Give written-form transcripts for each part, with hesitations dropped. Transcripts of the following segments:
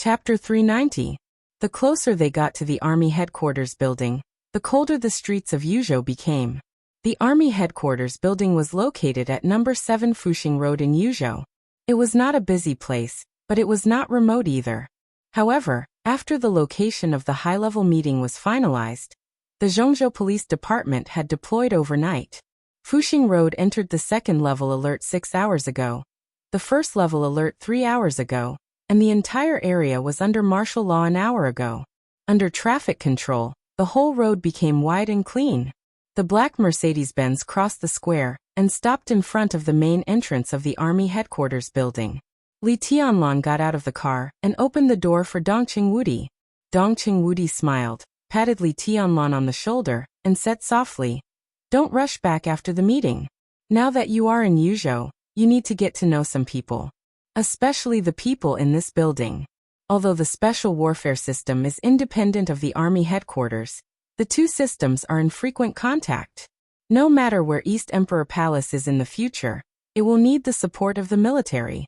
Chapter 390. The closer they got to the army headquarters building, the colder the streets of Yuzhou became. The army headquarters building was located at number 7 Fuxing Road in Yuzhou. It was not a busy place, but it was not remote either. However, after the location of the high-level meeting was finalized, the Zhongzhou Police Department had deployed overnight. Fuxing Road entered the second-level alert 6 hours ago, the first-level alert 3 hours ago, and the entire area was under martial law an hour ago. Under traffic control, the whole road became wide and clean. The black Mercedes-Benz crossed the square and stopped in front of the main entrance of the army headquarters building. Li Tianlan got out of the car and opened the door for Dongqing Wudi. Dongqing Wudi smiled, patted Li Tianlan on the shoulder, and said softly, "Don't rush back after the meeting. Now that you are in Yuzhou, you need to get to know some people. Especially the people in this building." Although the special warfare system is independent of the army headquarters, the two systems are in frequent contact. No matter where East Emperor Palace is in the future, it will need the support of the military.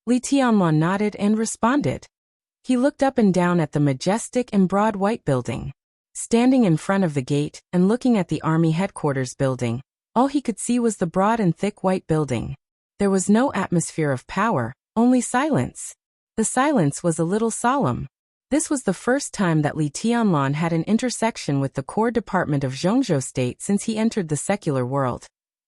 Li Tianlan nodded and responded. He looked up and down at the majestic and broad white building. Standing in front of the gate and looking at the army headquarters building, all he could see was the broad and thick white building. There was no atmosphere of power, only silence. The silence was a little solemn. This was the first time that Li Tianlan had an intersection with the core department of Zhongzhou State since he entered the secular world.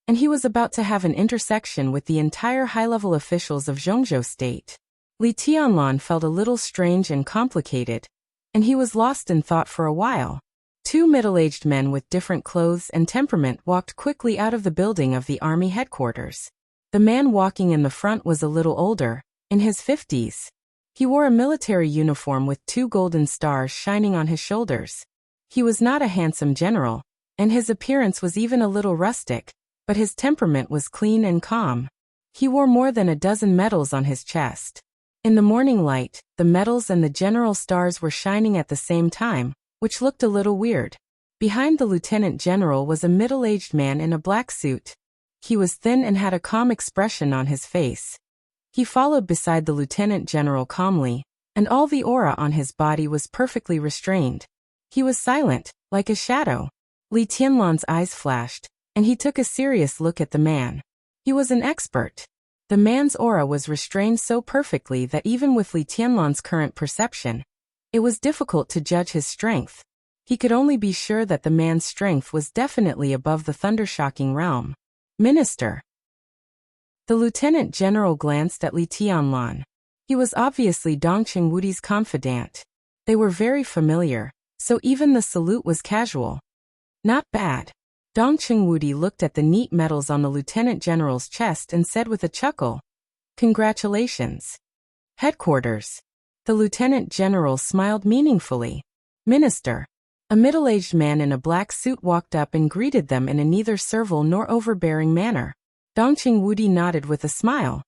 And he was about to have an intersection with the entire high-level officials of Zhongzhou State. Li Tianlan felt a little strange and complicated, and he was lost in thought for a while. Two middle-aged men with different clothes and temperament walked quickly out of the building of the army headquarters. The man walking in the front was a little older, in his 50s. He wore a military uniform with 2 golden stars shining on his shoulders. He was not a handsome general, and his appearance was even a little rustic, but his temperament was clean and calm. He wore more than a dozen medals on his chest. In the morning light, the medals and the general stars were shining at the same time, which looked a little weird. Behind the lieutenant general was a middle-aged man in a black suit. He was thin and had a calm expression on his face. He followed beside the lieutenant general calmly, and all the aura on his body was perfectly restrained. He was silent, like a shadow. Li Tianlan's eyes flashed, and he took a serious look at the man. He was an expert. The man's aura was restrained so perfectly that even with Li Tianlan's current perception, it was difficult to judge his strength. He could only be sure that the man's strength was definitely above the thundershocking realm. "Minister." The lieutenant general glanced at Li Tianlan. He was obviously Dongqing Wudi's confidant. They were very familiar, so even the salute was casual. "Not bad." Dongqing Wudi looked at the neat medals on the lieutenant general's chest and said with a chuckle, "Congratulations." "Headquarters." The lieutenant general smiled meaningfully. "Minister." A middle-aged man in a black suit walked up and greeted them in a neither servile nor overbearing manner. Dongqing Wudi nodded with a smile.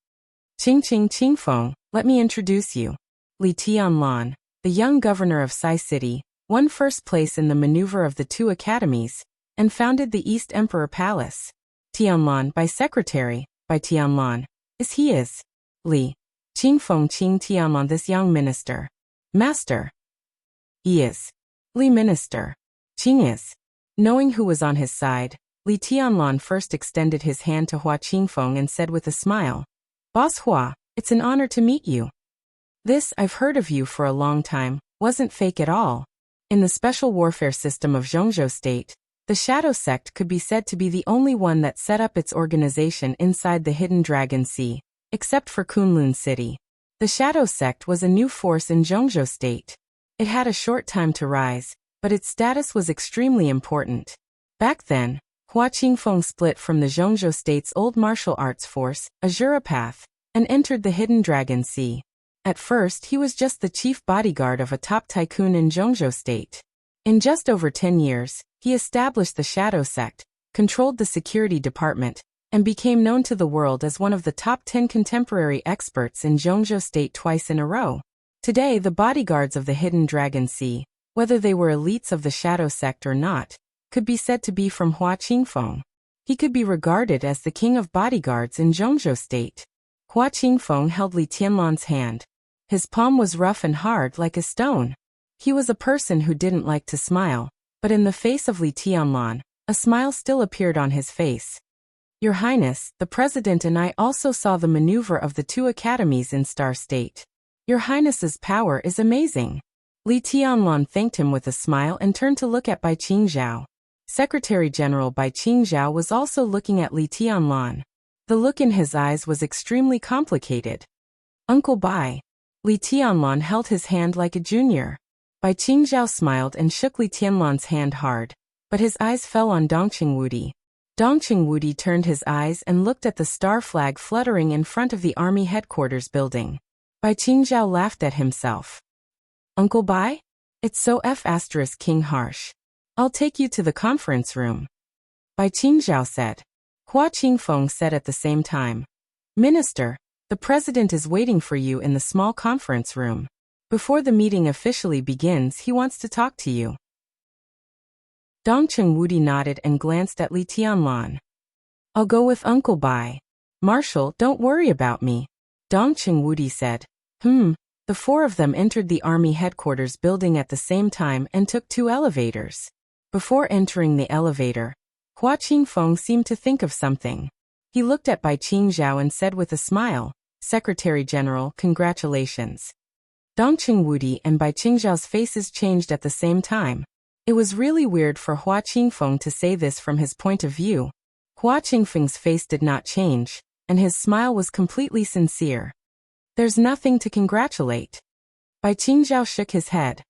Qingfeng, let me introduce you." Li Tianlan, the young governor of Sai City, won first place in the maneuver of the 2 academies, and founded the East Emperor Palace. Tianlan by secretary, by Tianlan, is he is. Li. Qingfeng Tianlan this young minister. Master. He is. Li minister. Qing is. Knowing who was on his side, Li Tianlan first extended his hand to Hua Qingfeng and said with a smile, "Boss Hua, it's an honor to meet you. This, I've heard of you for a long time, wasn't fake at all." In the special warfare system of Zhongzhou State, the Shadow Sect could be said to be the only one that set up its organization inside the Hidden Dragon Sea, except for Kunlun City. The Shadow Sect was a new force in Zhongzhou State. It had a short time to rise, but its status was extremely important. Back then, Hua Qingfeng split from the Zhongzhou State's old martial arts force, Azurapath, and entered the Hidden Dragon Sea. At first he was just the chief bodyguard of a top tycoon in Zhongzhou State. In just over 10 years, he established the Shadow Sect, controlled the security department, and became known to the world as one of the top 10 contemporary experts in Zhongzhou State twice in a row. Today the bodyguards of the Hidden Dragon Sea, whether they were elites of the Shadow Sect or not, could be said to be from Hua Qingfeng. He could be regarded as the king of bodyguards in Zhongzhou State. Hua Qingfeng held Li Tianlan's hand. His palm was rough and hard like a stone. He was a person who didn't like to smile, but in the face of Li Tianlan, a smile still appeared on his face. Your Highness, the President and I also saw the maneuver of the two academies in Star State. Your Highness's power is amazing. Li Tianlan thanked him with a smile and turned to look at Bai Qingzhao. Secretary General Bai Qingzhao was also looking at Li Tianlan. The look in his eyes was extremely complicated. Uncle Bai. Li Tianlan held his hand like a junior. Bai Qingzhao smiled and shook Li Tianlan's hand hard, but his eyes fell on Dongqing Wudi. Dongqing Wudi turned his eyes and looked at the star flag fluttering in front of the army headquarters building. Bai Qingzhao laughed at himself. Uncle Bai? It's so King harsh. I'll take you to the conference room. Bai Qingzhao said. Hua Qingfeng said at the same time. Minister, the president is waiting for you in the small conference room. Before the meeting officially begins, he wants to talk to you. Dongqing Wudi nodded and glanced at Li Tianlan. I'll go with Uncle Bai. Marshal, don't worry about me. Dongqing Wudi said. The four of them entered the army headquarters building at the same time and took two elevators. Before entering the elevator, Hua Qingfeng seemed to think of something. He looked at Bai Qingzhao and said with a smile, Secretary General, congratulations. Dongqing Wudi and Bai Qingzhao's faces changed at the same time. It was really weird for Hua Qingfeng to say this from his point of view. Hua Qingfeng's face did not change, and his smile was completely sincere. There's nothing to congratulate. Bai Qingzhao shook his head.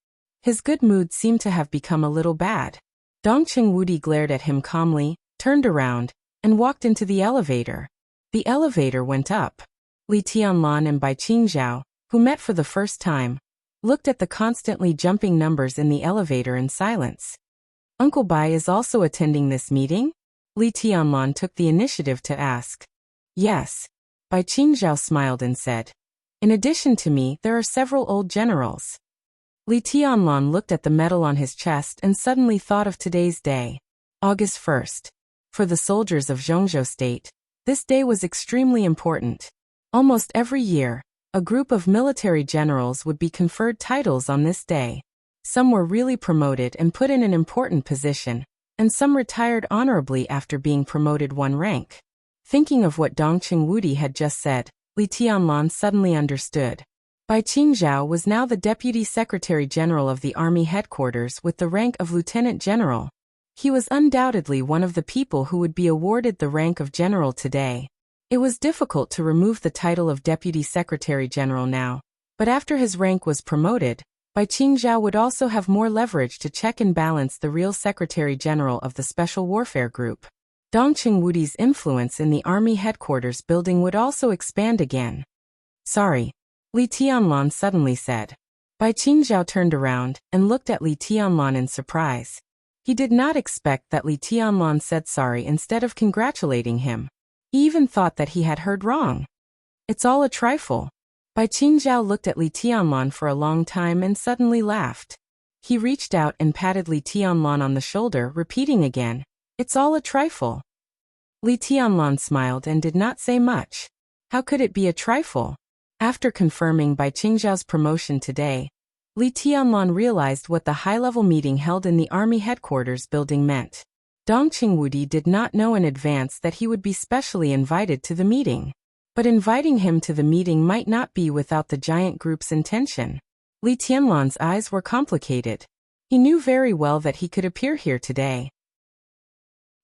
His good mood seemed to have become a little bad. Dongqing Wudi glared at him calmly, turned around, and walked into the elevator. The elevator went up. Li Tianlan and Bai Qingzhao, who met for the first time, looked at the constantly jumping numbers in the elevator in silence. Uncle Bai is also attending this meeting? Li Tianlan took the initiative to ask. Yes. Bai Qingzhao smiled and said. In addition to me, there are several old generals. Li Tianlan looked at the medal on his chest and suddenly thought of today's day. August 1st. For the soldiers of Zhongzhou State, this day was extremely important. Almost every year, a group of military generals would be conferred titles on this day. Some were really promoted and put in an important position, and some retired honorably after being promoted one rank. Thinking of what Dongqing Wudi had just said, Li Tianlan suddenly understood. Bai Qingzhao was now the Deputy Secretary General of the Army Headquarters with the rank of Lieutenant General. He was undoubtedly one of the people who would be awarded the rank of General today. It was difficult to remove the title of Deputy Secretary General now, but after his rank was promoted, Bai Qingzhao would also have more leverage to check and balance the real Secretary General of the Special Warfare Group. Dongqing Wudi's influence in the Army Headquarters building would also expand again. Sorry. Li Tianlan suddenly said. Bai Qingzhao turned around and looked at Li Tianlan in surprise. He did not expect that Li Tianlan said sorry instead of congratulating him. He even thought that he had heard wrong. It's all a trifle. Bai Qingzhao looked at Li Tianlan for a long time and suddenly laughed. He reached out and patted Li Tianlan on the shoulder, repeating again, It's all a trifle. Li Tianlan smiled and did not say much. How could it be a trifle? After confirming Bai Qingzhao's promotion today, Li Tianlan realized what the high-level meeting held in the Army Headquarters building meant. Dongqing Wudi did not know in advance that he would be specially invited to the meeting. But inviting him to the meeting might not be without the giant group's intention. Li Tianlan's eyes were complicated. He knew very well that he could appear here today.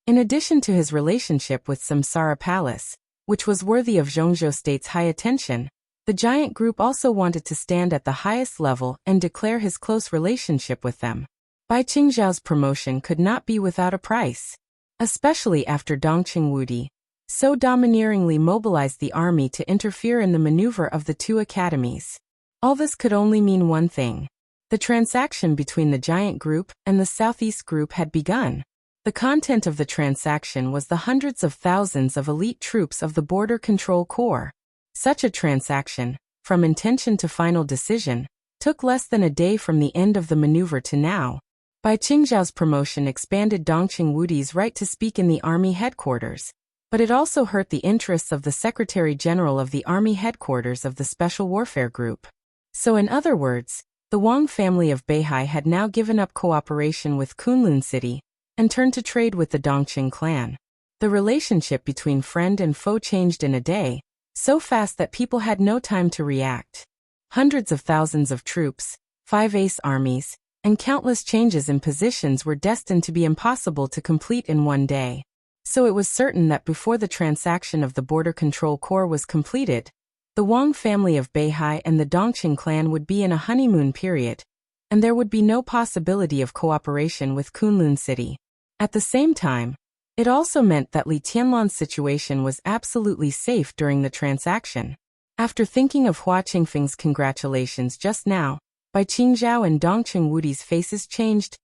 In addition to his relationship with Samsara Palace, which was worthy of Zhongzhou State's high attention, the giant group also wanted to stand at the highest level and declare his close relationship with them. Bai Qingzhao's promotion could not be without a price, especially after Dongqing Wudi so domineeringly mobilized the army to interfere in the maneuver of the two academies. All this could only mean one thing. The transaction between the giant group and the Southeast group had begun. The content of the transaction was the hundreds of thousands of elite troops of the Border Control Corps. Such a transaction, from intention to final decision, took less than a day from the end of the maneuver to now. Bai Qingzhao's promotion expanded Dongqing Wudi's right to speak in the army headquarters, but it also hurt the interests of the Secretary General of the Army Headquarters of the Special Warfare Group. So in other words, the Wang family of Beihai had now given up cooperation with Kunlun City and turned to trade with the Dongqing clan. The relationship between friend and foe changed in a day, so fast that people had no time to react. Hundreds of thousands of troops, 5 ace armies, and countless changes in positions were destined to be impossible to complete in one day. So it was certain that before the transaction of the Border Control Corps was completed, the Wang family of Beihai and the Dongqing clan would be in a honeymoon period, and there would be no possibility of cooperation with Kunlun City. At the same time, it also meant that Li Tianlan's situation was absolutely safe during the transaction. After thinking of Hua Qingfeng's congratulations just now, Bai Qingzhao and Dongqing Wudi's faces changed.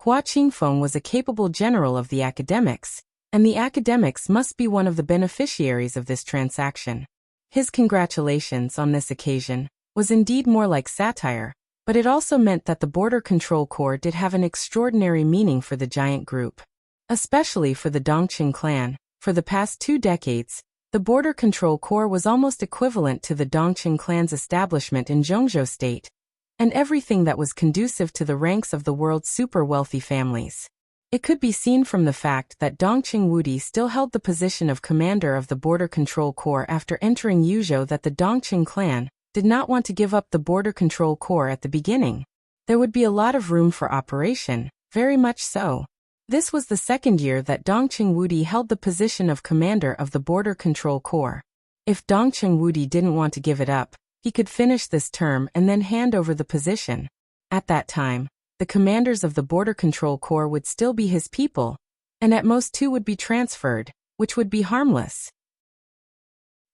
Hua Qingfeng was a capable general of the academics, and the academics must be one of the beneficiaries of this transaction. His congratulations on this occasion was indeed more like satire, but it also meant that the Border Control Corps did have an extraordinary meaning for the giant group. Especially for the Dongqing clan, for the past 2 decades, the Border Control Corps was almost equivalent to the Dongqing clan's establishment in Zhongzhou State, and everything that was conducive to the ranks of the world's super-wealthy families. It could be seen from the fact that Dongqing Wudi still held the position of commander of the Border Control Corps after entering Yuzhou that the Dongqing clan did not want to give up the Border Control Corps at the beginning. There would be a lot of room for operation, very much so. This was the second year that Dongqing Wudi held the position of commander of the Border Control Corps. If Dongqing Wudi didn't want to give it up, he could finish this term and then hand over the position. At that time, the commanders of the Border Control Corps would still be his people, and at most 2 would be transferred, which would be harmless.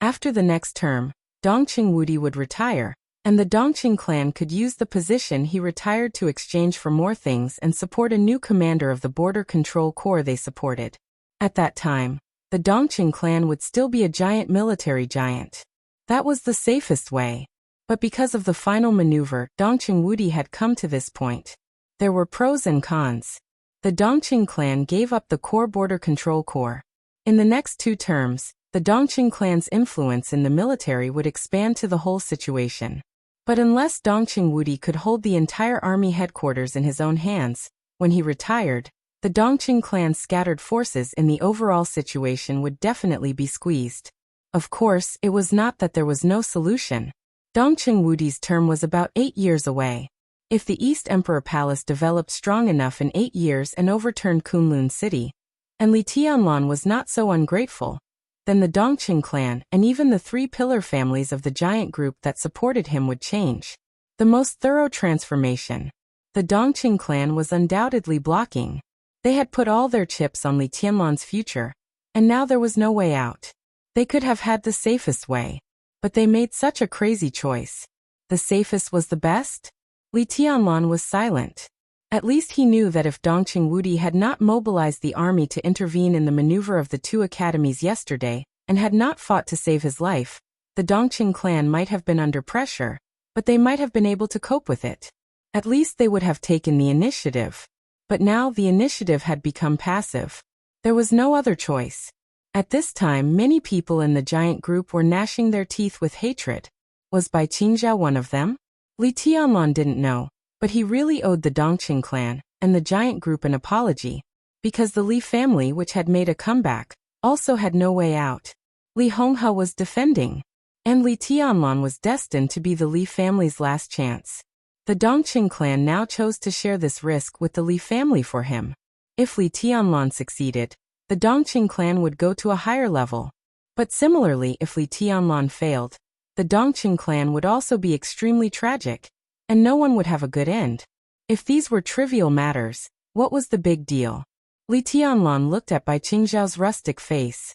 After the next term, Dongqing Wudi would retire, and the Dongqing clan could use the position he retired to exchange for more things and support a new commander of the Border Control Corps they supported. At that time, the Dongqing clan would still be a giant military giant. That was the safest way. But because of the final maneuver, Dongqing Wudi had come to this point. There were pros and cons. The Dongqing clan gave up the core Border Control Corps. In the next 2 terms, the Dongqing clan's influence in the military would expand to the whole situation. But unless Dongqing Wudi could hold the entire army headquarters in his own hands, when he retired, the Dongqing clan's scattered forces in the overall situation would definitely be squeezed. Of course, it was not that there was no solution. Dongqing Wudi's term was about 8 years away. If the East Emperor Palace developed strong enough in 8 years and overturned Kunlun City, and Li Tianlan was not so ungrateful, then the Dongqing clan and even the 3 pillar families of the giant group that supported him would change. The most thorough transformation. The Dongqing clan was undoubtedly blocking. They had put all their chips on Li Tianlan's future, and now there was no way out. They could have had the safest way, but they made such a crazy choice. The safest was the best? Li Tianlan was silent. At least he knew that if Dongqing Wudi had not mobilized the army to intervene in the maneuver of the 2 academies yesterday, and had not fought to save his life, the Dongqing clan might have been under pressure, but they might have been able to cope with it. At least they would have taken the initiative. But now the initiative had become passive. There was no other choice. At this time, many people in the giant group were gnashing their teeth with hatred. Was Bai Qingzhao one of them? Li Tianlan didn't know, but he really owed the Dongqing clan and the giant group an apology, because the Li family, which had made a comeback, also had no way out. Li Honghe was defending, and Li Tianlan was destined to be the Li family's last chance. The Dongqing clan now chose to share this risk with the Li family for him. If Li Tianlan succeeded, the Dongqing clan would go to a higher level. But similarly, if Li Tianlan failed, the Dongqing clan would also be extremely tragic, and no one would have a good end. If these were trivial matters, what was the big deal? Li Tianlan looked at Bai Qingzhao's rustic face.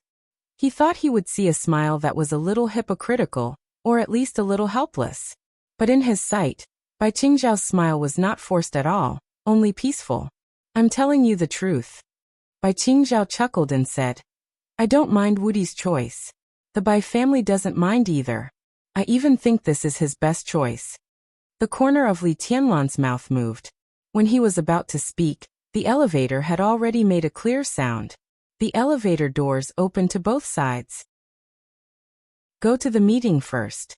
He thought he would see a smile that was a little hypocritical, or at least a little helpless. But in his sight, Bai Qingzhao's smile was not forced at all, only peaceful. I'm telling you the truth. Bai Qingzhao chuckled and said, I don't mind Wudi's choice. The Bai family doesn't mind either. I even think this is his best choice. The corner of Li Tianlan's mouth moved. When he was about to speak, the elevator had already made a clear sound. The elevator doors opened to both sides. Go to the meeting first,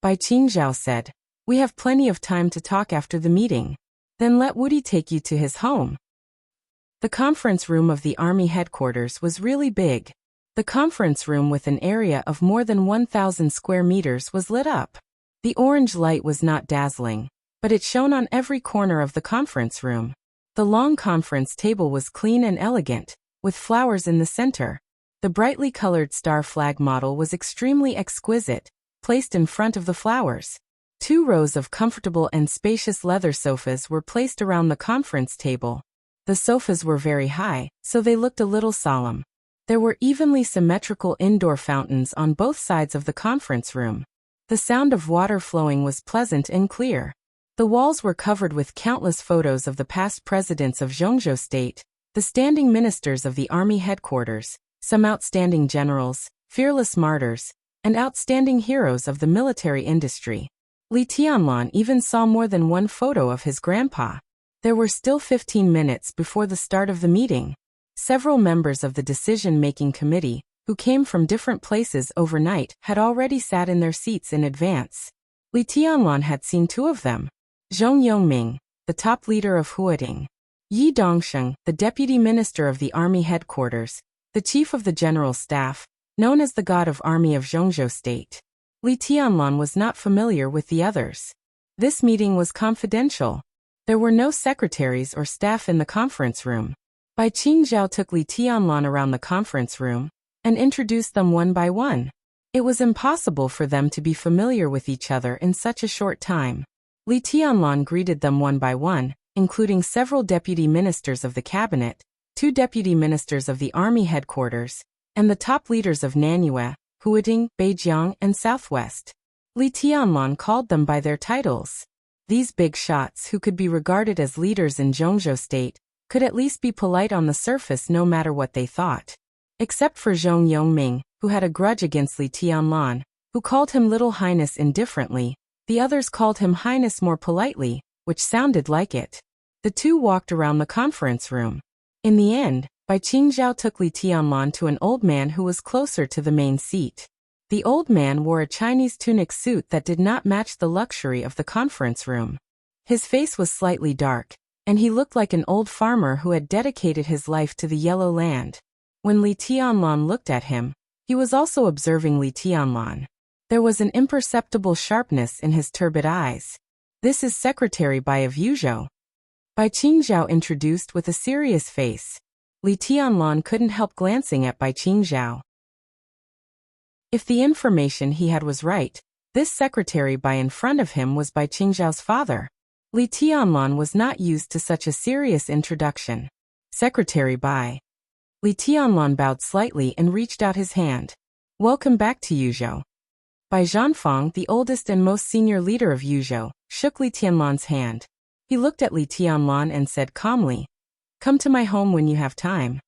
Bai Qingzhao said. We have plenty of time to talk after the meeting. Then let Woody take you to his home. The conference room of the Army headquarters was really big. The conference room with an area of more than 1,000 square meters was lit up. The orange light was not dazzling, but it shone on every corner of the conference room. The long conference table was clean and elegant, with flowers in the center. The brightly colored star flag model was extremely exquisite, placed in front of the flowers. 2 rows of comfortable and spacious leather sofas were placed around the conference table. The sofas were very high, so they looked a little solemn. There were evenly symmetrical indoor fountains on both sides of the conference room. The sound of water flowing was pleasant and clear. The walls were covered with countless photos of the past presidents of Gyeongju State, the standing ministers of the Army headquarters, some outstanding generals, fearless martyrs, and outstanding heroes of the military industry. Lee Tianlan even saw more than one photo of his grandpa. There were still 15 minutes before the start of the meeting. Several members of the decision-making committee, who came from different places overnight, had already sat in their seats in advance. Lee Tianlan had seen 2 of them. Zhong Yongming, the top leader of Huading. Yi Dongsheng, the deputy minister of the Army headquarters, the chief of the general staff, known as the God of Army of Gyeongju State. Lee Tianlan was not familiar with the others. This meeting was confidential. There were no secretaries or staff in the conference room. Bai Qingzhao took Lee Tianlan around the conference room and introduced them one by one. It was impossible for them to be familiar with each other in such a short time. Lee Tianlan greeted them one by one, including several deputy ministers of the cabinet, 2 deputy ministers of the Army headquarters, and the top leaders of Nanyue, Huading, Beijiang, and Southwest. Lee Tianlan called them by their titles. These big shots, who could be regarded as leaders in Gyeongju State, could at least be polite on the surface no matter what they thought. Except for Zhong Yongming, who had a grudge against Lee Tianlan, who called him Little Highness indifferently. The others called him Highness more politely, which sounded like it. The 2 walked around the conference room. In the end, Bai Qingzhao took Lee Tianlan to an old man who was closer to the main seat. The old man wore a Chinese tunic suit that did not match the luxury of the conference room. His face was slightly dark, and he looked like an old farmer who had dedicated his life to the Yellow Land. When Lee Tianlan looked at him, he was also observing Lee Tianlan. There was an imperceptible sharpness in his turbid eyes. This is Secretary Bai of Yuzhou. Bai Qingzhao introduced with a serious face. Lee Tianlan couldn't help glancing at Bai Qingzhao. If the information he had was right, this Secretary Bai in front of him was Bai Qingzhao's father. Lee Tianlan was not used to such a serious introduction. Secretary Bai. Lee Tianlan bowed slightly and reached out his hand. Welcome back to Yuzhou. Bai Zhanfang, the oldest and most senior leader of Yuzhou, shook Lee Tianlan's hand. He looked at Lee Tianlan and said calmly, "Come to my home when you have time."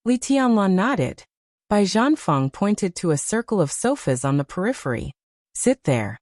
Lee Tianlan nodded. Bai Zhanfang pointed to a circle of sofas on the periphery. "Sit there."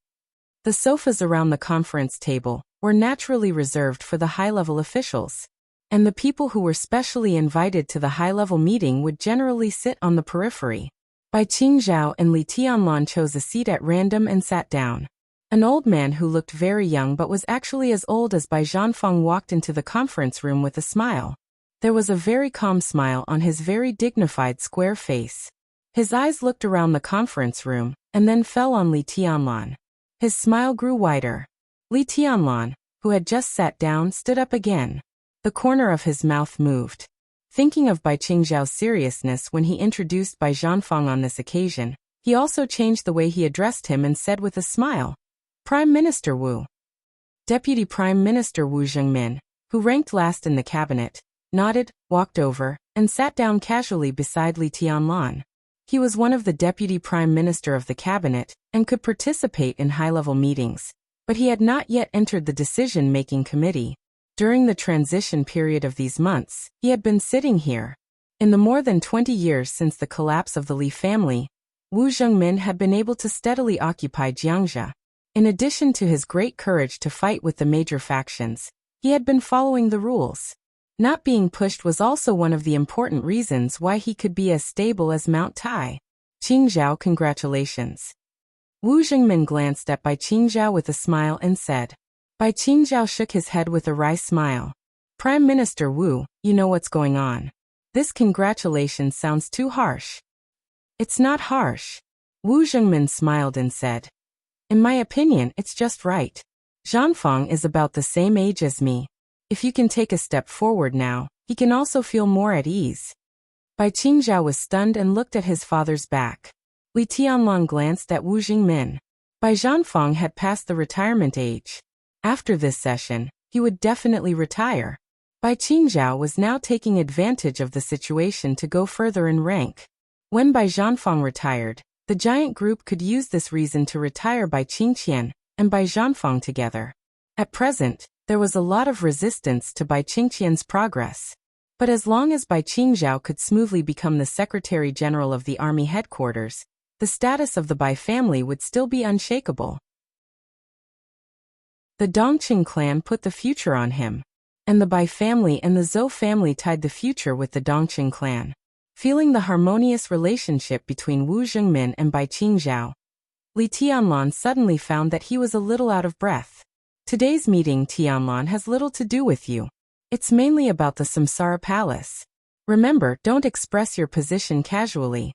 The sofas around the conference table were naturally reserved for the high-level officials, and the people who were specially invited to the high-level meeting would generally sit on the periphery. Bai Qingzhao and Lee Tianlan chose a seat at random and sat down. An old man who looked very young but was actually as old as Bai Zhanfang walked into the conference room with a smile. There was a very calm smile on his very dignified square face. His eyes looked around the conference room and then fell on Lee Tianlan. His smile grew wider. Lee Tianlan, who had just sat down, stood up again. The corner of his mouth moved. Thinking of Bai Qingzhao's seriousness when he introduced Bai Zhanfang on this occasion, he also changed the way he addressed him and said with a smile, "Prime Minister Wu." Deputy Prime Minister Wu Zhengmin, who ranked last in the cabinet, nodded, walked over, and sat down casually beside Lee Tianlan. He was one of the Deputy Prime Minister of the cabinet and could participate in high-level meetings, but he had not yet entered the decision-making committee. During the transition period of these months, he had been sitting here. In the more than 20 years since the collapse of the Li family, Wu Zhengmin had been able to steadily occupy Jiangxia. In addition to his great courage to fight with the major factions, he had been following the rules. Not being pushed was also one of the important reasons why he could be as stable as Mount Tai. Qingzhao, congratulations. Wu Jingmin glanced at Bai Qingzhao with a smile and said. Bai Qingzhao shook his head with a wry smile. Prime Minister Wu, you know what's going on. This congratulations sounds too harsh. It's not harsh. Wu Jingmin smiled and said. In my opinion, it's just right. Zhanfang is about the same age as me. If you can take a step forward now, he can also feel more at ease. Bai Qingzhao was stunned and looked at his father's back. Li Tianlong glanced at Wu Jingmin. Bai Zhanfang had passed the retirement age. After this session, he would definitely retire. Bai Qingzhao was now taking advantage of the situation to go further in rank. When Bai Zhanfang retired, the giant group could use this reason to retire Bai Qingqian and Bai Zhanfang together. At present, there was a lot of resistance to Bai Qingqian's progress. But as long as Bai Qingzhao could smoothly become the Secretary General of the Army headquarters, the status of the Bai family would still be unshakable. The Dongqing clan put the future on him, and the Bai family and the Zhou family tied the future with the Dongqing clan. Feeling the harmonious relationship between Wu Jingmin and Bai Qingzhao, Li Tianlan suddenly found that he was a little out of breath. Today's meeting, Tianlan, has little to do with you. It's mainly about the Samsara Palace. Remember, don't express your position casually.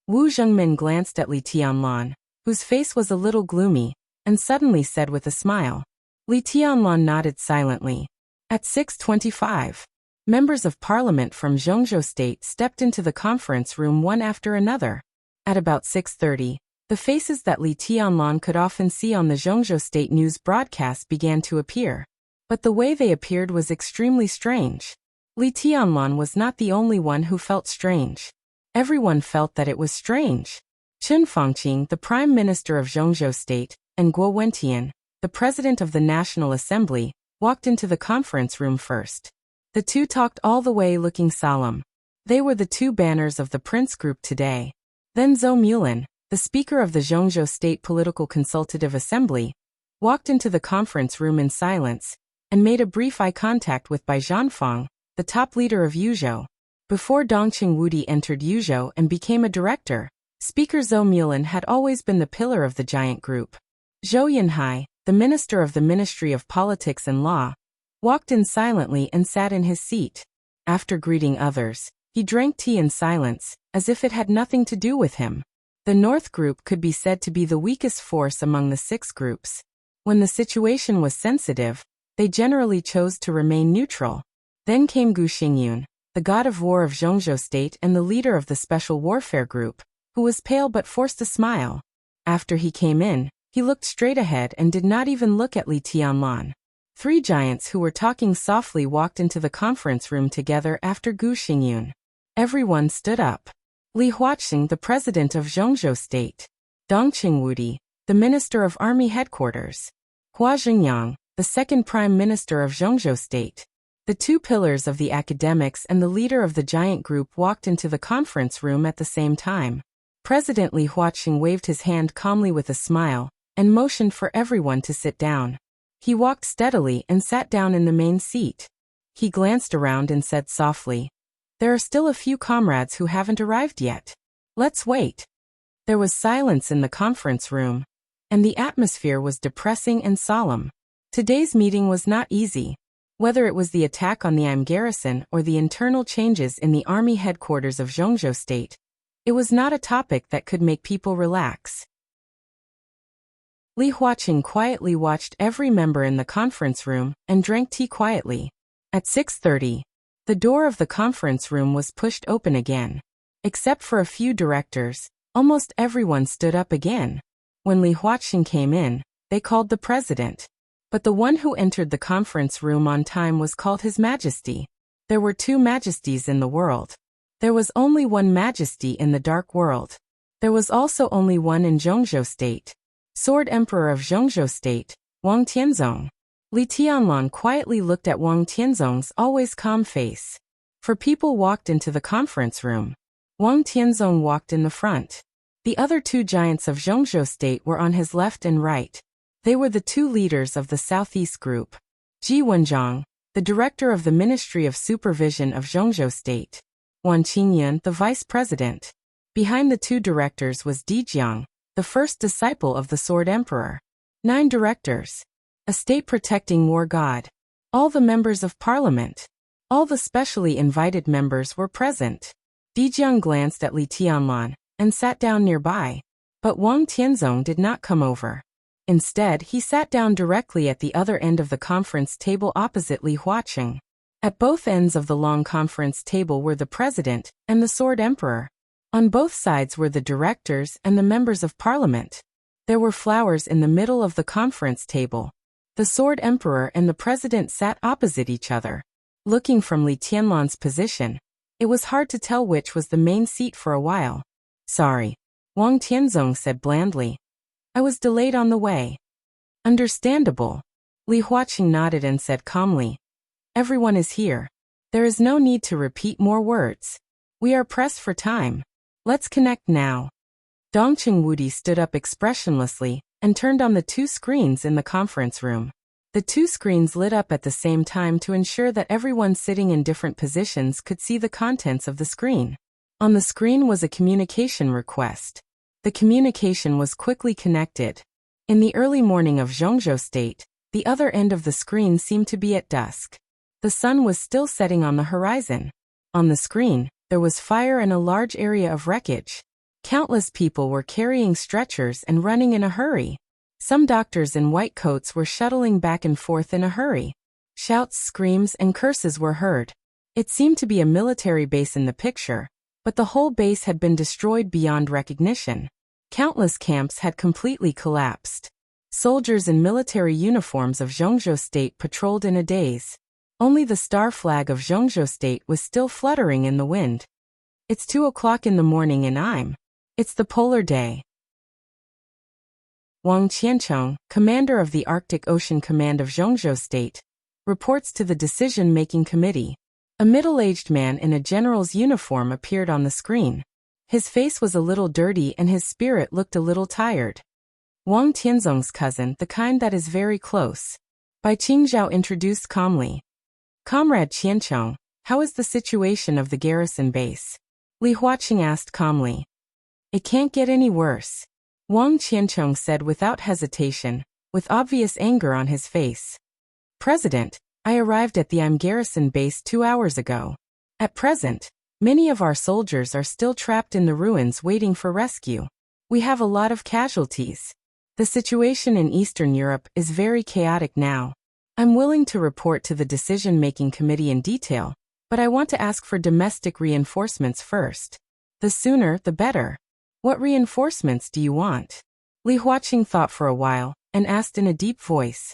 Wu Jingmin glanced at Li Tianlan, whose face was a little gloomy, and suddenly said with a smile. Li Tianlan nodded silently. At 6:25, members of parliament from Zhengzhou State stepped into the conference room one after another. At about 6:30, the faces that Li Tianlan could often see on the Zhengzhou State news broadcast began to appear. But the way they appeared was extremely strange. Li Tianlan was not the only one who felt strange. Everyone felt that it was strange. Chen Fangqing, the Prime Minister of Zhengzhou State, and Guo Wentian, the President of the National Assembly, walked into the conference room first. The two talked all the way looking solemn. They were the two banners of the Prince Group today. Then Zhou Mulin, the Speaker of the Zhengzhou State Political Consultative Assembly, walked into the conference room in silence, and made a brief eye contact with Bai Zhanfang, the top leader of Yuzhou. Before Dongqing Wudi entered Yuzhou and became a director, Speaker Zhou Mulin had always been the pillar of the giant group. Zhou Yinhai, the Minister of the Ministry of Politics and Law, walked in silently and sat in his seat. After greeting others, he drank tea in silence, as if it had nothing to do with him. The North Group could be said to be the weakest force among the 6 groups. When the situation was sensitive, they generally chose to remain neutral. Then came Gu Xingyun, the god of war of Zhengzhou State and the leader of the Special Warfare Group, who was pale but forced a smile. After he came in, he looked straight ahead and did not even look at Li Tianlan. 3 giants who were talking softly walked into the conference room together after Gu Xingyun. Everyone stood up. Li Huaqing, the President of Zhengzhou State. Dongqing Wudi, the Minister of Army Headquarters. Hua Xingyang, the second Prime Minister of Zhengzhou State. The 2 pillars of the academics and the leader of the giant group walked into the conference room at the same time. President Li Huaqing waved his hand calmly with a smile, and motioned for everyone to sit down. He walked steadily and sat down in the main seat. He glanced around and said softly, "There are still a few comrades who haven't arrived yet. Let's wait." There was silence in the conference room, and the atmosphere was depressing and solemn. Today's meeting was not easy. Whether it was the attack on the Im garrison or the internal changes in the army headquarters of Zhengzhou State, it was not a topic that could make people relax. Li Huaqing quietly watched every member in the conference room and drank tea quietly. At 6:30, the door of the conference room was pushed open again. Except for a few directors, almost everyone stood up again. When Li Huaqing came in, they called the president. But the one who entered the conference room on time was called His Majesty. There were 2 majesties in the world. There was only one majesty in the dark world. There was also only one in Zhengzhou State. Sword Emperor of Zhengzhou State, Wang Tianzong. Li Tianlan quietly looked at Wang Tianzong's always calm face. 4 people walked into the conference room. Wang Tianzong walked in the front. The other 2 giants of Zhengzhou State were on his left and right. They were the 2 leaders of the Southeast Group. Ji Wenzhang, the director of the Ministry of Supervision of Zhengzhou State. Wan Qingyun, the vice president. Behind the 2 directors was Di Jiang, the first disciple of the Sword Emperor. 9 directors. A state-protecting war god. All the members of parliament. All the specially invited members were present. Dijiang glanced at Li Tianlan and sat down nearby. But Wang Tianzong did not come over. Instead, he sat down directly at the other end of the conference table opposite Li Huaqing. At both ends of the long conference table were the president and the Sword Emperor. On both sides were the directors and the members of parliament. There were flowers in the middle of the conference table. The Sword Emperor and the president sat opposite each other. Looking from Li Tianlan's position, it was hard to tell which was the main seat for a while. Sorry, Wang Tianzong said blandly. I was delayed on the way. Understandable. Li Huaqing nodded and said calmly. Everyone is here. There is no need to repeat more words. We are pressed for time. Let's connect now. Dongqing Wudi stood up expressionlessly and turned on the 2 screens in the conference room. The 2 screens lit up at the same time to ensure that everyone sitting in different positions could see the contents of the screen. On the screen was a communication request. The communication was quickly connected. In the early morning of Zhongzhou State, the other end of the screen seemed to be at dusk. The sun was still setting on the horizon. On the screen, there was fire and a large area of wreckage. Countless people were carrying stretchers and running in a hurry. Some doctors in white coats were shuttling back and forth in a hurry. Shouts, screams, and curses were heard. It seemed to be a military base in the picture, but the whole base had been destroyed beyond recognition. Countless camps had completely collapsed. Soldiers in military uniforms of Zhongzhou State patrolled in a daze. Only the star flag of Zhongzhou State was still fluttering in the wind. It's 2 o'clock in the morning and it's the polar day. Wang Qiancheng, commander of the Arctic Ocean Command of Zhongzhou State, reports to the decision-making committee. A middle-aged man in a general's uniform appeared on the screen. His face was a little dirty and his spirit looked a little tired. Wang Tianzong's cousin, the kind that is very close. Bai Qingzhao introduced calmly. Comrade Qiancheng, how is the situation of the garrison base? Li Huaqing asked calmly. It can't get any worse. Wang Qiancheng said without hesitation, with obvious anger on his face. President, I arrived at the garrison base 2 hours ago. At present, many of our soldiers are still trapped in the ruins waiting for rescue. We have a lot of casualties. The situation in Eastern Europe is very chaotic now. I'm willing to report to the decision-making committee in detail, but I want to ask for domestic reinforcements first. The sooner, the better. What reinforcements do you want? Li Huaqing thought for a while and asked in a deep voice.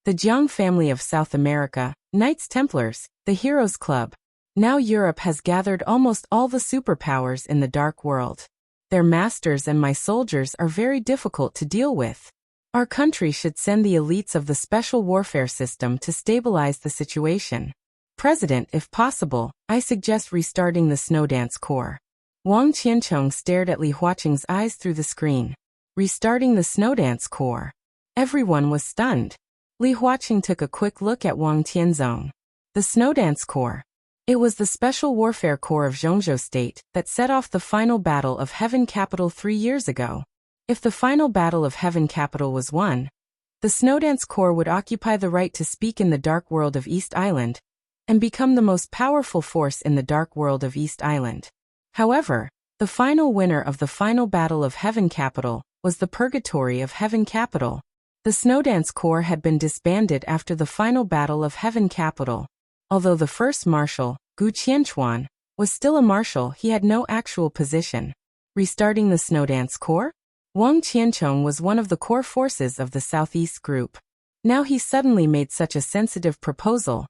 The Jiang family of South America, Knights Templars, the Heroes Club. Now Europe has gathered almost all the superpowers in the dark world. Their masters and my soldiers are very difficult to deal with. Our country should send the elites of the special warfare system to stabilize the situation. President, if possible, I suggest restarting the Snowdance Corps. Wang Qiancheng stared at Li Huaqing's eyes through the screen. Restarting the Snowdance Corps. Everyone was stunned. Li Huaqing took a quick look at Wang Tianzong. The Snowdance Corps. It was the Special Warfare Corps of Zhongzhou State that set off the final battle of Heaven Capital 3 years ago. If the final battle of Heaven Capital was won, the Snowdance Corps would occupy the right to speak in the dark world of East Island and become the most powerful force in the dark world of East Island. However, the final winner of the final battle of Heaven Capital was the Purgatory of Heaven Capital. The Snowdance Corps had been disbanded after the final battle of Heaven Capital. Although the first marshal, Gu Qianchuan, was still a marshal, he had no actual position. Restarting the Snowdance Corps? Wang Qiancheng was one of the core forces of the Southeast Group. Now he suddenly made such a sensitive proposal,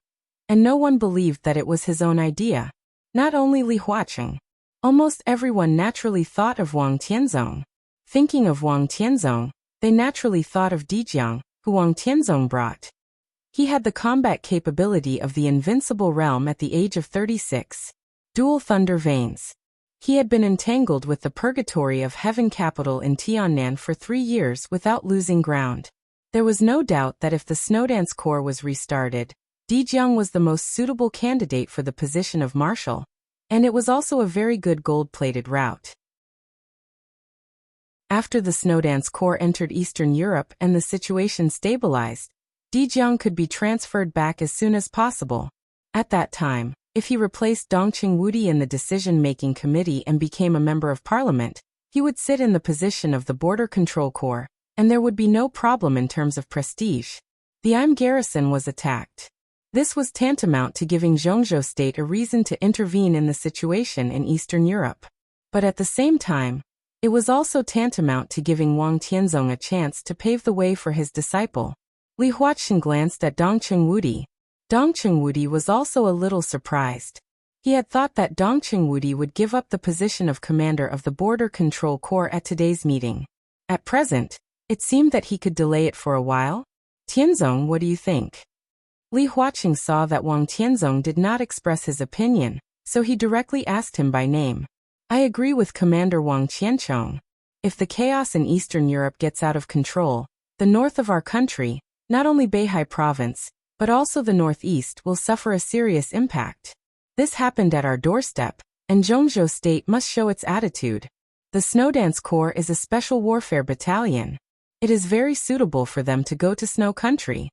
and no one believed that it was his own idea. Not only Li Huaqing. Almost everyone naturally thought of Wang Tianzong. Thinking of Wang Tianzong, they naturally thought of Dijiang, who Wang Tianzong brought. He had the combat capability of the invincible realm at the age of 36. Dual thunder veins. He had been entangled with the Purgatory of Heaven Capital in Tiannan for 3 years without losing ground. There was no doubt that if the Snowdance Corps was restarted, Dijiang was the most suitable candidate for the position of marshal, and it was also a very good gold-plated route. After the Snowdance Corps entered Eastern Europe and the situation stabilized, Di Jiang could be transferred back as soon as possible. At that time, if he replaced Dongqing Wudi in the decision-making committee and became a member of parliament, he would sit in the position of the Border Control Corps, and there would be no problem in terms of prestige. The Im garrison was attacked. This was tantamount to giving Zhongzhou state a reason to intervene in the situation in Eastern Europe. But at the same time, it was also tantamount to giving Wang Tianzong a chance to pave the way for his disciple. Li Huaqing glanced at Dongqing Wudi. Dongqing Wudi was also a little surprised. He had thought that Dongqing Wudi would give up the position of commander of the Border Control Corps at today's meeting. At present, it seemed that he could delay it for a while. Tianzong, what do you think? Li Huaqing saw that Wang Tianzong did not express his opinion, so he directly asked him by name. I agree with Commander Wang Qianchong. If the chaos in Eastern Europe gets out of control, the north of our country, not only Beihai province, but also the northeast will suffer a serious impact. This happened at our doorstep, and Zhongzhou state must show its attitude. The Snowdance Corps is a special warfare battalion. It is very suitable for them to go to snow country.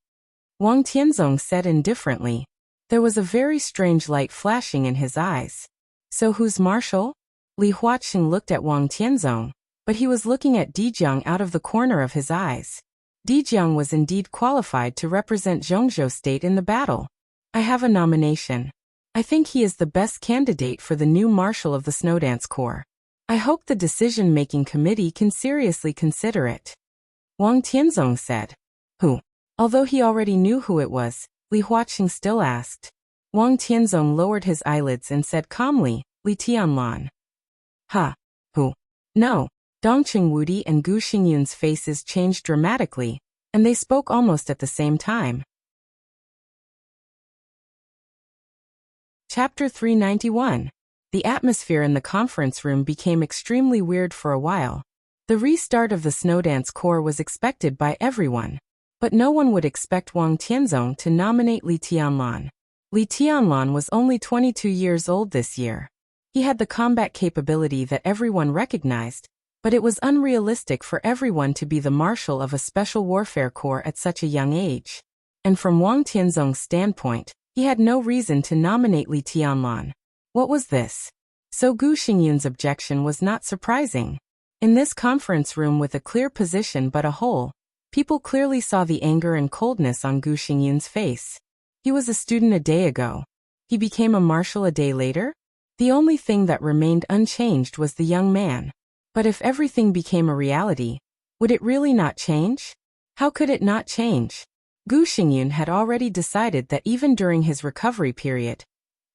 Wang Tianzong said indifferently. There was a very strange light flashing in his eyes. So who's marshal? Li Huaqing looked at Wang Tianzong, but he was looking at Di Jiang out of the corner of his eyes. Di Jiang was indeed qualified to represent Zhongzhou state in the battle. I have a nomination. I think he is the best candidate for the new marshal of the Snowdance Corps. I hope the decision-making committee can seriously consider it. Wang Tianzong said. Who? Although he already knew who it was, Li Huaqing still asked. Wang Tianzong lowered his eyelids and said calmly, Li Tianlan. Ha. Who? No. Dongqing Wudi and Gu Xingyun's faces changed dramatically, and they spoke almost at the same time. Chapter 391. The atmosphere in the conference room became extremely weird for a while. The restart of the Snowdance Corps was expected by everyone, but no one would expect Wang Tianzong to nominate Li Tianlan. Li Tianlan was only 22 years old this year. He had the combat capability that everyone recognized, but it was unrealistic for everyone to be the marshal of a special warfare corps at such a young age. And from Wang Tianzong's standpoint, he had no reason to nominate Li Tianlan. What was this? So Gu Xingyun's objection was not surprising. In this conference room with a clear position but a hole, people clearly saw the anger and coldness on Gu Xingyun's face. He was a student a day ago. He became a marshal a day later? The only thing that remained unchanged was the young man. But if everything became a reality, would it really not change? How could it not change? Gu Xingyun had already decided that even during his recovery period,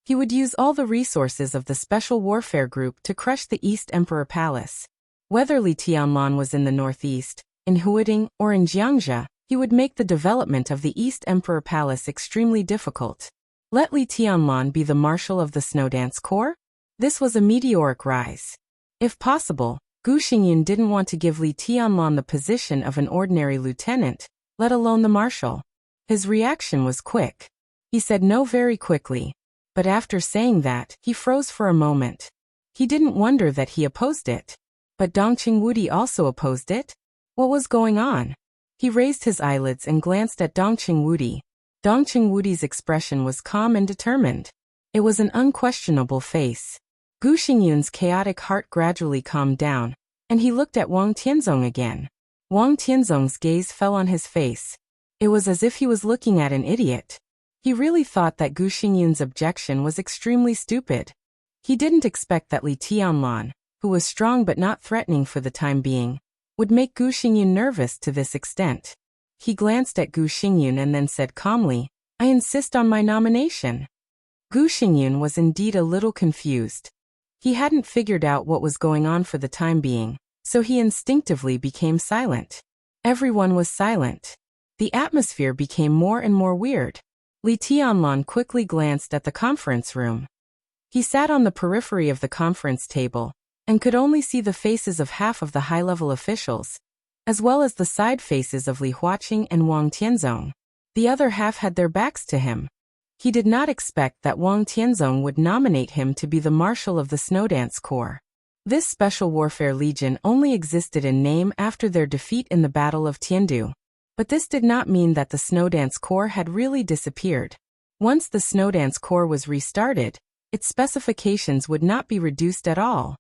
he would use all the resources of the Special Warfare Group to crush the East Emperor Palace. Whether Li Tianlan was in the northeast, in Huading, or in Jiangxia, he would make the development of the East Emperor Palace extremely difficult. Let Li Tianlan be the marshal of the Snowdance Corps? This was a meteoric rise. If possible, Gu Xingyun didn't want to give Li Tianlan the position of an ordinary lieutenant, let alone the marshal. His reaction was quick. He said no very quickly, but after saying that, he froze for a moment. He didn't wonder that he opposed it. But Dongqing Wudi also opposed it? What was going on? He raised his eyelids and glanced at Dongqing Wudi. Dongqing Wudi's expression was calm and determined. It was an unquestionable face. Gu Xingyun's chaotic heart gradually calmed down, and he looked at Wang Tianzong again. Wang Tianzong's gaze fell on his face. It was as if he was looking at an idiot. He really thought that Gu Xingyun's objection was extremely stupid. He didn't expect that Li Tianlan, who was strong but not threatening for the time being, would make Gu Xingyun nervous to this extent. He glanced at Gu Xingyun and then said calmly, I insist on my nomination. Gu Xingyun was indeed a little confused. He hadn't figured out what was going on for the time being, so he instinctively became silent. Everyone was silent. The atmosphere became more and more weird. Li Tianlan quickly glanced at the conference room. He sat on the periphery of the conference table, and could only see the faces of half of the high-level officials, as well as the side faces of Li Huaqing and Wang Tianzong. The other half had their backs to him. He did not expect that Wang Tianzong would nominate him to be the marshal of the Snowdance Corps. This Special Warfare Legion only existed in name after their defeat in the Battle of Tiandu. But this did not mean that the Snowdance Corps had really disappeared. Once the Snowdance Corps was restarted, its specifications would not be reduced at all.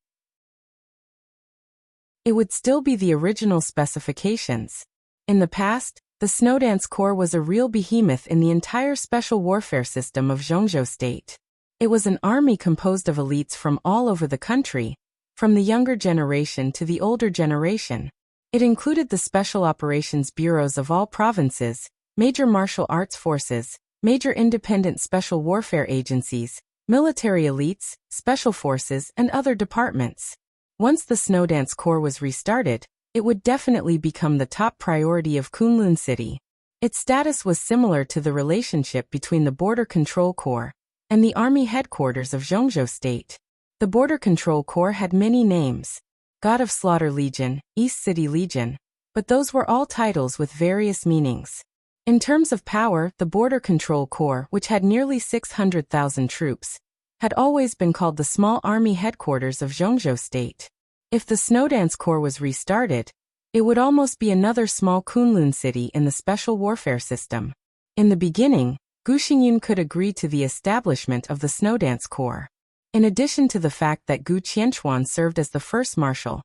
It would still be the original specifications. In the past, the Snowdance Corps was a real behemoth in the entire special warfare system of Zhongzhou State. It was an army composed of elites from all over the country, from the younger generation to the older generation. It included the special operations bureaus of all provinces, major martial arts forces, major independent special warfare agencies, military elites, special forces, and other departments. Once the Snowdance Corps was restarted, it would definitely become the top priority of Kunlun City. Its status was similar to the relationship between the Border Control Corps and the Army headquarters of Zhongzhou State. The Border Control Corps had many names: God of Slaughter Legion, East City Legion, but those were all titles with various meanings. In terms of power, the Border Control Corps, which had nearly 600,000 troops, had always been called the small army headquarters of Zhongzhou State. If the Snowdance Corps was restarted, it would almost be another small Kunlun city in the special warfare system. In the beginning, Gu Xingyun could agree to the establishment of the Snowdance Corps. In addition to the fact that Gu Qianchuan served as the first marshal,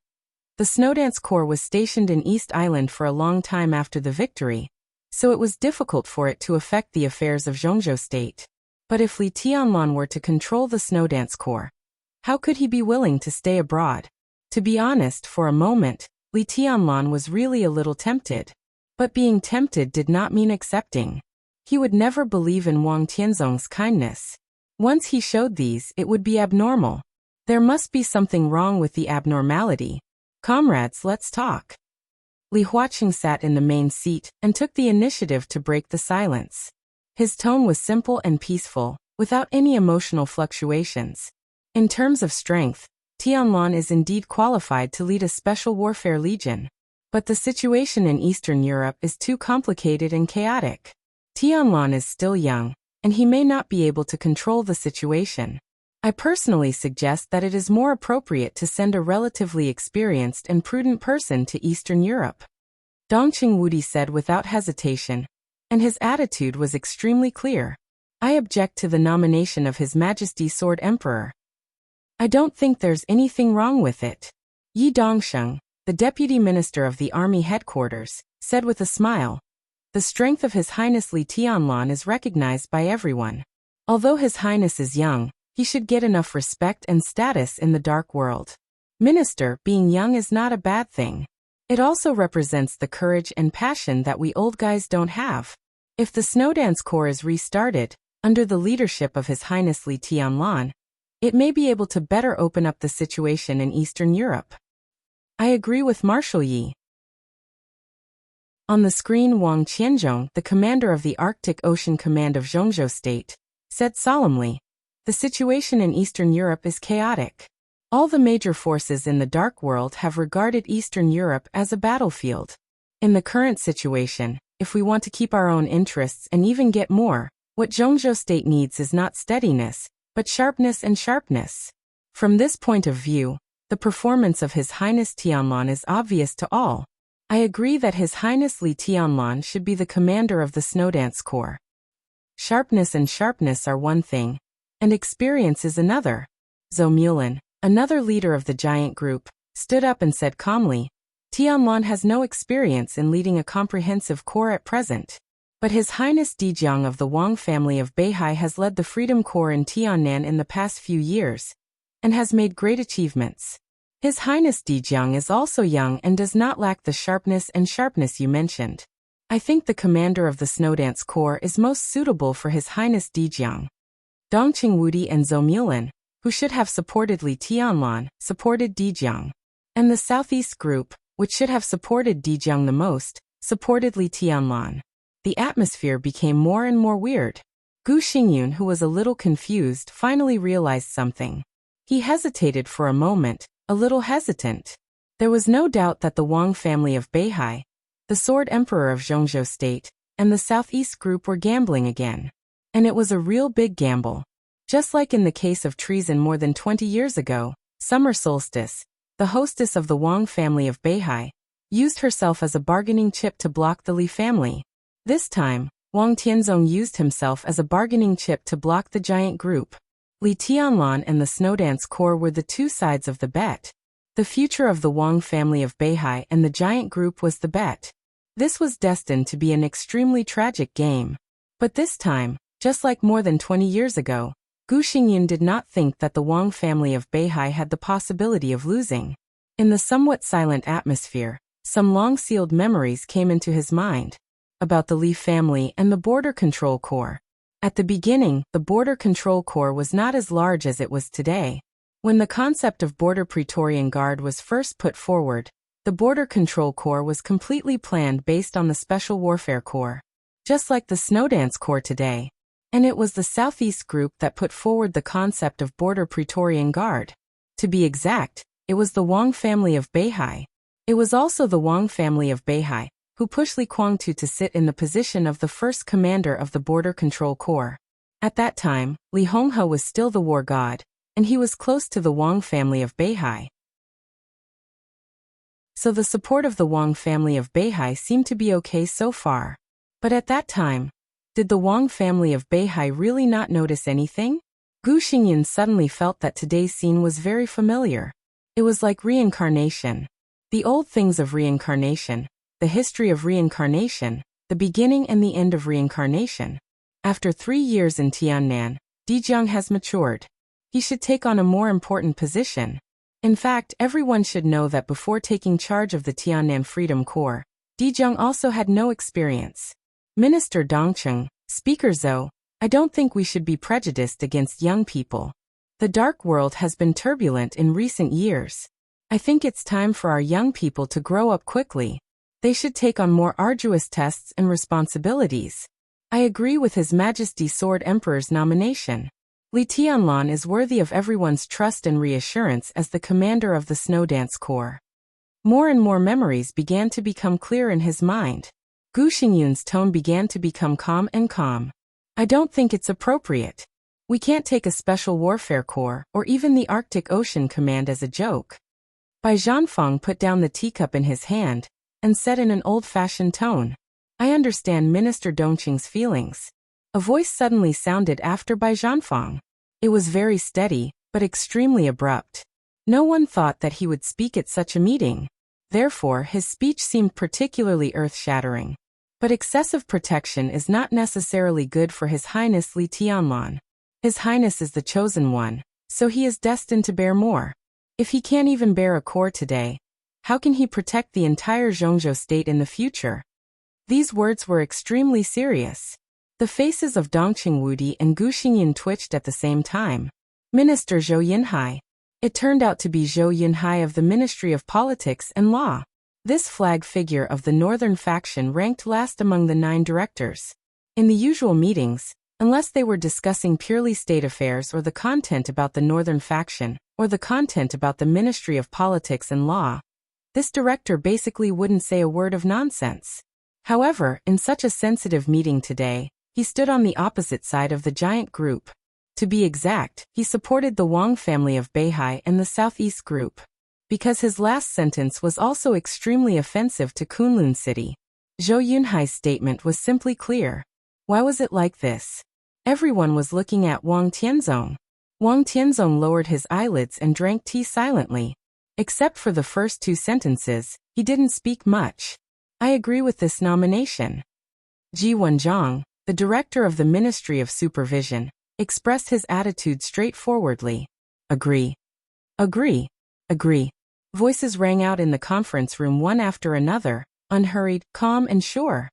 the Snowdance Corps was stationed in East Island for a long time after the victory, so it was difficult for it to affect the affairs of Zhongzhou State. But if Li Tianlan were to control the Snowdance Corps, how could he be willing to stay abroad? To be honest, for a moment, Li Tianlan was really a little tempted. But being tempted did not mean accepting. He would never believe in Wang Tianzong's kindness. Once he showed these, it would be abnormal. There must be something wrong with the abnormality. Comrades, let's talk. Li Huaqing sat in the main seat and took the initiative to break the silence. His tone was simple and peaceful, without any emotional fluctuations. In terms of strength, Tianlan is indeed qualified to lead a special warfare legion. But the situation in Eastern Europe is too complicated and chaotic. Tianlan is still young, and he may not be able to control the situation. I personally suggest that it is more appropriate to send a relatively experienced and prudent person to Eastern Europe. Dongqing Wudi said without hesitation, and his attitude was extremely clear. I object to the nomination of His Majesty Sword Emperor. I don't think there's anything wrong with it. Yi Dongsheng, the deputy minister of the army headquarters, said with a smile. The strength of His Highness Li Tianlan is recognized by everyone. Although His Highness is young, he should get enough respect and status in the dark world. Minister, being young is not a bad thing. It also represents the courage and passion that we old guys don't have. If the Snowdance Corps is restarted, under the leadership of His Highness Li Tianlan, it may be able to better open up the situation in Eastern Europe. I agree with Marshal Yi. On the screen, Wang Qianzhong, the commander of the Arctic Ocean Command of Zhongzhou State, said solemnly, "The situation in Eastern Europe is chaotic. All the major forces in the Dark World have regarded Eastern Europe as a battlefield. In the current situation, if we want to keep our own interests and even get more, what Zhongzhou State needs is not steadiness, but sharpness and sharpness." From this point of view, the performance of His Highness Tianlan is obvious to all. I agree that His Highness Li Tianlan should be the commander of the Snowdance Corps. Sharpness and sharpness are one thing, and experience is another. Zhou Mulin, another leader of the giant group, stood up and said calmly, Tianlan has no experience in leading a comprehensive corps at present. But His Highness Dijiang of the Wang family of Beihai has led the Freedom Corps in Tiannan in the past few years, and has made great achievements. His Highness Dijiang is also young and does not lack the sharpness you mentioned. I think the commander of the Snowdance Corps is most suitable for His Highness Dijiang. Dongqing Wudi and Zhou Mulin, who should have supported Li Tianlan, supported Dijiang. And the Southeast Group, which should have supported Dijiang the most, supported Li Tianlan. The atmosphere became more and more weird. Gu Xingyun, who was a little confused, finally realized something. He hesitated for a moment, a little hesitant. There was no doubt that the Wang family of Beihai, the Sword Emperor of Zhongzhou State, and the Southeast Group were gambling again. And it was a real big gamble. Just like in the case of treason more than 20 years ago, summer solstice, the hostess of the Wang family of Beihai, used herself as a bargaining chip to block the Li family. This time, Wang Tianzong used himself as a bargaining chip to block the giant group. Li Tianlan and the Snowdance Corps were the two sides of the bet. The future of the Wang family of Beihai and the giant group was the bet. This was destined to be an extremely tragic game. But this time, just like more than 20 years ago, Gu Xingyin did not think that the Wang family of Beihai had the possibility of losing. In the somewhat silent atmosphere, some long-sealed memories came into his mind about the Li family and the Border Control Corps. At the beginning, the Border Control Corps was not as large as it was today. When the concept of Border Praetorian Guard was first put forward, the Border Control Corps was completely planned based on the Special Warfare Corps, just like the Snowdance Corps today. And it was the Southeast Group that put forward the concept of Border Praetorian Guard. To be exact, it was the Wang family of Beihai. It was also the Wang family of Beihai who pushed Li Guangtu to sit in the position of the first commander of the Border Control Corps. At that time, Li Honghe was still the war god, and he was close to the Wang family of Beihai. So the support of the Wang family of Beihai seemed to be okay so far. But at that time, did the Wang family of Beihai really not notice anything? Gu Xingyin suddenly felt that today's scene was very familiar. It was like reincarnation. The old things of reincarnation, the history of reincarnation, the beginning and the end of reincarnation. After 3 years in Tiannan, Dijiang has matured. He should take on a more important position. In fact, everyone should know that before taking charge of the Tiannan Freedom Corps, Dijiang also had no experience. Minister Dongcheng, Speaker Zhou, I don't think we should be prejudiced against young people. The dark world has been turbulent in recent years. I think it's time for our young people to grow up quickly. They should take on more arduous tests and responsibilities. I agree with His Majesty Sword Emperor's nomination. Li Tianlan is worthy of everyone's trust and reassurance as the commander of the Snowdance Corps. More and more memories began to become clear in his mind. Gu Xingyun's tone began to become calm and calm. I don't think it's appropriate. We can't take a Special Warfare Corps or even the Arctic Ocean Command as a joke. Bai Zhanfang put down the teacup in his hand and said in an old-fashioned tone, I understand Minister Dongqing's feelings. A voice suddenly sounded after Bai Zhanfang. It was very steady, but extremely abrupt. No one thought that he would speak at such a meeting. Therefore, his speech seemed particularly earth-shattering. But excessive protection is not necessarily good for His Highness Li Tianlan. His Highness is the chosen one, so he is destined to bear more. If he can't even bear a corps today, how can he protect the entire Zhongzhou state in the future? These words were extremely serious. The faces of Dongqing Wudi and Gu Xingyin twitched at the same time. Minister Zhou Yinhai. It turned out to be Zhou Yinhai of the Ministry of Politics and Law. This flag figure of the northern faction ranked last among the 9 directors. In the usual meetings, unless they were discussing purely state affairs or the content about the northern faction, or the content about the Ministry of Politics and Law, this director basically wouldn't say a word of nonsense. However, in such a sensitive meeting today, he stood on the opposite side of the giant group. To be exact, he supported the Wang family of Beihai and the Southeast Group. Because his last sentence was also extremely offensive to Kunlun City. Zhou Yunhai's statement was simply clear. Why was it like this? Everyone was looking at Wang Tianzong. Wang Tianzong lowered his eyelids and drank tea silently. Except for the first 2 sentences, he didn't speak much. I agree with this nomination. Ji Wenzhang, the director of the Ministry of Supervision, expressed his attitude straightforwardly. Agree. Agree. Agree. Voices rang out in the conference room one after another, unhurried, calm and sure.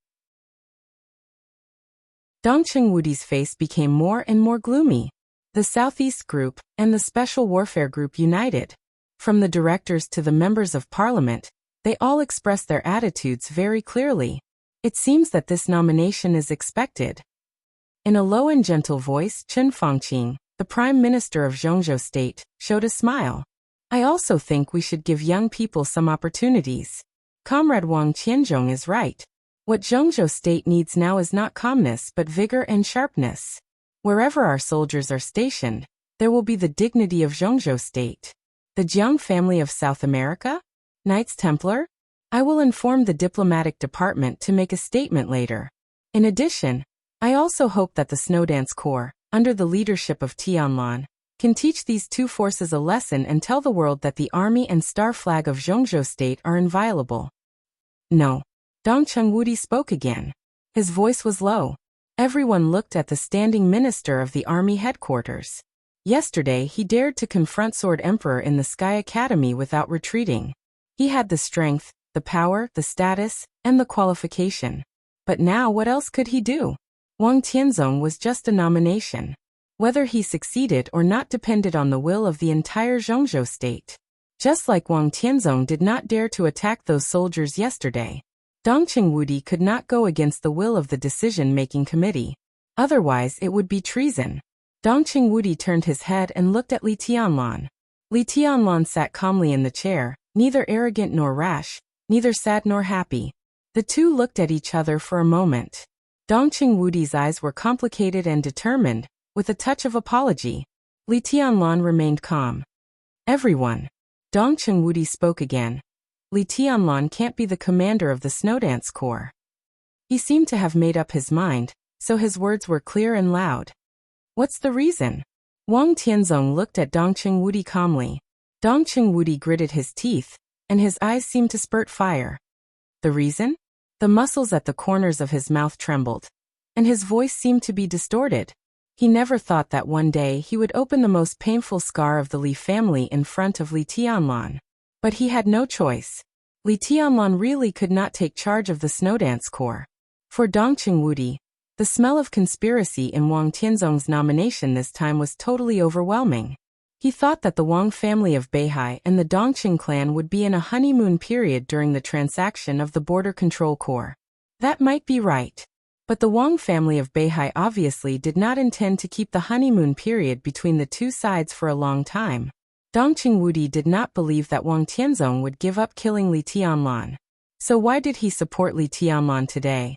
Dongqing Wudi's face became more and more gloomy. The Southeast Group and the Special Warfare Group united. From the directors to the members of parliament, they all expressed their attitudes very clearly. It seems that this nomination is expected. In a low and gentle voice, Chen Fangqing, the Prime Minister of Zhongzhou State, showed a smile. I also think we should give young people some opportunities. Comrade Wang Qianzhong is right. What Zhongzhou State needs now is not calmness but vigor and sharpness. Wherever our soldiers are stationed, there will be the dignity of Zhongzhou State. The Jiang family of South America? Knights Templar? I will inform the diplomatic department to make a statement later. In addition, I also hope that the Snowdance Corps, under the leadership of Tianlan, can teach these two forces a lesson and tell the world that the army and star flag of Zhongzhou State are inviolable. No. Dong Chengwudi spoke again. His voice was low. Everyone looked at the standing minister of the army headquarters. Yesterday he dared to confront Sword Emperor in the Sky Academy without retreating. He had the strength, the power, the status, and the qualification. But now what else could he do? Wang Tianzong was just a nomination. Whether he succeeded or not depended on the will of the entire Zhongzhou state. Just like Wang Tianzong did not dare to attack those soldiers yesterday. Dong Chengwudi could not go against the will of the decision-making committee. Otherwise it would be treason. Dong Chengwudi turned his head and looked at Li Tianlan. Li Tianlan sat calmly in the chair, neither arrogant nor rash, neither sad nor happy. The two looked at each other for a moment. Dong Chengwudi's eyes were complicated and determined, with a touch of apology. Li Tianlan remained calm. Everyone. Dong Chengwudi spoke again. Li Tianlan can't be the commander of the Snowdance Corps. He seemed to have made up his mind, so his words were clear and loud. What's the reason? Wang Tianzong looked at Dong Chengwudi calmly. Dong Chengwudi gritted his teeth, and his eyes seemed to spurt fire. The reason? The muscles at the corners of his mouth trembled, and his voice seemed to be distorted. He never thought that one day he would open the most painful scar of the Li family in front of Li Tianlan. But he had no choice. Li Tianlan really could not take charge of the Snowdance Corps. For Dong Chengwudi, the smell of conspiracy in Wang Tianzong's nomination this time was totally overwhelming. He thought that the Wang family of Beihai and the Dongqing clan would be in a honeymoon period during the transaction of the Border Control Corps. That might be right. But the Wang family of Beihai obviously did not intend to keep the honeymoon period between the two sides for a long time. Dong Chengwudi did not believe that Wang Tianzong would give up killing Li Tianlan. So why did he support Li Tianlan today?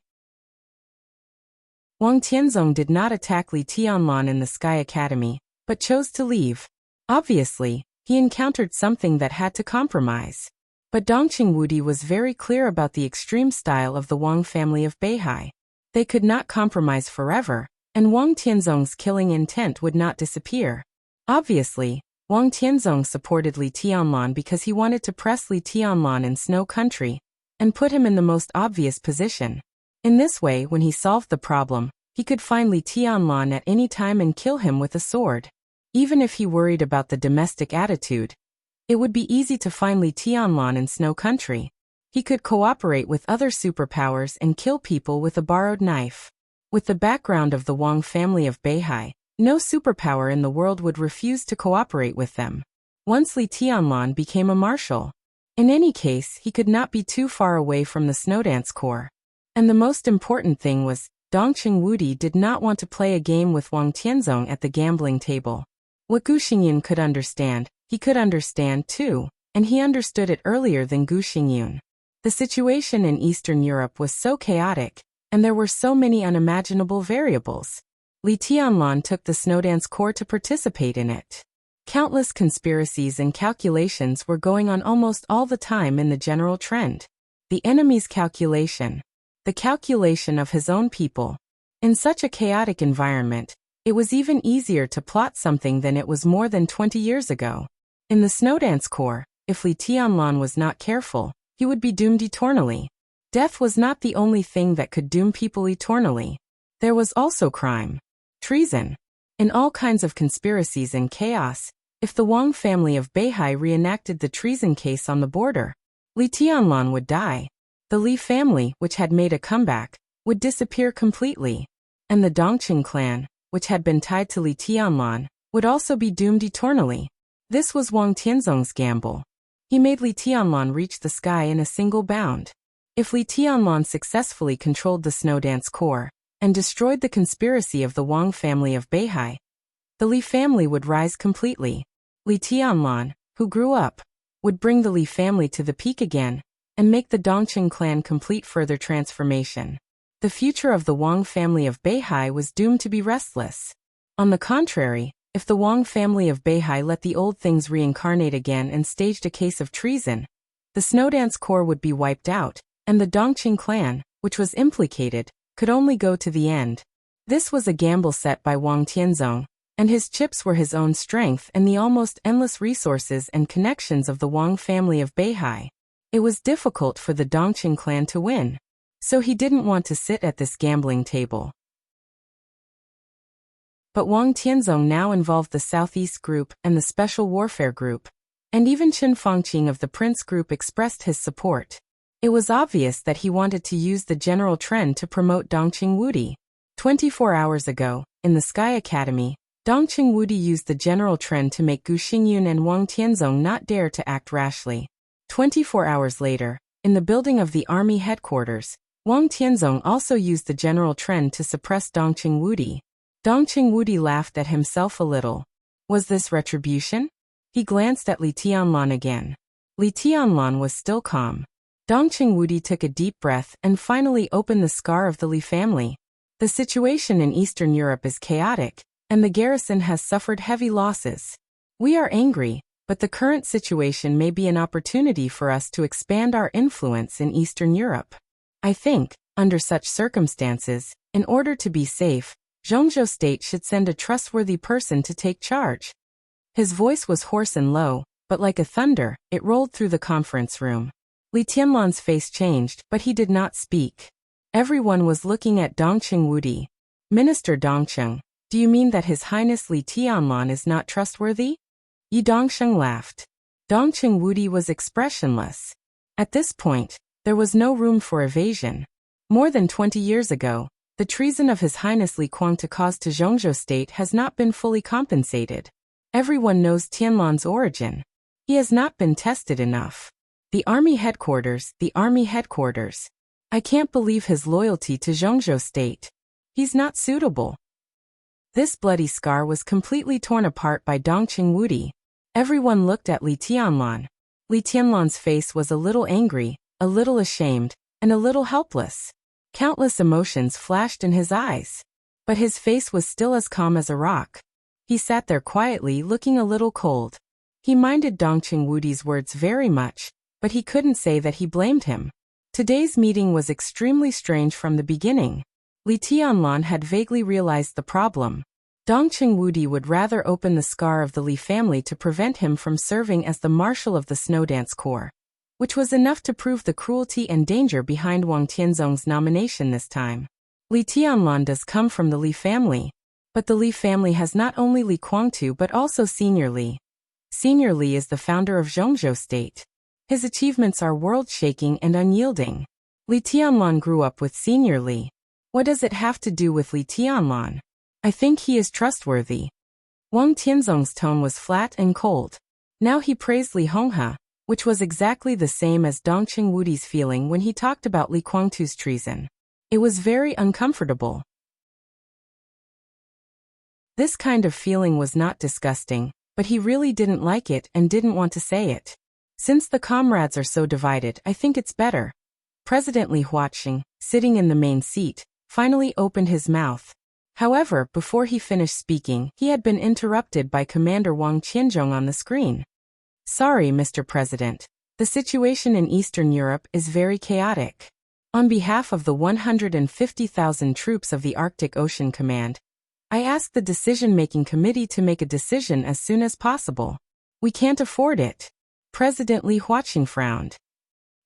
Wang Tianzong did not attack Li Tianlan in the Sky Academy, but chose to leave. Obviously, he encountered something that had to compromise. But Dong Chengwudi was very clear about the extreme style of the Wang family of Beihai. They could not compromise forever, and Wang Tianzong's killing intent would not disappear. Obviously, Wang Tianzong supported Li Tianlan because he wanted to press Li Tianlan in Snow Country and put him in the most obvious position. In this way, when he solved the problem, he could find Li Tianlan at any time and kill him with a sword. Even if he worried about the domestic attitude, it would be easy to find Li Tianlan in Snow Country. He could cooperate with other superpowers and kill people with a borrowed knife. With the background of the Wang family of Beihai, no superpower in the world would refuse to cooperate with them. Once Li Tianlan became a marshal. In any case, he could not be too far away from the Snowdance Corps. And the most important thing was, Dong Chengwudi did not want to play a game with Wang Tianzong at the gambling table. What Gu Xingyun could understand, he could understand too, and he understood it earlier than Gu Xingyun. The situation in Eastern Europe was so chaotic, and there were so many unimaginable variables. Li Tianlan took the Snowdance Corps to participate in it. Countless conspiracies and calculations were going on almost all the time in the general trend. The enemy's calculation. The calculation of his own people. In such a chaotic environment, it was even easier to plot something than it was more than 20 years ago. In the Snowdance Corps, if Li Tianlan was not careful, he would be doomed eternally. Death was not the only thing that could doom people eternally. There was also crime. Treason. In all kinds of conspiracies and chaos, if the Wang family of Beihai reenacted the treason case on the border, Li Tianlan would die. The Li family, which had made a comeback, would disappear completely. And the Dongqing clan, which had been tied to Li Tianlan, would also be doomed eternally. This was Wang Tianzong's gamble. He made Li Tianlan reach the sky in a single bound. If Li Tianlan successfully controlled the Snowdance Corps and destroyed the conspiracy of the Wang family of Beihai, the Li family would rise completely. Li Tianlan, who grew up, would bring the Li family to the peak again and make the Dongqing clan complete further transformation. The future of the Wang family of Beihai was doomed to be restless. On the contrary, If the Wang family of Beihai let the old things reincarnate again and staged a case of treason, the Snowdance Corps would be wiped out, and the Dongqing clan, which was implicated, could only go to the end. This was a gamble set by Wang Tianzong, and his chips were his own strength and the almost endless resources and connections of the Wang family of Beihai. It was difficult for the Dongqing clan to win, so he didn't want to sit at this gambling table. But Wang Tianzong now involved the Southeast Group and the Special Warfare Group, and even Chen Fangqing of the Prince Group expressed his support. It was obvious that he wanted to use the general trend to promote Dongqing Wudi. 24 hours ago, in the Sky Academy, Dongqing Wudi used the general trend to make Gu Xingyun and Wang Tianzong not dare to act rashly. 24 hours later, in the building of the army headquarters, Wang Tianzong also used the general trend to suppress Dongqing Wudi. Dongqing Wudi laughed at himself a little. Was this retribution? He glanced at Li Tianlan again. Li Tianlan was still calm. Dongqing Wudi took a deep breath and finally opened the scar of the Li family. The situation in Eastern Europe is chaotic, and the garrison has suffered heavy losses. We are angry, but the current situation may be an opportunity for us to expand our influence in Eastern Europe. I think, under such circumstances, in order to be safe, Zhongzhou State should send a trustworthy person to take charge. His voice was hoarse and low, but like a thunder, it rolled through the conference room. Li Tianlan's face changed, but he did not speak. Everyone was looking at Dongqing Wudi. Minister Dongqing, do you mean that His Highness Li Tianlan is not trustworthy? Yi Dongsheng laughed. Dongqing Wudi was expressionless. At this point, there was no room for evasion. More than 20 years ago, the treason of His Highness Li Kuang to cause to Zhongzhou State has not been fully compensated. Everyone knows Tianlan's origin. He has not been tested enough. The army headquarters, I can't believe his loyalty to Zhongzhou State. He's not suitable. This bloody scar was completely torn apart by Dongqing Wudi. Everyone looked at Li Tianlan. Li Tianlan's face was a little angry, a little ashamed, and a little helpless. Countless emotions flashed in his eyes. But his face was still as calm as a rock. He sat there quietly, looking a little cold. He minded Dongqing Wudi's words very much, but he couldn't say that he blamed him. Today's meeting was extremely strange from the beginning. Li Tianlan had vaguely realized the problem. Dongqing Wudi would rather open the scar of the Li family to prevent him from serving as the marshal of the Snowdance Corps, which was enough to prove the cruelty and danger behind Wang Tianzong's nomination this time. Li Tianlan does come from the Li family, but the Li family has not only Li Kuangtu but also Senior Li. Senior Li is the founder of Zhongzhou State. His achievements are world-shaking and unyielding. Li Tianlan grew up with Senior Li. What does it have to do with Li Tianlan? I think he is trustworthy. Wang Tianzong's tone was flat and cold. Now he praised Li Honghe, which was exactly the same as Dongqing Wudi's feeling when he talked about Li Kuangtu's treason. It was very uncomfortable. This kind of feeling was not disgusting, but he really didn't like it and didn't want to say it. Since the comrades are so divided, I think it's better. President Li Huaqing, sitting in the main seat, finally opened his mouth. However, before he finished speaking, he had been interrupted by Commander Wang Qianzhong on the screen. Sorry, Mr. President. The situation in Eastern Europe is very chaotic. On behalf of the 150,000 troops of the Arctic Ocean Command, I ask the decision-making committee to make a decision as soon as possible. We can't afford it. President Li Huaqing frowned.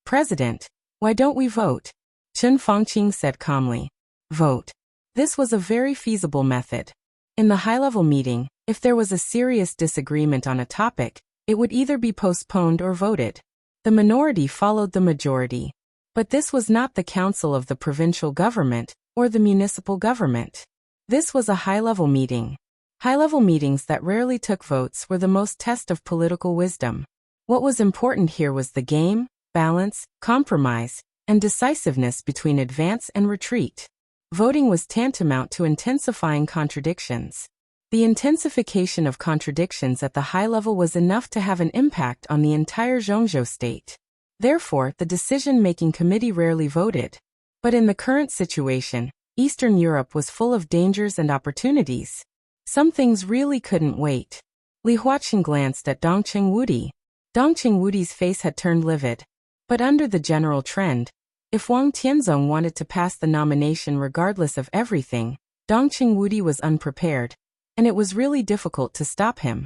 President, why don't we vote? Chen Fangqing said calmly. Vote. This was a very feasible method. In the high-level meeting, if there was a serious disagreement on a topic, it would either be postponed or voted. The minority followed the majority. But this was not the council of the provincial government or the municipal government. This was a high-level meeting. High-level meetings that rarely took votes were the most test of political wisdom. What was important here was the game, balance, compromise, and decisiveness between advance and retreat. Voting was tantamount to intensifying contradictions. The intensification of contradictions at the high level was enough to have an impact on the entire Zhongzhou State. Therefore, the decision-making committee rarely voted. But in the current situation, Eastern Europe was full of dangers and opportunities. Some things really couldn't wait. Li Huaqing glanced at Dongqing Wudi. Dongqing Wudi's face had turned livid. But under the general trend, if Wang Tianzong wanted to pass the nomination regardless of everything, Dongqing Wudi was unprepared, and it was really difficult to stop him.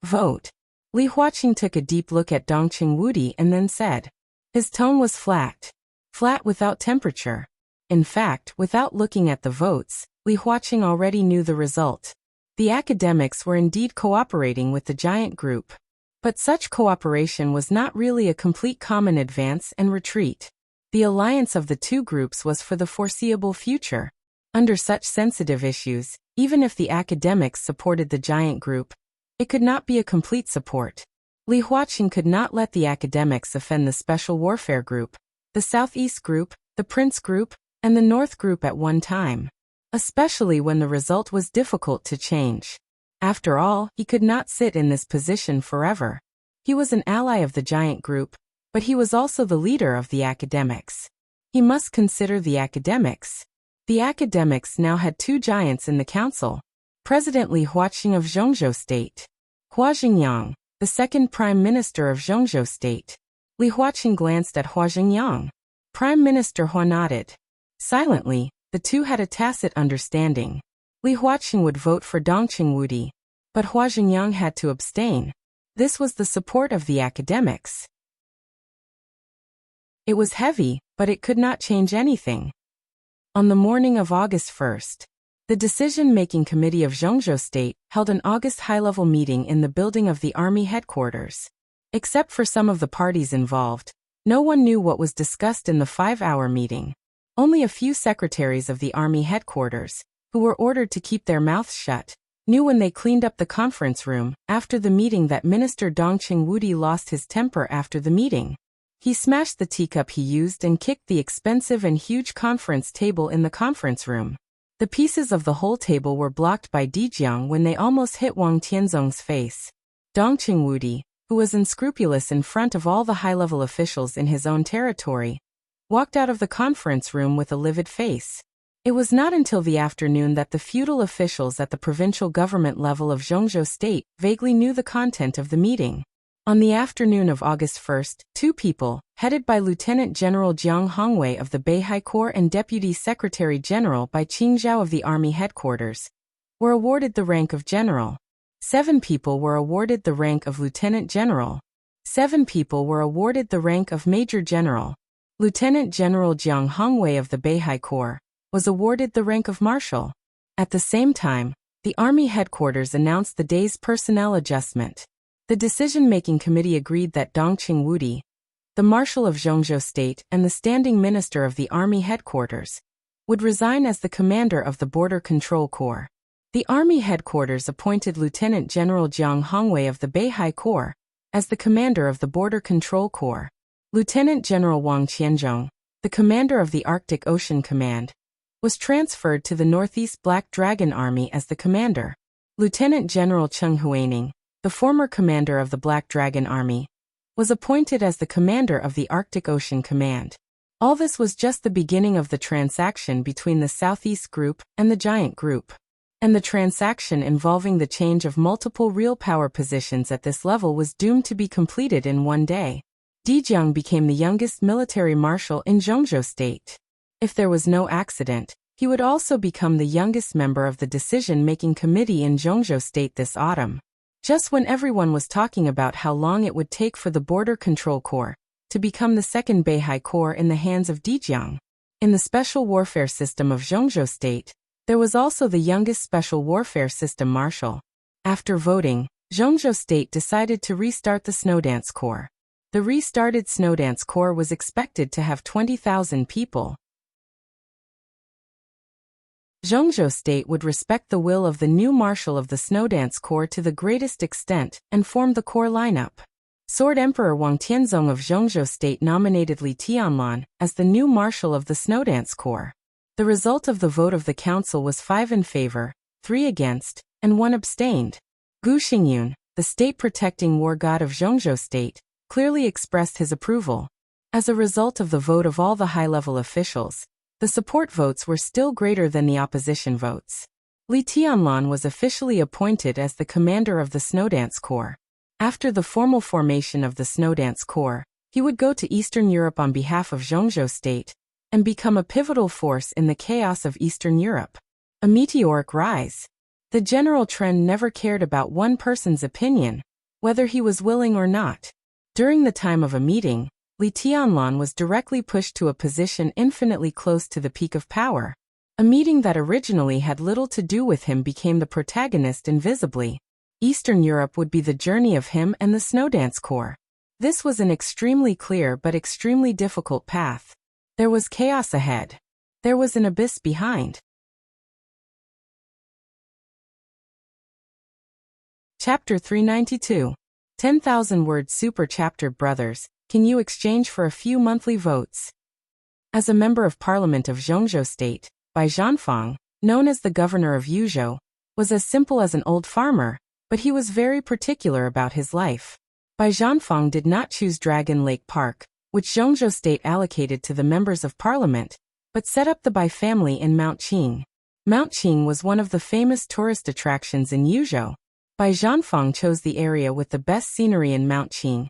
Vote. Li Huaqing took a deep look at Dongqing Wudi and then said. His tone was flat. Flat without temperature. In fact, without looking at the votes, Li Huaqing already knew the result. The academics were indeed cooperating with the giant group. But such cooperation was not really a complete common advance and retreat. The alliance of the two groups was for the foreseeable future. Under such sensitive issues, even if the academics supported the giant group, it could not be a complete support. Li Huaqing could not let the academics offend the Special Warfare Group, the Southeast Group, the Prince Group, and the North Group at one time. Especially when the result was difficult to change. After all, he could not sit in this position forever. He was an ally of the giant group, but he was also the leader of the academics. He must consider the academics. The academics now had two giants in the council. President Li Huaqing of Zhongzhou State. Hua Xingyang, the second Prime Minister of Zhongzhou State. Li Huaqing glanced at Hua Xingyang. Prime Minister Hua nodded. Silently, the two had a tacit understanding. Li Huaqing would vote for Dongqing Wudi, but Hua Xingyang had to abstain. This was the support of the academics. It was heavy, but it could not change anything. On the morning of August 1st, the Decision-Making Committee of Zhongzhou State held an August high-level meeting in the building of the Army headquarters. Except for some of the parties involved, no one knew what was discussed in the 5-hour meeting. Only a few secretaries of the Army headquarters, who were ordered to keep their mouths shut, knew when they cleaned up the conference room after the meeting that Minister Dongqing Wudi lost his temper after the meeting. He smashed the teacup he used and kicked the expensive and huge conference table in the conference room. The pieces of the whole table were blocked by Dijiang when they almost hit Wang Tianzong's face. Dongqing Wudi, who was unscrupulous in front of all the high-level officials in his own territory, walked out of the conference room with a livid face. It was not until the afternoon that the feudal officials at the provincial government level of Zhongzhou State vaguely knew the content of the meeting. On the afternoon of August 1st, two people, headed by Lieutenant General Jiang Hongwei of the Beihai Corps and Deputy Secretary General by Qing Zhao of the Army headquarters, were awarded the rank of general. 7 people were awarded the rank of lieutenant general. 7 people were awarded the rank of major general. Lieutenant General Jiang Hongwei of the Beihai Corps was awarded the rank of marshal. At the same time, the Army headquarters announced the day's personnel adjustment. The decision-making committee agreed that Dongqing Wudi, the Marshal of Zhongzhou State and the Standing Minister of the Army headquarters, would resign as the commander of the Border Control Corps. The Army headquarters appointed Lieutenant General Jiang Hongwei of the Beihai Corps as the commander of the Border Control Corps. Lieutenant General Wang Qianzhong, the commander of the Arctic Ocean Command, was transferred to the Northeast Black Dragon Army as the commander. Lieutenant General Cheng Huaining, the former commander of the Black Dragon Army, was appointed as the commander of the Arctic Ocean Command. All this was just the beginning of the transaction between the Southeast Group and the Giant Group. And the transaction involving the change of multiple real power positions at this level was doomed to be completed in one day. Dijiang became the youngest military marshal in Zhongzhou State. If there was no accident, he would also become the youngest member of the decision-making committee in Zhongzhou State this autumn. Just when everyone was talking about how long it would take for the Border Control Corps to become the second Beihai Corps in the hands of Dijiang. In the Special Warfare System of Zhongzhou State, there was also the youngest Special Warfare System marshal. After voting, Zhongzhou State decided to restart the Snowdance Corps. The restarted Snowdance Corps was expected to have 20,000 people. Zhongzhou State would respect the will of the new marshal of the Snowdance Corps to the greatest extent and form the corps lineup. Sword Emperor Wang Tianzong of Zhongzhou State nominated Li Tianlan as the new marshal of the Snowdance Corps. The result of the vote of the council was 5 in favor, 3 against, and 1 abstained. Gu Xingyun, the state-protecting war god of Zhongzhou State, clearly expressed his approval. As a result of the vote of all the high-level officials, the support votes were still greater than the opposition votes. Li Tianlan was officially appointed as the commander of the Snowdance Corps. After the formal formation of the Snowdance Corps, he would go to Eastern Europe on behalf of Zhongzhou State and become a pivotal force in the chaos of Eastern Europe. A meteoric rise. The general trend never cared about one person's opinion, whether he was willing or not. During the time of a meeting, Li Tianlan was directly pushed to a position infinitely close to the peak of power. A meeting that originally had little to do with him became the protagonist invisibly. Eastern Europe would be the journey of him and the Snowdance Corps. This was an extremely clear but extremely difficult path. There was chaos ahead. There was an abyss behind. Chapter 392. 10,000-word super chapter. Brothers, can you exchange for a few monthly votes? As a member of parliament of Zhongzhou State, Bai Zhanfang, known as the governor of Yuzhou, was as simple as an old farmer, but he was very particular about his life. Bai Zhanfang did not choose Dragon Lake Park, which Zhongzhou State allocated to the members of parliament, but set up the Bai family in Mount Qing. Mount Qing was one of the famous tourist attractions in Yuzhou. Bai Zhanfang chose the area with the best scenery in Mount Qing,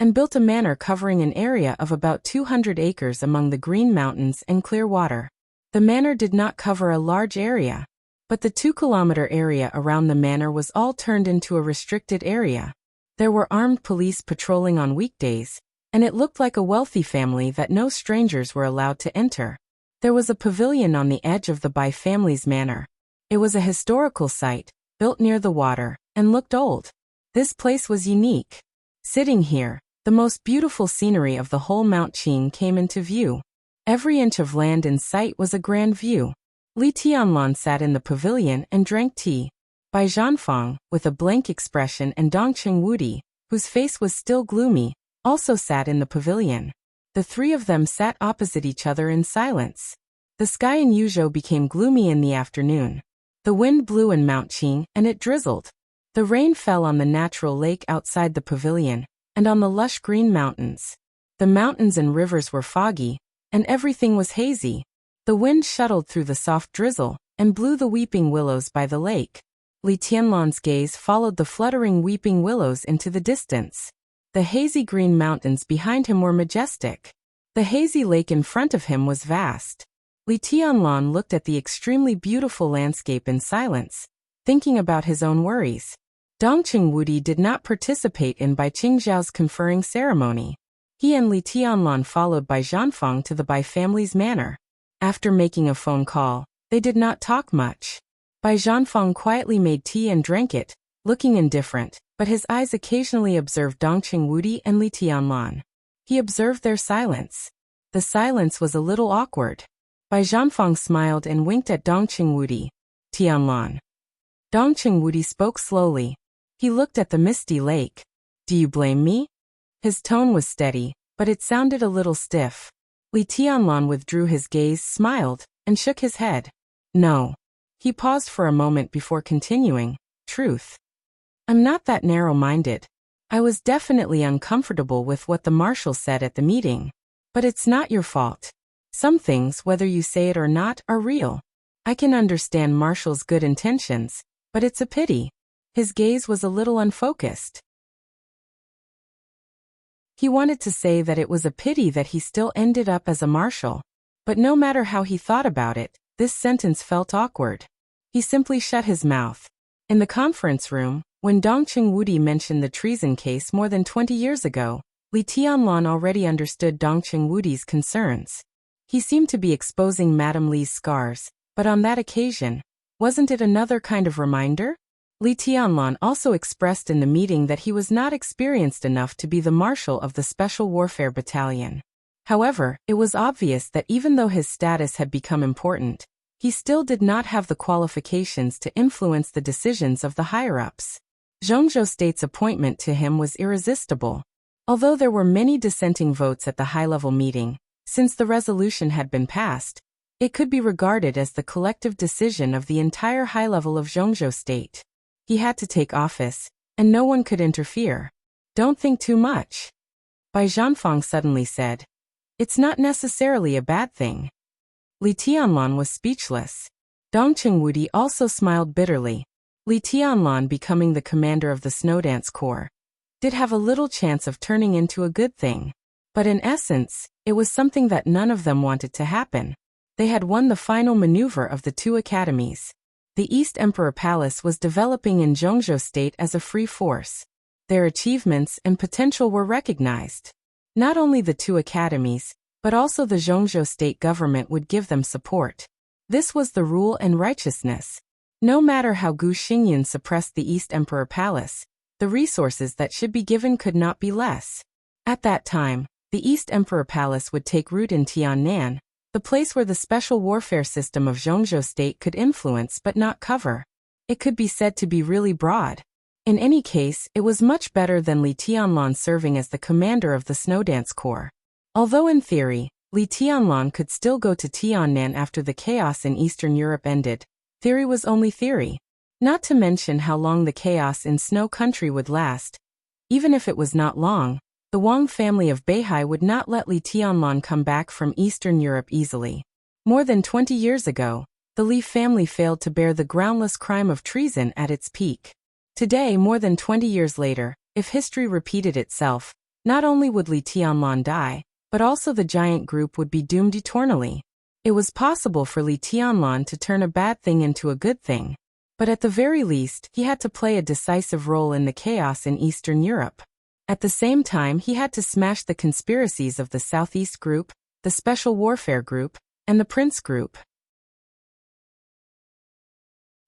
and built a manor covering an area of about 200 acres among the green mountains and clear water. The manor did not cover a large area, but the 2-kilometer area around the manor was all turned into a restricted area. There were armed police patrolling on weekdays, and it looked like a wealthy family that no strangers were allowed to enter. There was a pavilion on the edge of the Bai family's manor. It was a historical site, built near the water, and looked old. This place was unique. Sitting here, the most beautiful scenery of the whole Mount Qing came into view. Every inch of land in sight was a grand view. Li Tianlan sat in the pavilion and drank tea. Bai Zhanfang, with a blank expression, and Dongqing Wudi, whose face was still gloomy, also sat in the pavilion. The three of them sat opposite each other in silence. The sky in Yuzhou became gloomy in the afternoon. The wind blew in Mount Qing, and it drizzled. The rain fell on the natural lake outside the pavilion, and on the lush green mountains. The mountains and rivers were foggy, and everything was hazy. The wind shuttled through the soft drizzle, and blew the weeping willows by the lake. Li Tianlan's gaze followed the fluttering weeping willows into the distance. The hazy green mountains behind him were majestic. The hazy lake in front of him was vast. Li Tianlan looked at the extremely beautiful landscape in silence, thinking about his own worries. Dongqing Wudi did not participate in Bai Qingzhao's conferring ceremony. He and Li Tianlan followed Bai Zhanfang to the Bai family's manor. After making a phone call, they did not talk much. Bai Zhanfang quietly made tea and drank it, looking indifferent, but his eyes occasionally observed Dongqing Wudi and Li Tianlan. He observed their silence. The silence was a little awkward. Bai Zhanfang smiled and winked at Dongqing Wudi. Tianlan. Dongqing Wudi spoke slowly. He looked at the misty lake. Do you blame me? His tone was steady, but it sounded a little stiff. Li Tianlan withdrew his gaze, smiled, and shook his head. No. He paused for a moment before continuing. Truth. I'm not that narrow-minded. I was definitely uncomfortable with what the marshal said at the meeting. But it's not your fault. Some things, whether you say it or not, are real. I can understand Marshall's good intentions, but it's a pity. His gaze was a little unfocused. He wanted to say that it was a pity that he still ended up as a marshal. But no matter how he thought about it, this sentence felt awkward. He simply shut his mouth. In the conference room, when Dongqing Wudi mentioned the treason case more than 20 years ago, Li Tianlan already understood Dongqing Wudi's concerns. He seemed to be exposing Madame Li's scars, but on that occasion, wasn't it another kind of reminder? Li Tianlan also expressed in the meeting that he was not experienced enough to be the marshal of the Special Warfare Battalion. However, it was obvious that even though his status had become important, he still did not have the qualifications to influence the decisions of the higher-ups. Zhongzhou State's appointment to him was irresistible. Although there were many dissenting votes at the high-level meeting, since the resolution had been passed, it could be regarded as the collective decision of the entire high level of Zhongzhou State. He had to take office, and no one could interfere. Don't think too much. Bai Zhanfang suddenly said. It's not necessarily a bad thing. Li Tianlan was speechless. Dongqing Wudi also smiled bitterly. Li Tianlan becoming the commander of the Snowdance Corps did have a little chance of turning into a good thing. But in essence, it was something that none of them wanted to happen. They had won the final maneuver of the two academies. The East Emperor Palace was developing in Zhongzhou State as a free force. Their achievements and potential were recognized. Not only the two academies, but also the Zhongzhou State government would give them support. This was the rule and righteousness. No matter how Gu Xingyan suppressed the East Emperor Palace, the resources that should be given could not be less. At that time, the East Emperor Palace would take root in Tiannan, the place where the special warfare system of Zhongzhou State could influence but not cover. It could be said to be really broad. In any case, it was much better than Li Tianlan serving as the commander of the Snowdance Corps. Although in theory, Li Tianlan could still go to Tiannan after the chaos in Eastern Europe ended, theory was only theory. Not to mention how long the chaos in Snow Country would last. Even if it was not long, the Wang family of Beihai would not let Li Tianlan come back from Eastern Europe easily. More than 20 years ago, the Li family failed to bear the groundless crime of treason at its peak. Today, more than 20 years later, if history repeated itself, not only would Li Tianlan die, but also the giant group would be doomed eternally. It was possible for Li Tianlan to turn a bad thing into a good thing. But at the very least, he had to play a decisive role in the chaos in Eastern Europe. At the same time, he had to smash the conspiracies of the Southeast Group, the Special Warfare Group, and the Prince Group.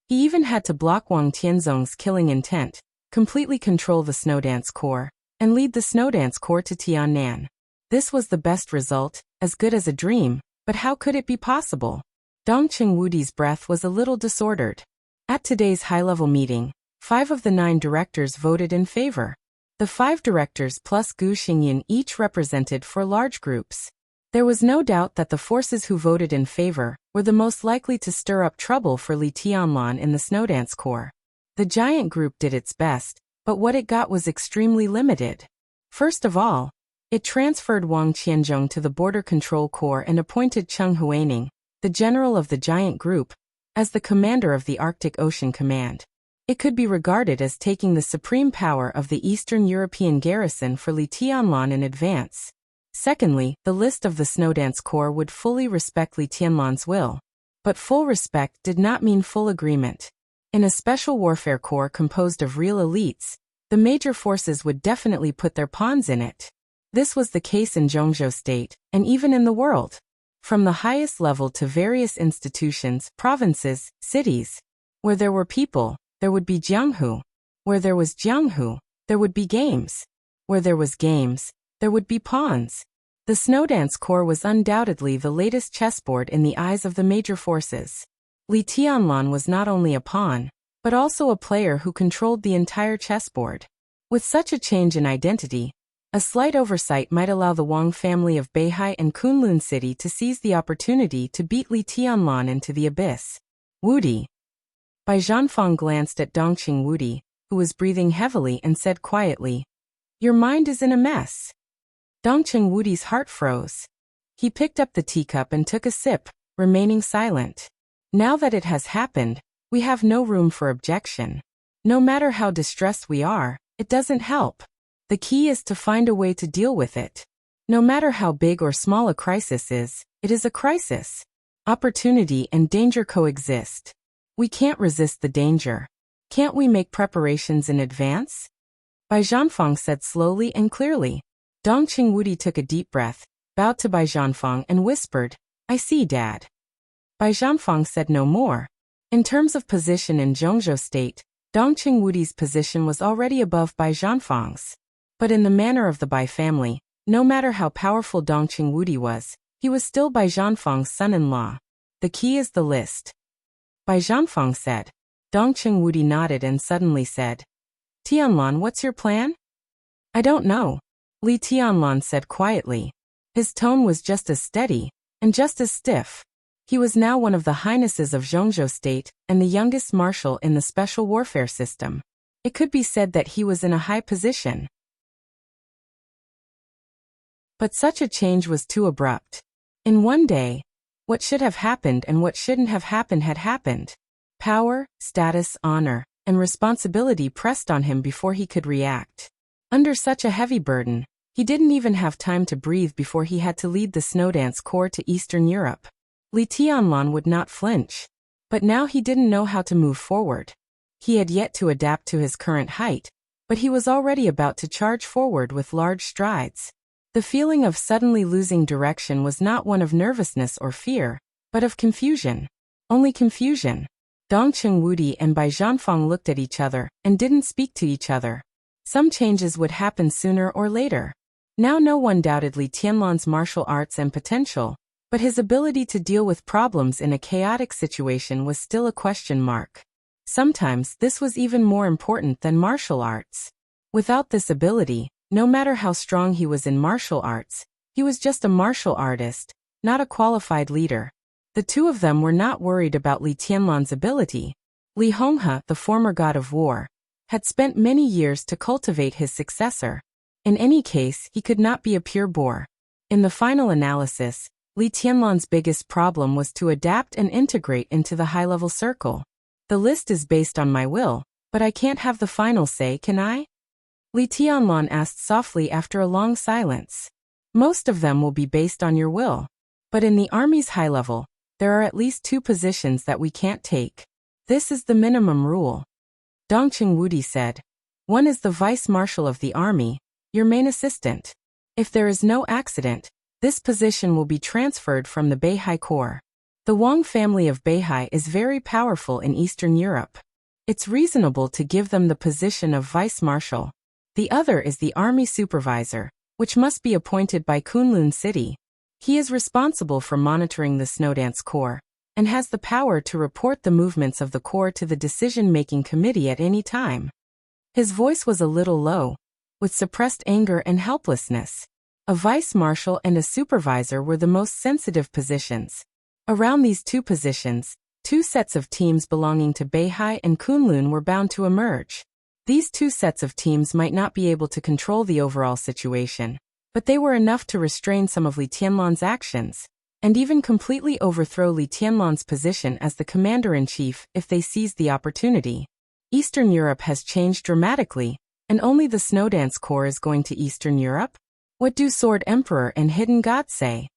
He even had to block Wang Tianzong's killing intent, completely control the Snowdance Corps, and lead the Snowdance Corps to Tiannan. This was the best result, as good as a dream, but how could it be possible? Dongqing Wudi's breath was a little disordered. At today's high-level meeting, 5 of the 9 directors voted in favor. The 5 directors plus Gu Xingyan each represented 4 large groups. There was no doubt that the forces who voted in favor were the most likely to stir up trouble for Li Tianlan in the Snowdance Corps. The giant group did its best, but what it got was extremely limited. First of all, it transferred Wang Qianzhong to the Border Control Corps and appointed Cheng Huaining, the general of the giant group, as the commander of the Arctic Ocean Command. It could be regarded as taking the supreme power of the Eastern European garrison for Li Tianlan in advance. Secondly, the list of the Snowdance Corps would fully respect Li Tianlan's will. But full respect did not mean full agreement. In a special warfare corps composed of real elites, the major forces would definitely put their pawns in it. This was the case in Zhongzhou State, and even in the world. From the highest level to various institutions, provinces, cities. Where there were people, there would be Jianghu. Where there was Jianghu, there would be games. Where there was games, there would be pawns. The Snowdance Corps was undoubtedly the latest chessboard in the eyes of the major forces. Li Tianlan was not only a pawn, but also a player who controlled the entire chessboard. With such a change in identity, a slight oversight might allow the Wang family of Beihai and Kunlun City to seize the opportunity to beat Li Tianlan into the abyss. Wudi. Bai Zhanfang glanced at Dongqing Wudi, who was breathing heavily, and said quietly, "Your mind is in a mess." Dongqing Wudi's heart froze. He picked up the teacup and took a sip, remaining silent. Now that it has happened, we have no room for objection. No matter how distressed we are, it doesn't help. The key is to find a way to deal with it. No matter how big or small a crisis is, it is a crisis. Opportunity and danger coexist. We can't resist the danger. Can't we make preparations in advance? Bai Zhanfang said slowly and clearly. Dongqing Wudi took a deep breath, bowed to Bai Zhanfang and whispered, "I see, Dad." Bai Zhanfang said no more. In terms of position in Zhongzhou State, Dongqing Wudi's position was already above Bai Zhanfang's. But in the manner of the Bai family, no matter how powerful Dongqing Wudi was, he was still Bai Zhanfang's son-in-law. The key is the list. Bai Zhanfang said. Dongqing Wudi nodded and suddenly said, "Tianlan, what's your plan?" "I don't know," Li Tianlan said quietly. His tone was just as steady, and just as stiff. He was now one of the highnesses of Zhongzhou State, and the youngest marshal in the special warfare system. It could be said that he was in a high position. But such a change was too abrupt. In one day, What should have happened and what shouldn't have happened had happened. Power, status, honor, and responsibility pressed on him before he could react. Under such a heavy burden, he didn't even have time to breathe before he had to lead the Snowdance Corps to Eastern Europe. Li Tianlan would not flinch. But now he didn't know how to move forward. He had yet to adapt to his current height, but he was already about to charge forward with large strides. The feeling of suddenly losing direction was not one of nervousness or fear, but of confusion. Only confusion. Dongqing Wudi and Bai Zhanfang looked at each other and didn't speak to each other. Some changes would happen sooner or later. Now no one doubted Li Tianlan's martial arts and potential, but his ability to deal with problems in a chaotic situation was still a question mark. Sometimes this was even more important than martial arts. Without this ability, no matter how strong he was in martial arts, he was just a martial artist, not a qualified leader. The two of them were not worried about Li Tianlan's ability. Li Honghe, the former god of war, had spent many years to cultivate his successor. In any case, he could not be a pure bore. In the final analysis, Li Tianlan's biggest problem was to adapt and integrate into the high-level circle. The list is based on my will, but I can't have the final say, can I? Li Tianlan asked softly after a long silence. Most of them will be based on your will. But in the army's high level, there are at least 2 positions that we can't take. This is the minimum rule. Dongqing Wudi said. One is the vice marshal of the army, your main assistant. If there is no accident, this position will be transferred from the Beihai Corps. The Wang family of Beihai is very powerful in Eastern Europe. It's reasonable to give them the position of vice marshal. The other is the army supervisor, which must be appointed by Kunlun City. He is responsible for monitoring the Snowdance Corps, and has the power to report the movements of the Corps to the decision-making committee at any time. His voice was a little low, with suppressed anger and helplessness. A vice marshal and a supervisor were the most sensitive positions. Around these 2 positions, 2 sets of teams belonging to Beihai and Kunlun were bound to emerge. These 2 sets of teams might not be able to control the overall situation, but they were enough to restrain some of Li Tianlan's actions, and even completely overthrow Li Tianlan's position as the commander-in-chief if they seized the opportunity. Eastern Europe has changed dramatically, and only the Snowdance Corps is going to Eastern Europe? What do Sword Emperor and Hidden God say?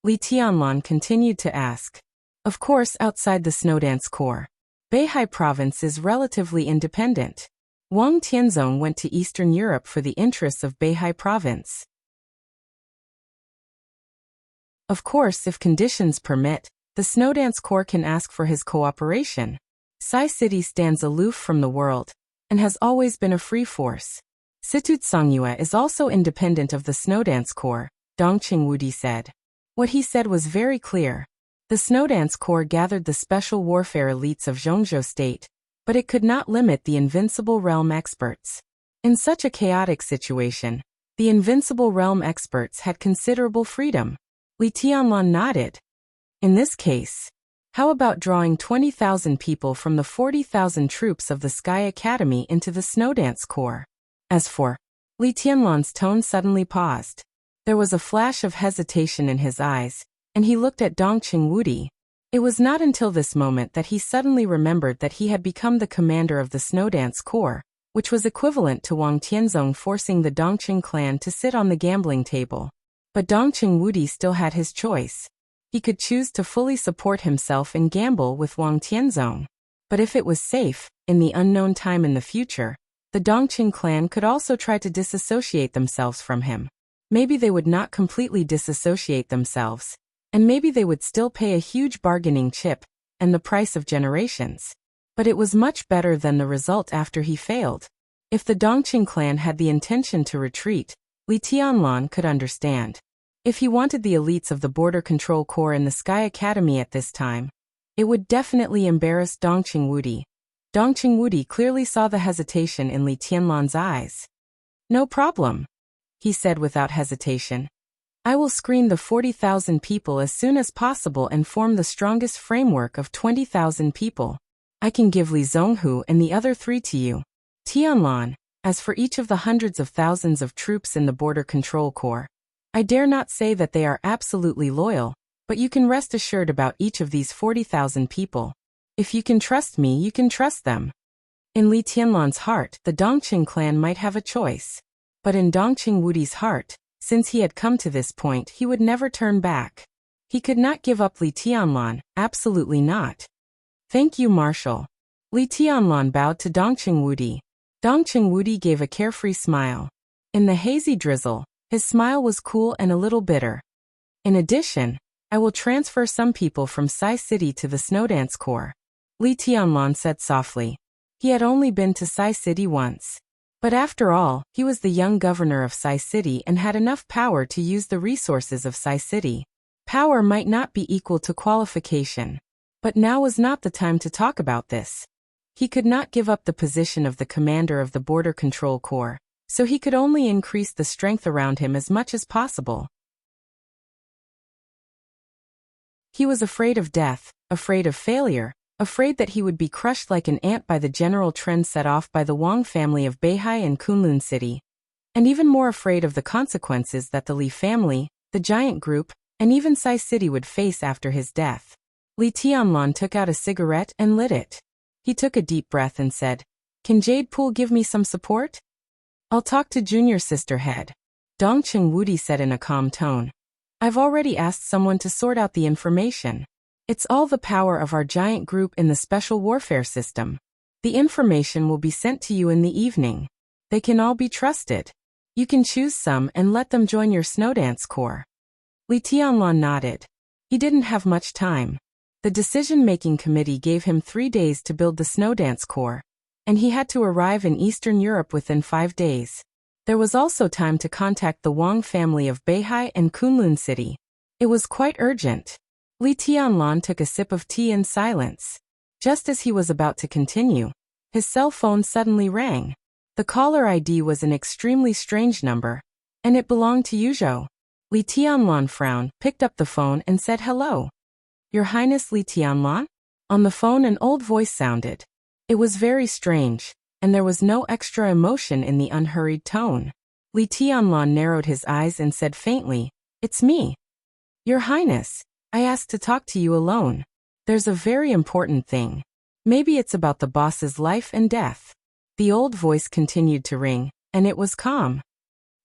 Li Tianlan continued to ask. Of course, outside the Snowdance Corps, Beihai province is relatively independent. Wang Tianzong went to Eastern Europe for the interests of Beihai province. Of course, if conditions permit, the Snowdance Corps can ask for his cooperation. Sai City stands aloof from the world, and has always been a free force. Situtsangyue is also independent of the Snowdance Corps, Dongqing Wudi said. What he said was very clear. The Snowdance Corps gathered the special warfare elites of Zhongzhou State, but it could not limit the Invincible Realm experts. In such a chaotic situation, the Invincible Realm experts had considerable freedom. Li Tianlan nodded. In this case, how about drawing 20,000 people from the 40,000 troops of the Sky Academy into the Snowdance Corps? As for Li Tianlan's tone suddenly paused. There was a flash of hesitation in his eyes, and he looked at Dongqing Wudi. It was not until this moment that he suddenly remembered that he had become the commander of the Snowdance Corps, which was equivalent to Wang Tianzong forcing the Dongqing clan to sit on the gambling table. But Dongqing Wudi still had his choice. He could choose to fully support himself and gamble with Wang Tianzong. But if it was safe, in the unknown time in the future, the Dongqing clan could also try to disassociate themselves from him. Maybe they would not completely disassociate themselves, and maybe they would still pay a huge bargaining chip, and the price of generations. But it was much better than the result after he failed. If the Dongqing clan had the intention to retreat, Li Tianlan could understand. If he wanted the elites of the Border Control Corps in the Sky Academy at this time, it would definitely embarrass Dongqing Wudi. Dongqing Wudi clearly saw the hesitation in Li Tianlan's eyes. No problem, he said without hesitation. I will screen the 40,000 people as soon as possible and form the strongest framework of 20,000 people. I can give Li Zhonghu and the other 3 to you. Tianlan, as for each of the hundreds of thousands of troops in the Border Control Corps, I dare not say that they are absolutely loyal, But you can rest assured about each of these 40,000 people. If you can trust me, you can trust them. In Li Tianlan's heart, the Dongqing clan might have a choice. But in Dongqing Wudi's heart, since he had come to this point, he would never turn back. He could not give up Li Tianlan, absolutely not. Thank you, Marshal. Li Tianlan bowed to Dongqing Wudi. Dongqing Wudi gave a carefree smile. In the hazy drizzle, his smile was cool and a little bitter. In addition, I will transfer some people from Sai City to the Snowdance Corps. Li Tianlan said softly. He had only been to Sai City once. But after all, he was the young governor of Sai City and had enough power to use the resources of Sai City. Power might not be equal to qualification. But now was not the time to talk about this. He could not give up the position of the commander of the Border Control Corps, so he could only increase the strength around him as much as possible. He was afraid of death, afraid of failure, afraid that he would be crushed like an ant by the general trend set off by the Wang family of Beihai and Kunlun City, and even more afraid of the consequences that the Li family, the giant group, and even Sai City would face after his death. Li Tianlan took out a cigarette and lit it. He took a deep breath and said, "Can Jade Pool give me some support?" "I'll talk to Junior Sister Head," Dongqing Wudi said in a calm tone. "I've already asked someone to sort out the information. It's all the power of our giant group in the special warfare system. The information will be sent to you in the evening. They can all be trusted. You can choose some and let them join your Snowdance Corps." Li Tianlan nodded. He didn't have much time. The decision-making committee gave him 3 days to build the Snowdance Corps, and he had to arrive in Eastern Europe within 5 days. There was also time to contact the Wang family of Beihai and Kunlun City. It was quite urgent. Li Tianlan took a sip of tea in silence. Just as he was about to continue, his cell phone suddenly rang. The caller ID was an extremely strange number, and it belonged to Yuzhou. Li Tianlan frowned, picked up the phone and said hello. "Your Highness Li Tianlan?" On the phone an old voice sounded. It was very strange, and there was no extra emotion in the unhurried tone. Li Tianlan narrowed his eyes and said faintly, "It's me. Your Highness, I asked to talk to you alone. There's a very important thing. Maybe it's about the boss's life and death." The old voice continued to ring, and it was calm.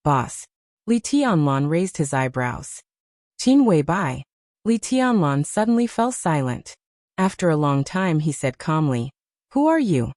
"Boss." Li Tianlan raised his eyebrows. "Qin Wei Bai." Li Tianlan suddenly fell silent. After a long time he said calmly, "Who are you?"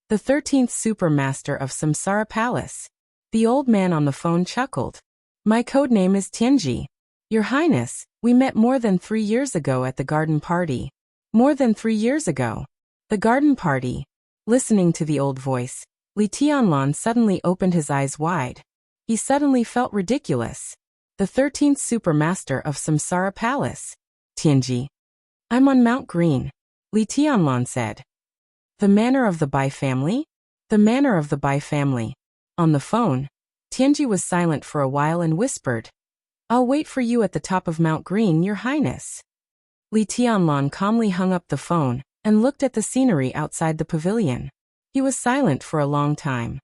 "The 13th Supermaster of Samsara Palace." The old man on the phone chuckled. "My code name is Tianji. Your Highness, we met more than 3 years ago at the garden party." "More than 3 years ago? The garden party?" Listening to the old voice, Li Tianlan suddenly opened his eyes wide. He suddenly felt ridiculous. The 13th Supermaster of Samsara Palace. "Tianji. I'm on Mount Green," Li Tianlan said. "The manor of the Bai family?" "The manor of the Bai family." On the phone, Tianji was silent for a while and whispered, "I'll wait for you at the top of Mount Green, Your Highness." Li Tianlan calmly hung up the phone and looked at the scenery outside the pavilion. He was silent for a long time.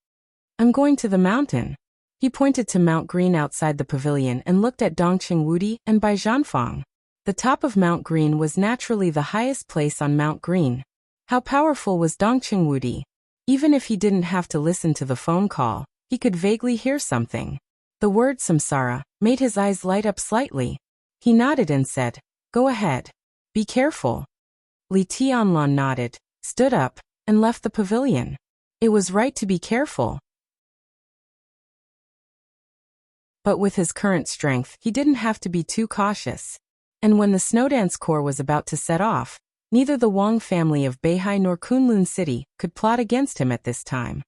"I'm going to the mountain." He pointed to Mount Green outside the pavilion and looked at Dongqing Wudi and Bai Zhanfang. The top of Mount Green was naturally the highest place on Mount Green. How powerful was Dongqing Wudi? Even if he didn't have to listen to the phone call, he could vaguely hear something. The word samsara made his eyes light up slightly. He nodded and said, "Go ahead. Be careful." Li Tianlan nodded, stood up, and left the pavilion. It was right to be careful. But with his current strength, he didn't have to be too cautious. And when the Snowdance Corps was about to set off, neither the Wang family of Beihai nor Kunlun City could plot against him at this time.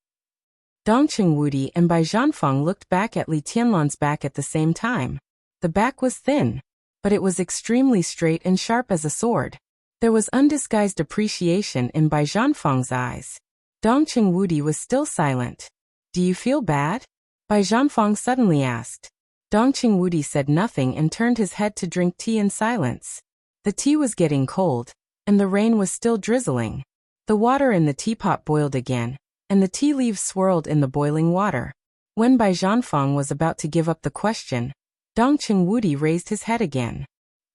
Dongqing Wudi and Bai Zhanfang looked back at Li Tianlan's back at the same time. The back was thin, but it was extremely straight and sharp as a sword. There was undisguised appreciation in Bai Zhanfang's eyes. Dongqing Wudi was still silent. "Do you feel bad?" Bai Zhanfang suddenly asked. Dongqing Wudi said nothing and turned his head to drink tea in silence. The tea was getting cold, and the rain was still drizzling. The water in the teapot boiled again, and the tea leaves swirled in the boiling water. When Bai Zhanfang was about to give up the question, Dongqing Wudi raised his head again.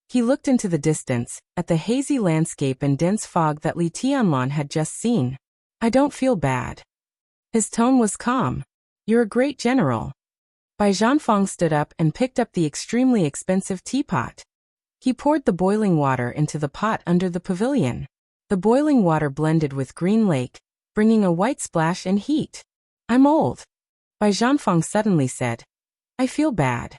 He looked into the distance, at the hazy landscape and dense fog that Li Tianlan had just seen. I don't feel bad. His tone was calm. You're a great general. Bai Zhanfang stood up and picked up the extremely expensive teapot. He poured the boiling water into the pot under the pavilion. The boiling water blended with green lake, bringing a white splash and heat. I'm old. Bai Zhanfang suddenly said. I feel bad.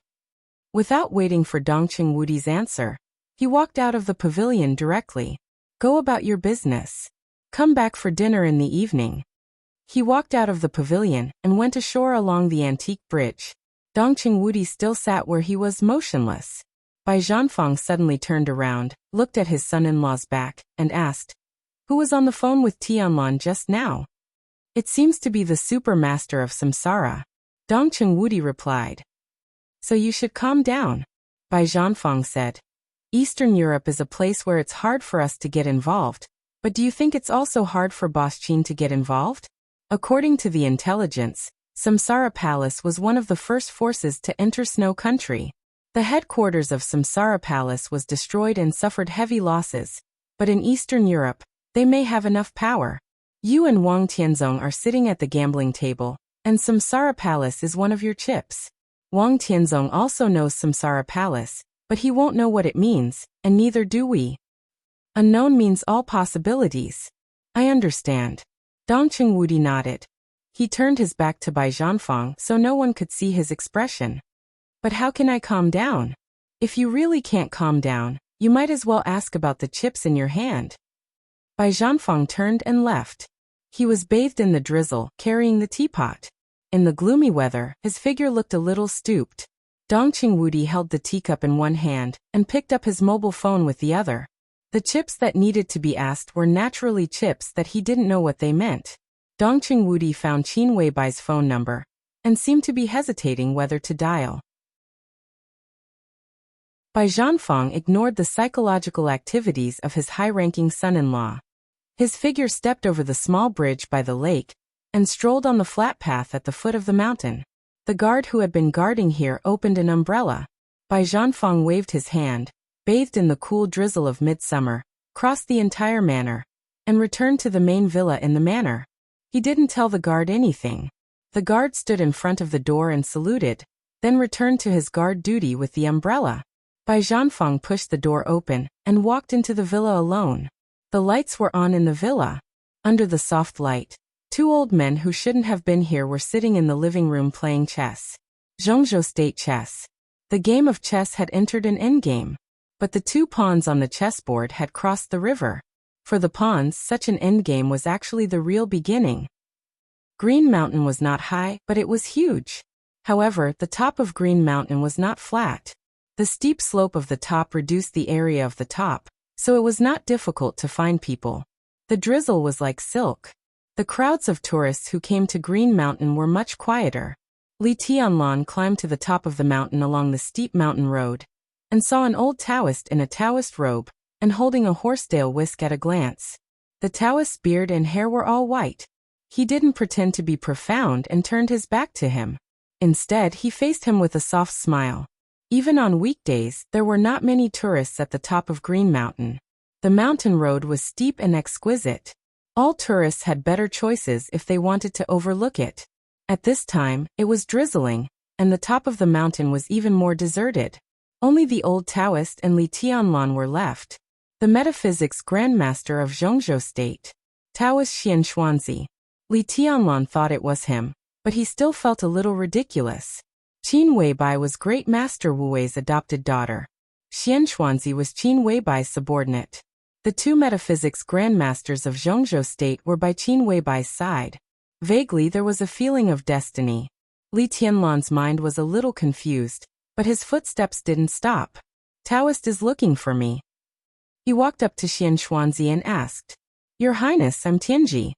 Without waiting for Dongqing Wudi's answer, he walked out of the pavilion directly. Go about your business. Come back for dinner in the evening. He walked out of the pavilion and went ashore along the antique bridge. Dongqing Wudi still sat where he was, motionless. Bai Zhanfang suddenly turned around, looked at his son-in-law's back, and asked, Who was on the phone with Tianlan just now? It seems to be the super master of samsara. Dongqing Wudi replied. So you should calm down. Bai Zhanfang said. Eastern Europe is a place where it's hard for us to get involved, but do you think it's also hard for Boss Qin to get involved? According to the intelligence, Samsara Palace was one of the first forces to enter Snow Country. The headquarters of Samsara Palace was destroyed and suffered heavy losses, but in Eastern Europe, they may have enough power. You and Wang Tianzong are sitting at the gambling table, and Samsara Palace is one of your chips. Wang Tianzong also knows Samsara Palace, but he won't know what it means, and neither do we. Unknown means all possibilities. I understand. Dongqing Wudi nodded. He turned his back to Bai Zhanfang so no one could see his expression. But how can I calm down? If you really can't calm down, you might as well ask about the chips in your hand. Bai Zhanfang turned and left. He was bathed in the drizzle, carrying the teapot. In the gloomy weather, his figure looked a little stooped. Dongqing Wudi held the teacup in one hand and picked up his mobile phone with the other. The chips that needed to be asked were naturally chips that he didn't know what they meant. Dongqing Wudi found Qin Weibai's phone number and seemed to be hesitating whether to dial. Bai Zhanfang ignored the psychological activities of his high-ranking son-in-law. His figure stepped over the small bridge by the lake and strolled on the flat path at the foot of the mountain. The guard who had been guarding here opened an umbrella. Bai Zhanfang waved his hand, bathed in the cool drizzle of midsummer, crossed the entire manor, and returned to the main villa in the manor. He didn't tell the guard anything. The guard stood in front of the door and saluted, then returned to his guard duty with the umbrella. Bai Zhanfang pushed the door open and walked into the villa alone. The lights were on in the villa. Under the soft light, two old men who shouldn't have been here were sitting in the living room playing chess. Zhongzhou State chess. The game of chess had entered an endgame, but the two pawns on the chessboard had crossed the river. For the pawns, such an endgame was actually the real beginning. Green Mountain was not high, but it was huge. However, the top of Green Mountain was not flat. The steep slope of the top reduced the area of the top, so it was not difficult to find people. The drizzle was like silk. The crowds of tourists who came to Green Mountain were much quieter. Li Tianlan climbed to the top of the mountain along the steep mountain road, and saw an old Taoist in a Taoist robe, and holding a horsetail whisk at a glance. The Taoist's beard and hair were all white. He didn't pretend to be profound and turned his back to him. Instead, he faced him with a soft smile. Even on weekdays, there were not many tourists at the top of Green Mountain. The mountain road was steep and exquisite. All tourists had better choices if they wanted to overlook it. At this time, it was drizzling, and the top of the mountain was even more deserted. Only the old Taoist and Li Tianlan were left. The metaphysics grandmaster of Zhongzhou State, Taoist Xian Xuanzi. Li Tianlan thought it was him, but he still felt a little ridiculous. Qin Weibai was Great Master Wu Wei's adopted daughter. Xian Xuanzi was Qin Weibai's subordinate. The two metaphysics grandmasters of Zhongzhou State were by Qin Weibai's side. Vaguely there was a feeling of destiny. Li Tianlan's mind was a little confused, but his footsteps didn't stop. Taoist is looking for me. He walked up to Xian Xuanzi and asked, Your Highness, I'm Tianji.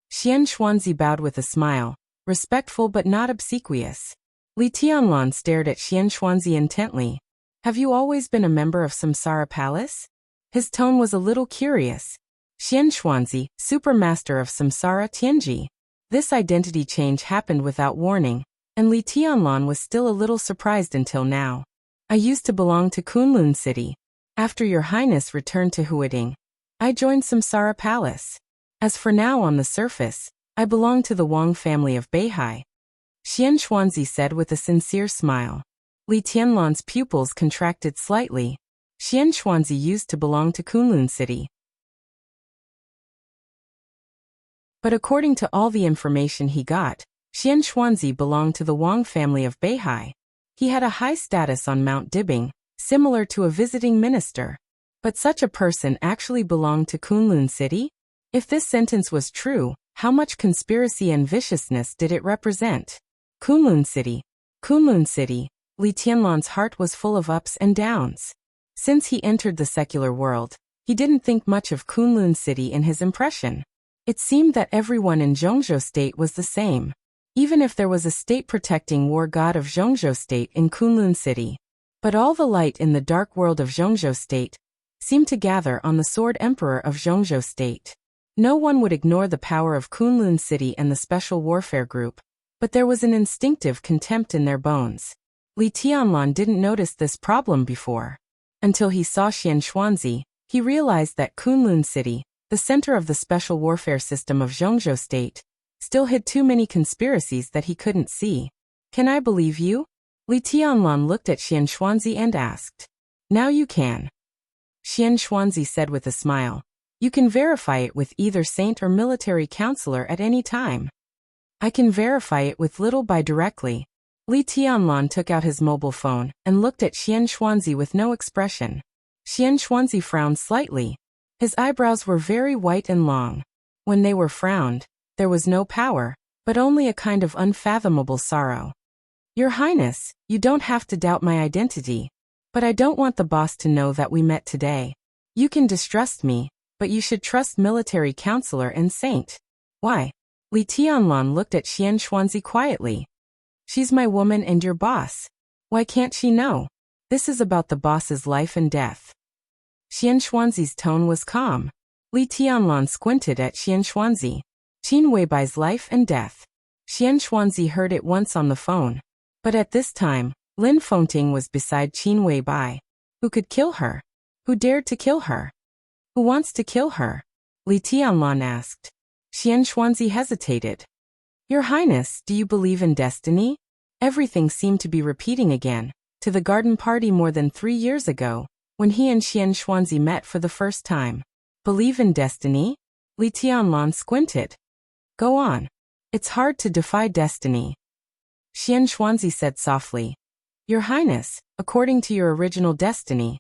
Xian Xuanzi bowed with a smile, respectful but not obsequious. Li Tianlan stared at Xian Xuanzi intently. Have you always been a member of Samsara Palace? His tone was a little curious. Xian Xuanzi, supermaster of Samsara Tianji. This identity change happened without warning, and Li Tianlan was still a little surprised until now. I used to belong to Kunlun City. After your highness returned to Huading, I joined Samsara Palace. As for now on the surface, I belong to the Wang family of Beihai. Xian Xuanzi said with a sincere smile. Li Tianlan's pupils contracted slightly. Xian Xuanzi used to belong to Kunlun City. But according to all the information he got, Xian Xuanzi belonged to the Wang family of Beihai. He had a high status on Mount Dibing, similar to a visiting minister. But such a person actually belonged to Kunlun City? If this sentence was true, how much conspiracy and viciousness did it represent? Kunlun City. Kunlun City. Li Tianlan's heart was full of ups and downs. Since he entered the secular world, he didn't think much of Kunlun City in his impression. It seemed that everyone in Zhongzhou State was the same. Even if there was a state-protecting war god of Zhongzhou State in Kunlun City. But all the light in the dark world of Zhongzhou State seemed to gather on the Sword Emperor of Zhongzhou State. No one would ignore the power of Kunlun City and the Special Warfare Group, but there was an instinctive contempt in their bones. Li Tianlan didn't notice this problem before. Until he saw Xian Xuanzi, he realized that Kunlun City, the center of the Special Warfare System of Zhongzhou State, still hid too many conspiracies that he couldn't see. Can I believe you? Li Tianlan looked at Xian Xuanzi and asked. Now you can. Xian Xuanzi said with a smile. You can verify it with either saint or military counselor at any time. I can verify it with Little Bai directly. Li Tianlan took out his mobile phone and looked at Xian Xuanzi with no expression. Xian Xuanzi frowned slightly. His eyebrows were very white and long. When they were frowned, there was no power, but only a kind of unfathomable sorrow. Your Highness, you don't have to doubt my identity. But I don't want the boss to know that we met today. You can distrust me, but you should trust military counselor and saint. Why? Li Tianlan looked at Xian Xuanzi quietly. She's my woman and your boss. Why can't she know? This is about the boss's life and death. Xian Xuanzi's tone was calm. Li Tianlan squinted at Xian Xuanzi. Qin Weibai's life and death. Xian Xuanzi heard it once on the phone. But at this time, Lin Fengting was beside Qin Weibai. Who could kill her? Who dared to kill her? Who wants to kill her? Li Tianlan asked. Xian Xuanzi hesitated. Your Highness, do you believe in destiny? Everything seemed to be repeating again, to the garden party more than 3 years ago, when he and Xian Xuanzi met for the first time. Believe in destiny? Li Tianlan squinted. Go on. It's hard to defy destiny. Xian Xuanzi said softly. Your Highness, according to your original destiny,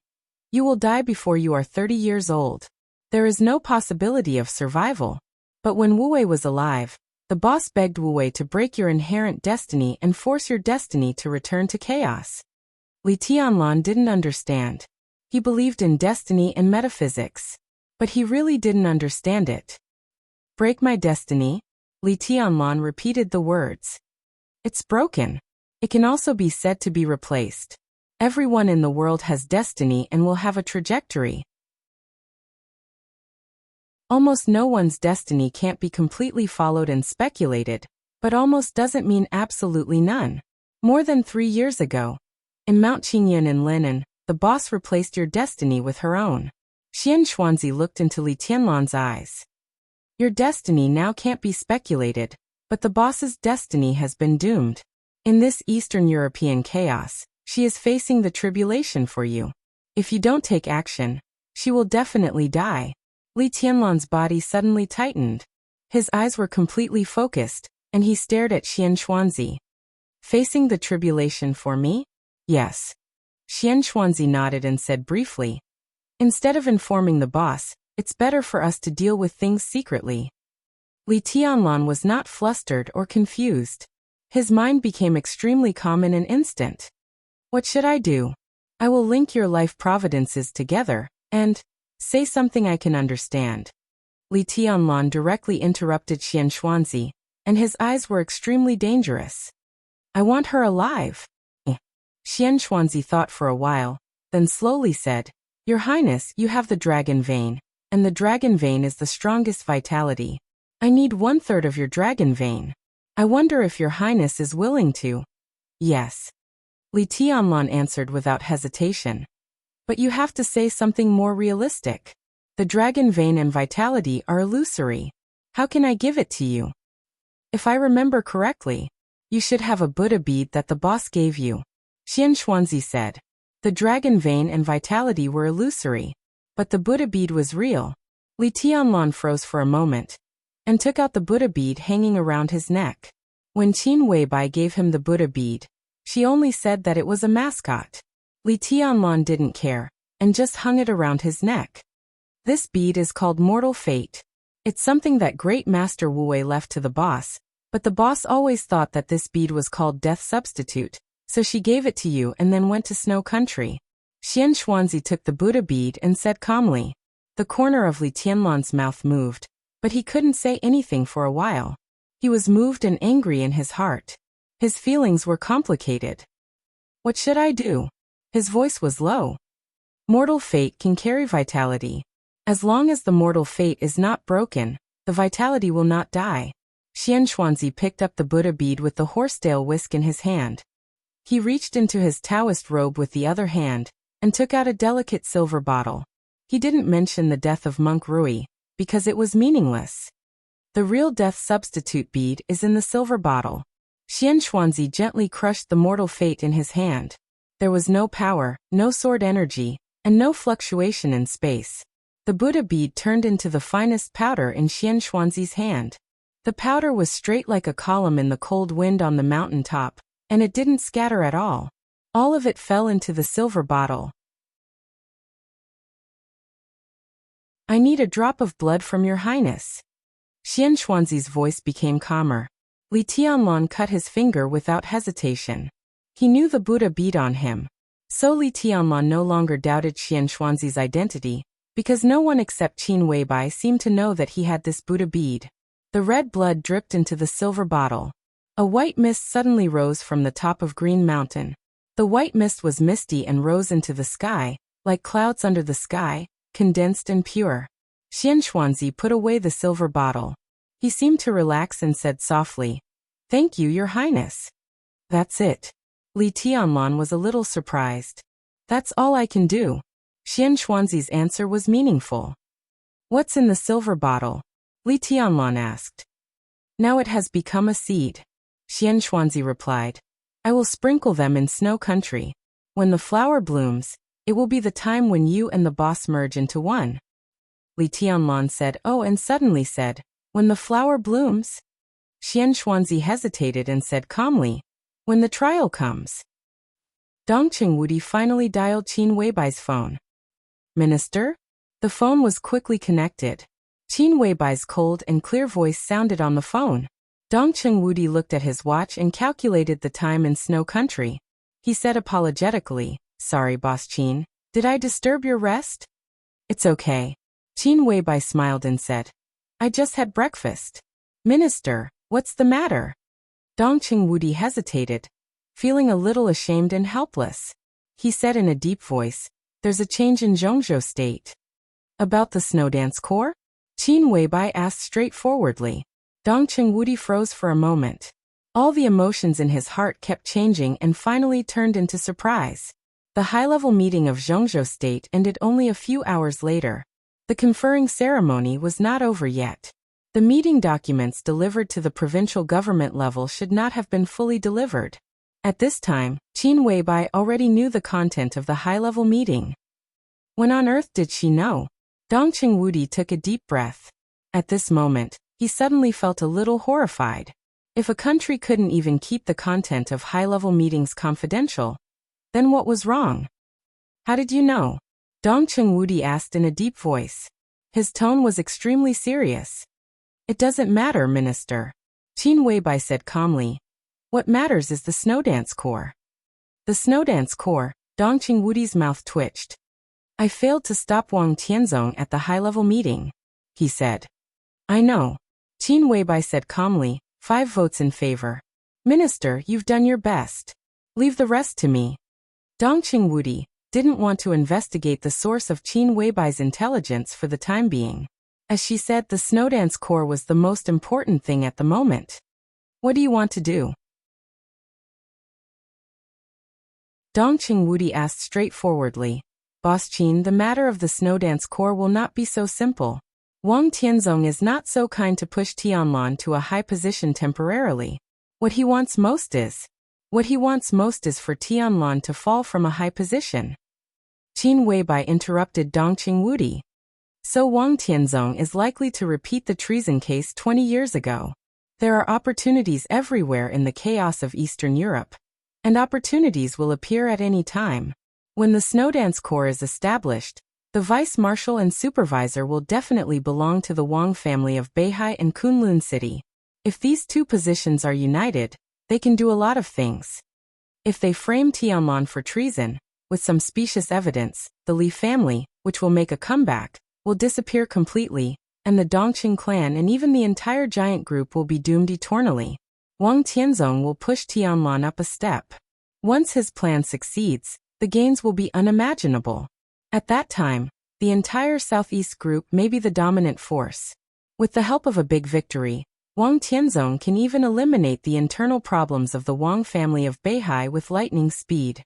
you will die before you are 30 years old. There is no possibility of survival. But when Wu Wei was alive, the boss begged Wu Wei to break your inherent destiny and force your destiny to return to chaos. Li Tianlan didn't understand. He believed in destiny and metaphysics. But he really didn't understand it. Break my destiny? Li Tianlan repeated the words. It's broken. It can also be said to be replaced. Everyone in the world has destiny and will have a trajectory. Almost no one's destiny can't be completely followed and speculated, but almost doesn't mean absolutely none. More than 3 years ago, in Mount Qingyan in Linan, the boss replaced your destiny with her own. Xian Xuanzi looked into Li Tianlan's eyes. Your destiny now can't be speculated, but the boss's destiny has been doomed. In this Eastern European chaos, she is facing the tribulation for you. If you don't take action, she will definitely die. Li Tianlan's body suddenly tightened. His eyes were completely focused, and he stared at Xian Xuanzi. Facing the tribulation for me? Yes. Xian Xuanzi nodded and said briefly. Instead of informing the boss, it's better for us to deal with things secretly. Li Tianlan was not flustered or confused. His mind became extremely calm in an instant. What should I do? I will link your life providences together, and say something I can understand. Li Tianlan directly interrupted Xian Xuanzi, and his eyes were extremely dangerous. I want her alive. Xian Xuanzi thought for a while, then slowly said, Your Highness, you have the dragon vein, and the dragon vein is the strongest vitality. I need 1/3 of your dragon vein. I wonder if your Highness is willing to. Yes. Li Tianlan answered without hesitation. But you have to say something more realistic. The dragon vein and vitality are illusory. How can I give it to you? If I remember correctly, you should have a Buddha bead that the boss gave you, Xian Xuanzi said. The dragon vein and vitality were illusory, but the Buddha bead was real. Li Tianlan froze for a moment and took out the Buddha bead hanging around his neck. When Qin Weibai gave him the Buddha bead, she only said that it was a mascot. Li Tianlan didn't care and just hung it around his neck. This bead is called Mortal Fate. It's something that Great Master Wu Wei left to the boss, but the boss always thought that this bead was called Death Substitute, so she gave it to you and then went to Snow Country. Xian Xuanzi took the Buddha bead and said calmly. The corner of Li Tianlan's mouth moved, but he couldn't say anything for a while. He was moved and angry in his heart. His feelings were complicated. What should I do? His voice was low. Mortal Fate can carry vitality. As long as the Mortal Fate is not broken, the vitality will not die. Xian Xuanzi picked up the Buddha bead with the horsetail whisk in his hand. He reached into his Taoist robe with the other hand and took out a delicate silver bottle. He didn't mention the death of Monk Rui, because it was meaningless. The real Death Substitute bead is in the silver bottle. Xian Xuanzi gently crushed the Mortal Fate in his hand. There was no power, no sword energy, and no fluctuation in space. The Buddha bead turned into the finest powder in Xian Xuanzi's hand. The powder was straight like a column in the cold wind on the mountain top, and it didn't scatter at all. All of it fell into the silver bottle. I need a drop of blood from your highness. Xian Xuanzi's voice became calmer. Li Tianlan cut his finger without hesitation. He knew the Buddha bead on him. So Li Tianlan no longer doubted Xian Xuanzi's identity, because no one except Qin Weibai seemed to know that he had this Buddha bead. The red blood dripped into the silver bottle. A white mist suddenly rose from the top of Green Mountain. The white mist was misty and rose into the sky, like clouds under the sky, condensed and pure. Xian Xuanzi put away the silver bottle. He seemed to relax and said softly, "Thank you, Your Highness." That's it. Li Tianlan was a little surprised. That's all I can do. Xian Xuanzi's answer was meaningful. What's in the silver bottle? Li Tianlan asked. Now it has become a seed. Xian Xuanzi replied. I will sprinkle them in Snow Country. When the flower blooms, it will be the time when you and the boss merge into one. Li Tianlan said, oh, and suddenly said, when the flower blooms? Xian Xuanzi hesitated and said calmly, when the trial comes. Dongqing Wudi finally dialed Qin Weibai's phone. Minister? The phone was quickly connected. Qin Weibai's cold and clear voice sounded on the phone. Dongqing Wudi looked at his watch and calculated the time in Snow Country. He said apologetically, sorry, Boss Qin, did I disturb your rest? It's okay. Qin Weibai smiled and said, I just had breakfast. Minister, what's the matter? Dongqing Wudi hesitated, feeling a little ashamed and helpless. He said in a deep voice, there's a change in Zhongzhou state. About the snow dance corps? Qin Weibai asked straightforwardly. Dongqing Wudi froze for a moment. All the emotions in his heart kept changing and finally turned into surprise. The high-level meeting of Zhongzhou state ended only a few hours later. The conferring ceremony was not over yet. The meeting documents delivered to the provincial government level should not have been fully delivered. At this time, Qin Weibai already knew the content of the high-level meeting. When on earth did she know? Dongqing Wudi took a deep breath. At this moment, he suddenly felt a little horrified. If a country couldn't even keep the content of high-level meetings confidential, then what was wrong? How did you know? Dongqing Wudi asked in a deep voice. His tone was extremely serious. It doesn't matter, Minister. Qin Weibai said calmly. What matters is the snow dance corps. The snow dance corps, Dongqing Wudi's mouth twitched. I failed to stop Wang Tianzong at the high-level meeting, he said. I know. Qin Weibai said calmly, 5 votes in favor. Minister, you've done your best. Leave the rest to me. Dongqing Wudi didn't want to investigate the source of Qin Weibai's intelligence for the time being. As she said, the snow dance corps was the most important thing at the moment. What do you want to do? Dongqing Wudi asked straightforwardly. Boss Qin, the matter of the snow dance corps will not be so simple. Wang Tianzong is not so kind to push Tianlan to a high position temporarily. What he wants most is for Tianlan to fall from a high position. Qin Weibai interrupted Dongqing Wudi. So Wang Tianzong is likely to repeat the treason case 20 years ago. There are opportunities everywhere in the chaos of Eastern Europe. And opportunities will appear at any time. When the Snowdance Corps is established, the vice marshal and supervisor will definitely belong to the Wang family of Beihai and Kunlun City. If these two positions are united, they can do a lot of things. If they frame Tianlan for treason, with some specious evidence, the Li family, which will make a comeback, will disappear completely, and the Dongqing clan and even the entire giant group will be doomed eternally. Wang Tianzong will push Tianlan up a step. Once his plan succeeds, the gains will be unimaginable. At that time, the entire Southeast group may be the dominant force. With the help of a big victory, Wang Tianzong can even eliminate the internal problems of the Wang family of Beihai with lightning speed.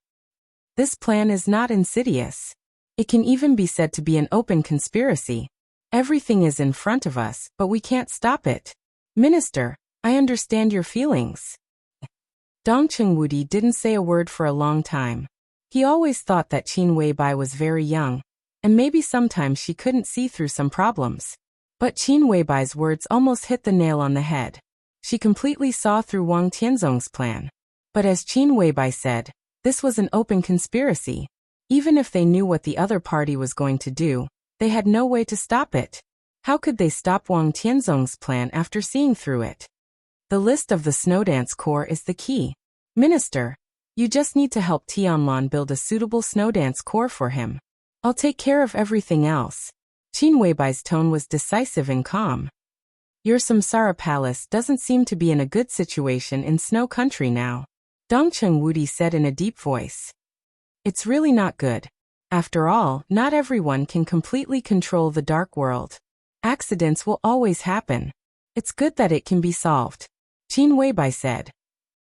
This plan is not insidious. It can even be said to be an open conspiracy. Everything is in front of us, but we can't stop it. Minister, I understand your feelings. Dongqing Wudi didn't say a word for a long time. He always thought that Qin Weibai was very young, and maybe sometimes she couldn't see through some problems. But Qin Weibai's words almost hit the nail on the head. She completely saw through Wang Tianzong's plan. But as Qin Weibai said, this was an open conspiracy. Even if they knew what the other party was going to do, they had no way to stop it. How could they stop Wang Tianzong's plan after seeing through it? The list of the Snowdance Corps is the key. Minister, you just need to help Tianlan build a suitable Snowdance Corps for him. I'll take care of everything else. Qin Weibai's tone was decisive and calm. Your Samsara Palace doesn't seem to be in a good situation in Snow Country now. Dongqing Wudi said in a deep voice. It's really not good. After all, not everyone can completely control the dark world. Accidents will always happen. It's good that it can be solved. Qin Weibai said.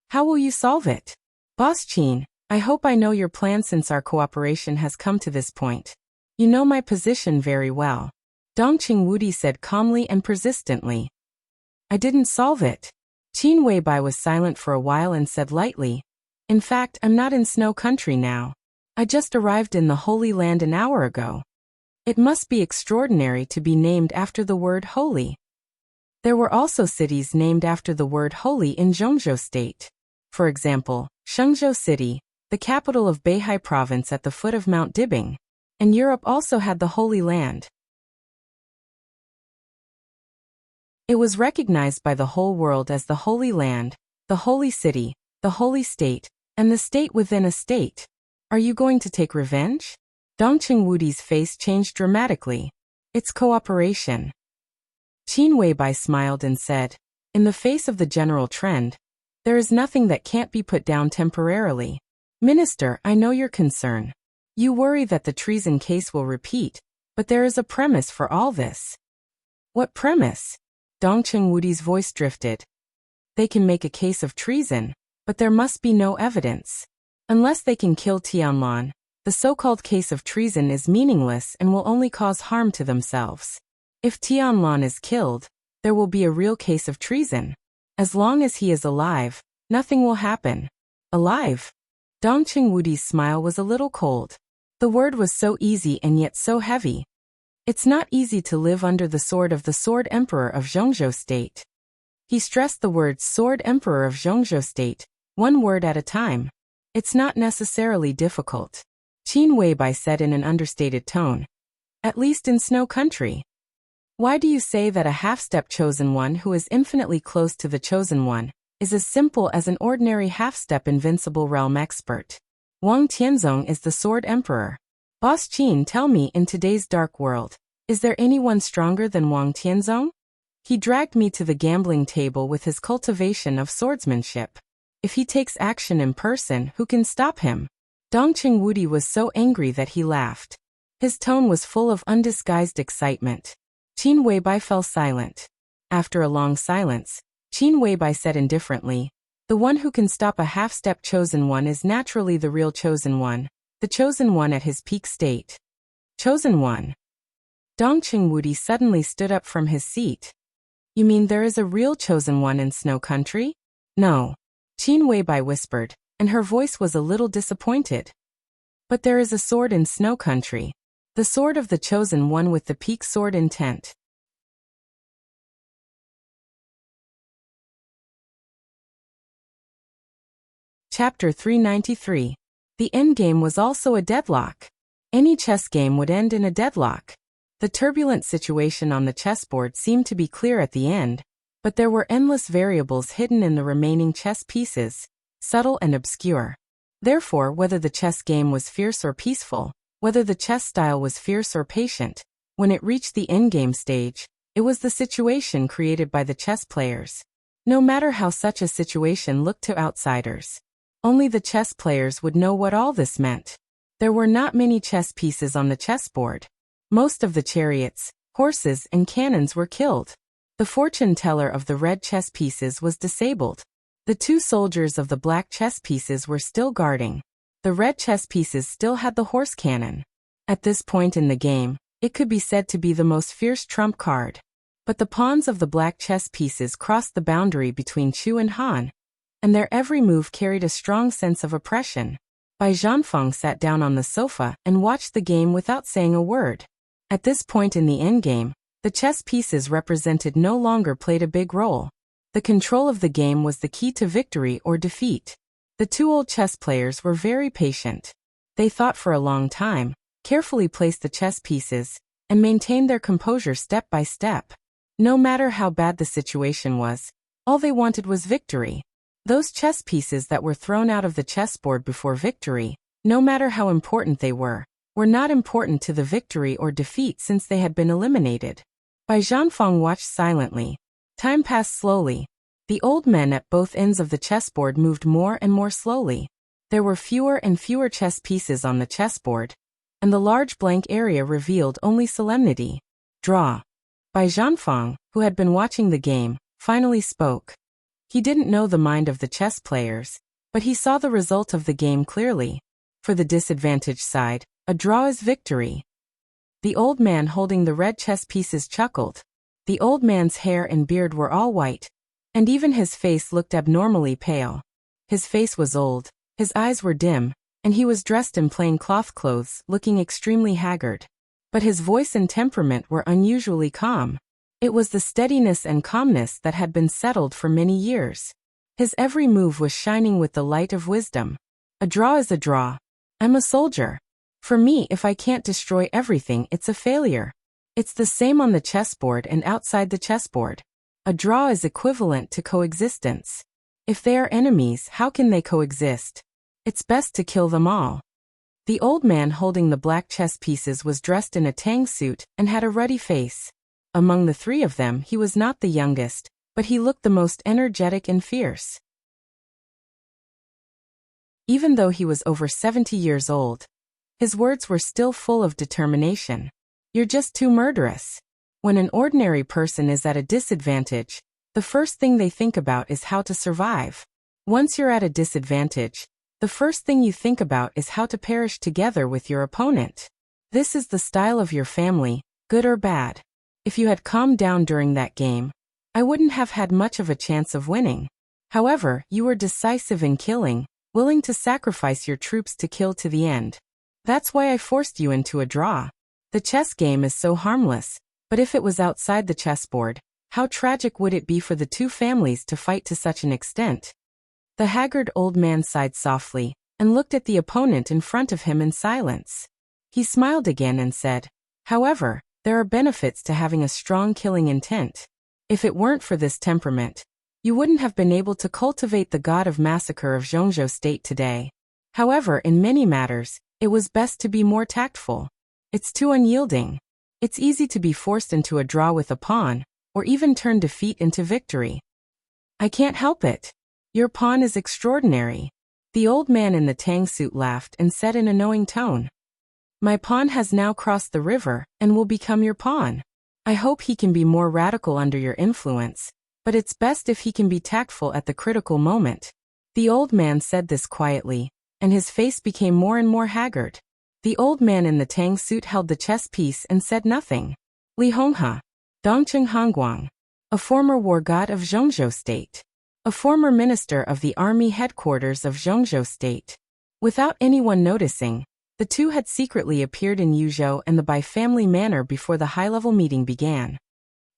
How will you solve it? Boss Qin, I hope I know your plan since our cooperation has come to this point. You know my position very well. Dongqing Wudi said calmly and persistently. I didn't solve it. Qin Weibai was silent for a while and said lightly. In fact, I'm not in Snow Country now. I just arrived in the Holy Land an hour ago. It must be extraordinary to be named after the word holy. There were also cities named after the word holy in Zhongzhou State. For example, Shenzhou City, the capital of Beihai Province at the foot of Mount Dibing. And Europe also had the Holy Land. It was recognized by the whole world as the Holy Land, the Holy City, the Holy State, and the state within a state. Are you going to take revenge? Dongqing Wudi's face changed dramatically. It's cooperation. Qin Weibai smiled and said, in the face of the general trend, there is nothing that can't be put down temporarily. Minister, I know your concern. You worry that the treason case will repeat, but there is a premise for all this. What premise? Dongqing Wudi's voice drifted. They can make a case of treason, but there must be no evidence. Unless they can kill Tianlan, the so-called case of treason is meaningless and will only cause harm to themselves. If Tianlan is killed, there will be a real case of treason. As long as he is alive, nothing will happen. Alive? Dongqing Wudi's smile was a little cold. The word was so easy and yet so heavy. It's not easy to live under the sword of the Sword Emperor of Zhongzhou State. He stressed the words Sword Emperor of Zhongzhou State, one word at a time. It's not necessarily difficult. Qin Weibai said in an understated tone. At least in Snow Country. Why do you say that a half-step chosen one who is infinitely close to the chosen one is as simple as an ordinary half-step invincible realm expert? Wang Tianzong is the Sword Emperor. Boss Qin, tell me, in today's dark world, is there anyone stronger than Wang Tianzong? He dragged me to the gambling table with his cultivation of swordsmanship. If he takes action in person, who can stop him? Dongqing Wudi was so angry that he laughed. His tone was full of undisguised excitement. Qin Weibai fell silent. After a long silence, Qin Weibai said indifferently, the one who can stop a half-step chosen one is naturally the real chosen one. The chosen one at his peak state. Chosen one. Dongqing Wudi suddenly stood up from his seat. You mean there is a real chosen one in Snow Country? No. Qin Weibai whispered, and her voice was a little disappointed. But there is a sword in Snow Country. The sword of the chosen one with the peak sword intent. Chapter 393. The endgame was also a deadlock. Any chess game would end in a deadlock. The turbulent situation on the chessboard seemed to be clear at the end, but there were endless variables hidden in the remaining chess pieces, subtle and obscure. Therefore, whether the chess game was fierce or peaceful, whether the chess style was fierce or patient, when it reached the endgame stage, it was the situation created by the chess players. No matter how such a situation looked to outsiders, only the chess players would know what all this meant. There were not many chess pieces on the chessboard. Most of the chariots, horses, and cannons were killed. The fortune teller of the red chess pieces was disabled. The two soldiers of the black chess pieces were still guarding. The red chess pieces still had the horse cannon. At this point in the game, it could be said to be the most fierce trump card. But the pawns of the black chess pieces crossed the boundary between Chu and Han, and their every move carried a strong sense of oppression. Bai Zhanfeng sat down on the sofa and watched the game without saying a word. At this point in the endgame, the chess pieces represented no longer played a big role. The control of the game was the key to victory or defeat. The two old chess players were very patient. They thought for a long time, carefully placed the chess pieces, and maintained their composure step by step. No matter how bad the situation was, all they wanted was victory. Those chess pieces that were thrown out of the chessboard before victory, no matter how important they were not important to the victory or defeat since they had been eliminated. Bai Zhanfeng watched silently. Time passed slowly. The old men at both ends of the chessboard moved more and more slowly. There were fewer and fewer chess pieces on the chessboard, and the large blank area revealed only solemnity. Draw. Bai Zhanfeng, who had been watching the game, finally spoke. He didn't know the mind of the chess players, but he saw the result of the game clearly. For the disadvantaged side, a draw is victory. The old man holding the red chess pieces chuckled. The old man's hair and beard were all white, and even his face looked abnormally pale. His face was old, his eyes were dim, and he was dressed in plain cloth clothes, looking extremely haggard. But his voice and temperament were unusually calm. It was the steadiness and calmness that had been settled for many years. His every move was shining with the light of wisdom. A draw is a draw. I'm a soldier. For me, if I can't destroy everything, it's a failure. It's the same on the chessboard and outside the chessboard. A draw is equivalent to coexistence. If they are enemies, how can they coexist? It's best to kill them all. The old man holding the black chess pieces was dressed in a tang suit and had a ruddy face. Among the three of them, he was not the youngest, but he looked the most energetic and fierce. Even though he was over 70 years old, his words were still full of determination. You're just too murderous. When an ordinary person is at a disadvantage, the first thing they think about is how to survive. Once you're at a disadvantage, the first thing you think about is how to perish together with your opponent. This is the style of your family, good or bad. If you had calmed down during that game, I wouldn't have had much of a chance of winning. However, you were decisive in killing, willing to sacrifice your troops to kill to the end. That's why I forced you into a draw. The chess game is so harmless, but if it was outside the chessboard, how tragic would it be for the two families to fight to such an extent? The haggard old man sighed softly, and looked at the opponent in front of him in silence. He smiled again and said, however, there are benefits to having a strong killing intent. If it weren't for this temperament, you wouldn't have been able to cultivate the god of massacre of Zhongzhou state today. However, in many matters, it was best to be more tactful. It's too unyielding. It's easy to be forced into a draw with a pawn, or even turn defeat into victory. I can't help it. Your pawn is extraordinary. The old man in the tang suit laughed and said in a knowing tone. My pawn has now crossed the river, and will become your pawn. I hope he can be more radical under your influence, but it's best if he can be tactful at the critical moment. The old man said this quietly, and his face became more and more haggard. The old man in the tang suit held the chess piece and said nothing. Li Honghe, Dongcheng Hongguang, a former war god of Zhongzhou State. A former minister of the army headquarters of Zhongzhou State. Without anyone noticing, the two had secretly appeared in Yuzhou and the Bai family manor before the high-level meeting began.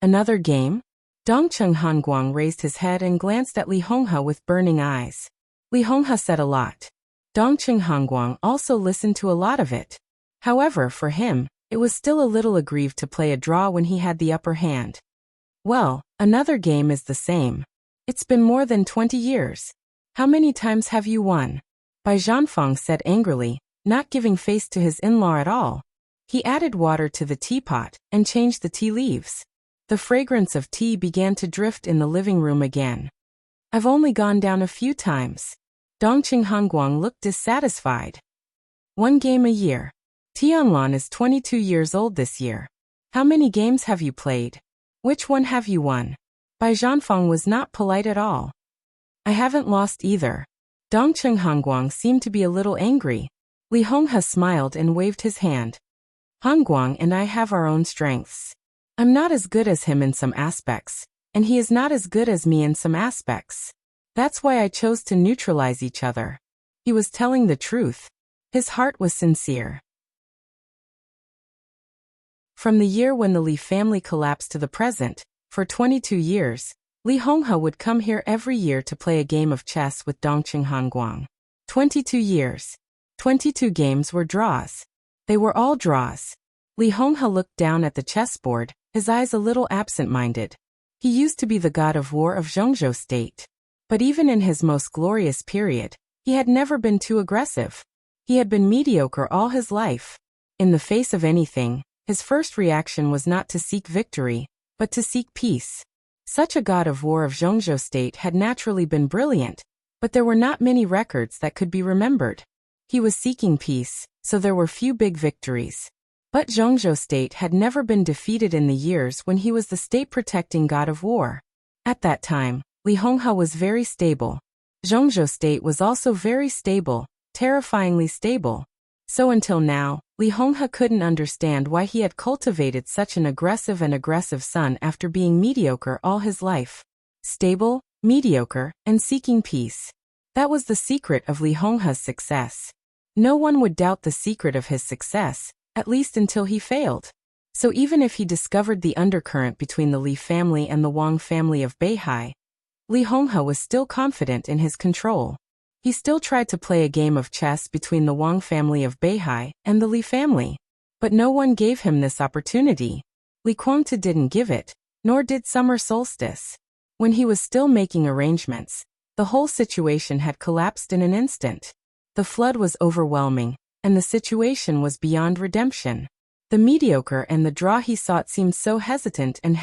Another game? Dongcheng Hongguang raised his head and glanced at Li Honghe with burning eyes. Li Honghe said a lot. Dongcheng Hongguang also listened to a lot of it. However, for him, it was still a little aggrieved to play a draw when he had the upper hand. Well, another game is the same. It's been more than 20 years. How many times have you won? Bai Zhanfang said angrily, not giving face to his in-law at all. He added water to the teapot and changed the tea leaves. The fragrance of tea began to drift in the living room again. I've only gone down a few times. Dongcheng Hongguang looked dissatisfied. One game a year. Tianlan is 22 years old this year. How many games have you played? Which one have you won? Bai Zhanfang was not polite at all. I haven't lost either. Dongcheng Hongguang seemed to be a little angry. Li Honghe smiled and waved his hand. Hongguang and I have our own strengths. I'm not as good as him in some aspects, and he is not as good as me in some aspects. That's why I chose to neutralize each other. He was telling the truth. His heart was sincere. From the year when the Li family collapsed to the present, for 22 years, Li Honghe would come here every year to play a game of chess with Dongcheng Hongguang. 22 years. 22 games were draws. They were all draws. Li Honghe looked down at the chessboard, his eyes a little absent-minded. He used to be the god of war of Zhongzhou State. But even in his most glorious period, he had never been too aggressive. He had been mediocre all his life. In the face of anything, his first reaction was not to seek victory, but to seek peace. Such a god of war of Zhongzhou State had naturally been brilliant, but there were not many records that could be remembered. He was seeking peace, so there were few big victories. But Zhongzhou State had never been defeated in the years when he was the state-protecting god of war. At that time, Li Honghe was very stable. Zhongzhou State was also very stable, terrifyingly stable. So until now, Li Honghe couldn't understand why he had cultivated such an aggressive son after being mediocre all his life. Stable, mediocre, and seeking peace. That was the secret of Li Honghe's success. No one would doubt the secret of his success, at least until he failed. So even if he discovered the undercurrent between the Li family and the Wang family of Beihai, Li Honghe was still confident in his control. He still tried to play a game of chess between the Wang family of Beihai and the Li family. But no one gave him this opportunity. Li Guangtu didn't give it, nor did Summer Solstice. When he was still making arrangements, the whole situation had collapsed in an instant. The flood was overwhelming, and the situation was beyond redemption. The mediocre and the draw he sought seemed so hesitant in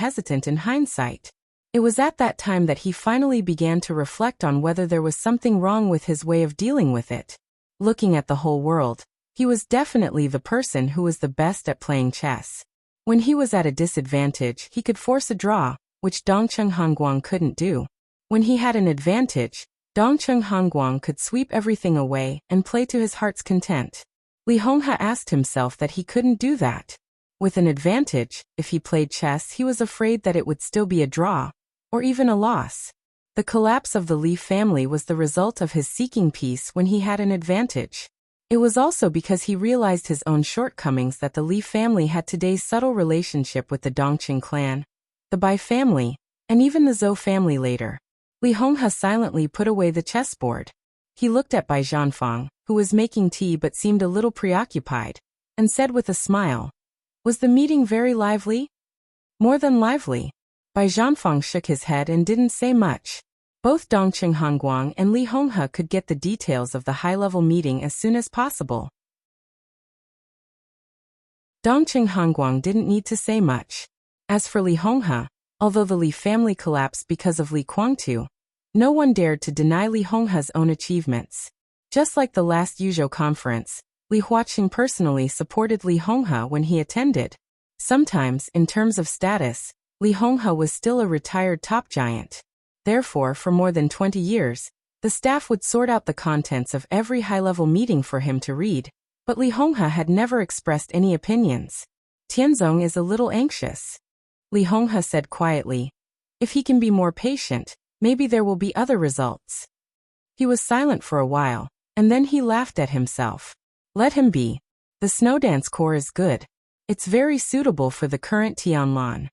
hindsight. It was at that time that he finally began to reflect on whether there was something wrong with his way of dealing with it. Looking at the whole world, he was definitely the person who was the best at playing chess. When he was at a disadvantage, he could force a draw, which Dongcheng Hongguang couldn't do. When he had an advantage, Dongcheng Hongguang could sweep everything away and play to his heart's content. Li Honghe asked himself that he couldn't do that. With an advantage, if he played chess, he was afraid that it would still be a draw, or even a loss. The collapse of the Li family was the result of his seeking peace when he had an advantage. It was also because he realized his own shortcomings that the Li family had today's subtle relationship with the Dongqing clan, the Bai family, and even the Zhou family later. Li Honghe silently put away the chessboard. He looked at Bai Zhanfang, who was making tea but seemed a little preoccupied, and said with a smile, "Was the meeting very lively?" "More than lively." Bai Zhanfang shook his head and didn't say much. Both Dongcheng Hongguang and Li Honghe could get the details of the high-level meeting as soon as possible. Dongcheng Hongguang didn't need to say much. As for Li Honghe, although the Li family collapsed because of Li Guangtu, no one dared to deny Li Honghe's own achievements. Just like the last Yuzhou conference, Li Huaqing personally supported Li Honghe when he attended. Sometimes, in terms of status, Li Honghe was still a retired top giant. Therefore, for more than 20 years, The staff would sort out the contents of every high-level meeting for him to read, but Li Honghe had never expressed any opinions. Tianzong is a little anxious, Li Honghe said quietly. If he can be more patient, maybe there will be other results. He was silent for a while, and then he laughed at himself. Let him be. The Snowdance Corps is good. It's very suitable for the current Tianlan.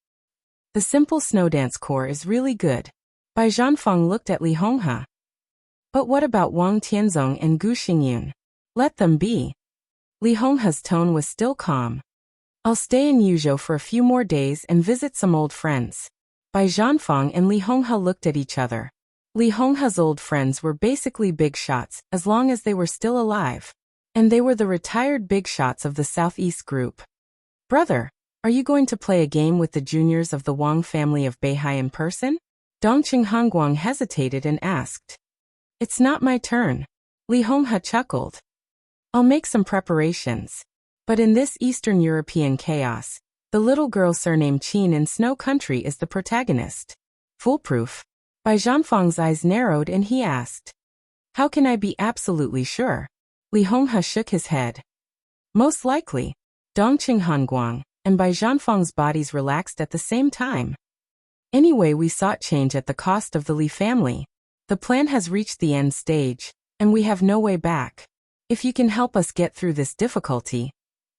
The simple Snowdance Corps is really good. Bai Zhanfang looked at Li Honghe. But what about Wang Tianzong and Gu Xingyun? Let them be. Li Honghe's tone was still calm. I'll stay in Yuzhou for a few more days and visit some old friends. Bai Zhanfang and Li Honghe looked at each other. Li Honghe's old friends were basically big shots as long as they were still alive. And they were the retired big shots of the Southeast group. Brother, are you going to play a game with the juniors of the Wang family of Beihai in person? Dongqing Hongguang hesitated and asked. It's not my turn. Li Honghe chuckled. I'll make some preparations. But in this Eastern European chaos, the little girl surnamed Qin in Snow Country is the protagonist. Foolproof. Bai Zhanfang's eyes narrowed and he asked. How can I be absolutely sure? Li Honghe shook his head. Most likely. Dongqing Hongguang and Bai Zhanfang's bodies relaxed at the same time. Anyway, we sought change at the cost of the Li family. The plan has reached the end stage, and we have no way back. If you can help us get through this difficulty,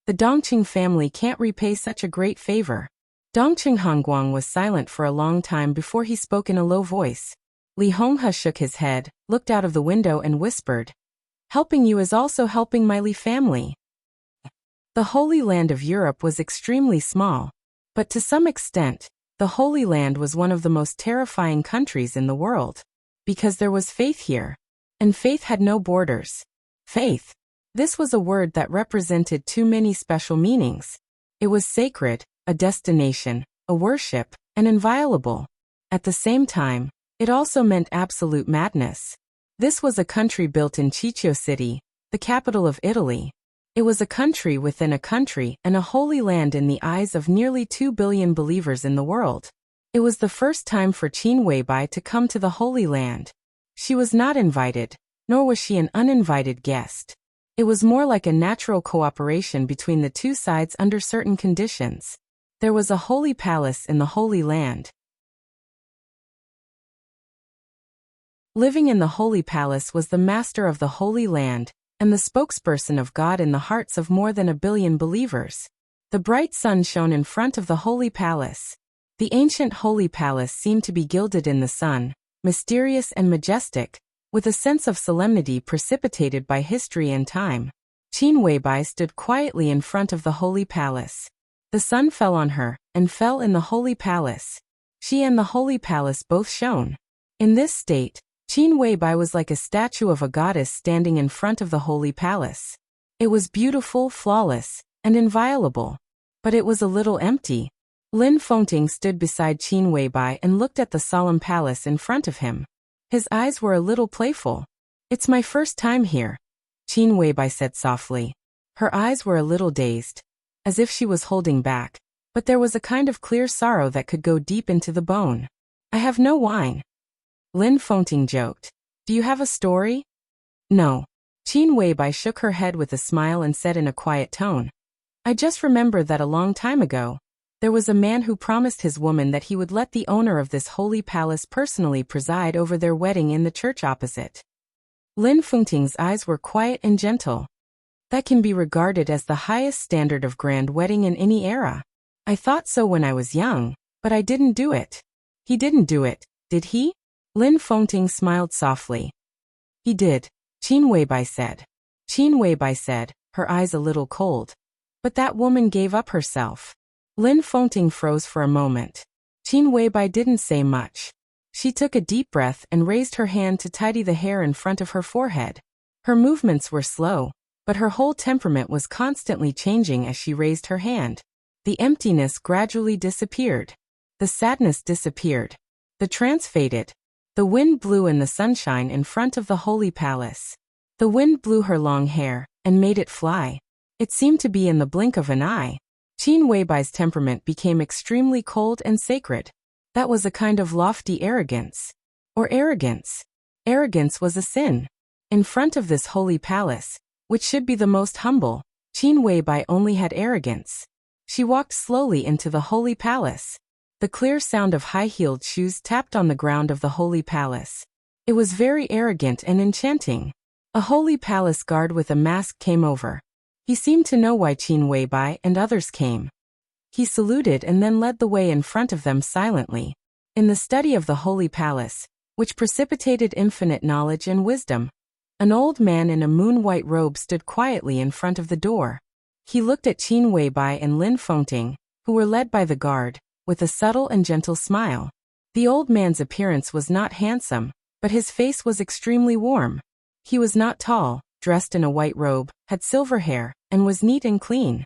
the Dongqing family can't repay such a great favor. Dongqing Hongguang was silent for a long time before he spoke in a low voice. Li Honghe shook his head, looked out of the window and whispered. Helping you is also helping my Li family. The Holy Land of Europe was extremely small, but to some extent, the Holy Land was one of the most terrifying countries in the world. Because there was faith here. And faith had no borders. Faith. This was a word that represented too many special meanings. It was sacred, a destination, a worship, and inviolable. At the same time, it also meant absolute madness. This was a country built in Ciccio City, the capital of Italy. It was a country within a country and a holy land in the eyes of nearly 2 billion believers in the world. It was the first time for Qin Weibai to come to the Holy Land. She was not invited, nor was she an uninvited guest. It was more like a natural cooperation between the two sides under certain conditions. There was a holy palace in the Holy Land. Living in the Holy Palace was the master of the Holy Land, and the spokesperson of God in the hearts of more than 1 billion believers. The bright sun shone in front of the Holy Palace. The ancient Holy Palace seemed to be gilded in the sun, mysterious and majestic, with a sense of solemnity precipitated by history and time. Qin Weibai stood quietly in front of the Holy Palace. The sun fell on her, and fell in the Holy Palace. She and the Holy Palace both shone. In this state, Qin Weibai was like a statue of a goddess standing in front of the Holy Palace. It was beautiful, flawless, and inviolable. But it was a little empty. Lin Fengting stood beside Qin Weibai and looked at the solemn palace in front of him. His eyes were a little playful. It's my first time here, Qin Weibai said softly. Her eyes were a little dazed, as if she was holding back, but there was a kind of clear sorrow that could go deep into the bone. I have no wine. Lin Fengting joked. Do you have a story? No. Qin Weibai shook her head with a smile and said in a quiet tone. I just remember that a long time ago, there was a man who promised his woman that he would let the owner of this holy palace personally preside over their wedding in the church opposite. Lin Fengting's eyes were quiet and gentle. That can be regarded as the highest standard of grand wedding in any era. I thought so when I was young, but I didn't do it. He didn't do it, did he? Lin Fengting smiled softly. He did, Qin Weibai said. Qin Weibai said, her eyes a little cold. But that woman gave up herself. Lin Fengting froze for a moment. Qin Weibai didn't say much. She took a deep breath and raised her hand to tidy the hair in front of her forehead. Her movements were slow, but her whole temperament was constantly changing as she raised her hand. The emptiness gradually disappeared. The sadness disappeared. The trance faded. The wind blew in the sunshine in front of the Holy Palace. The wind blew her long hair and made it fly. It seemed to be in the blink of an eye. Qin Weibai's temperament became extremely cold and sacred. That was a kind of lofty arrogance. Or arrogance. Arrogance was a sin. In front of this holy palace, which should be the most humble, Qin Weibai only had arrogance. She walked slowly into the holy palace. The clear sound of high-heeled shoes tapped on the ground of the holy palace. It was very arrogant and enchanting. A holy palace guard with a mask came over. He seemed to know why Qin Weibai and others came. He saluted and then led the way in front of them silently. In the study of the holy palace, which precipitated infinite knowledge and wisdom, an old man in a moon-white robe stood quietly in front of the door. He looked at Qin Weibai and Lin Fengting, who were led by the guard, with a subtle and gentle smile. The old man's appearance was not handsome, but his face was extremely warm. He was not tall, dressed in a white robe, had silver hair, and was neat and clean.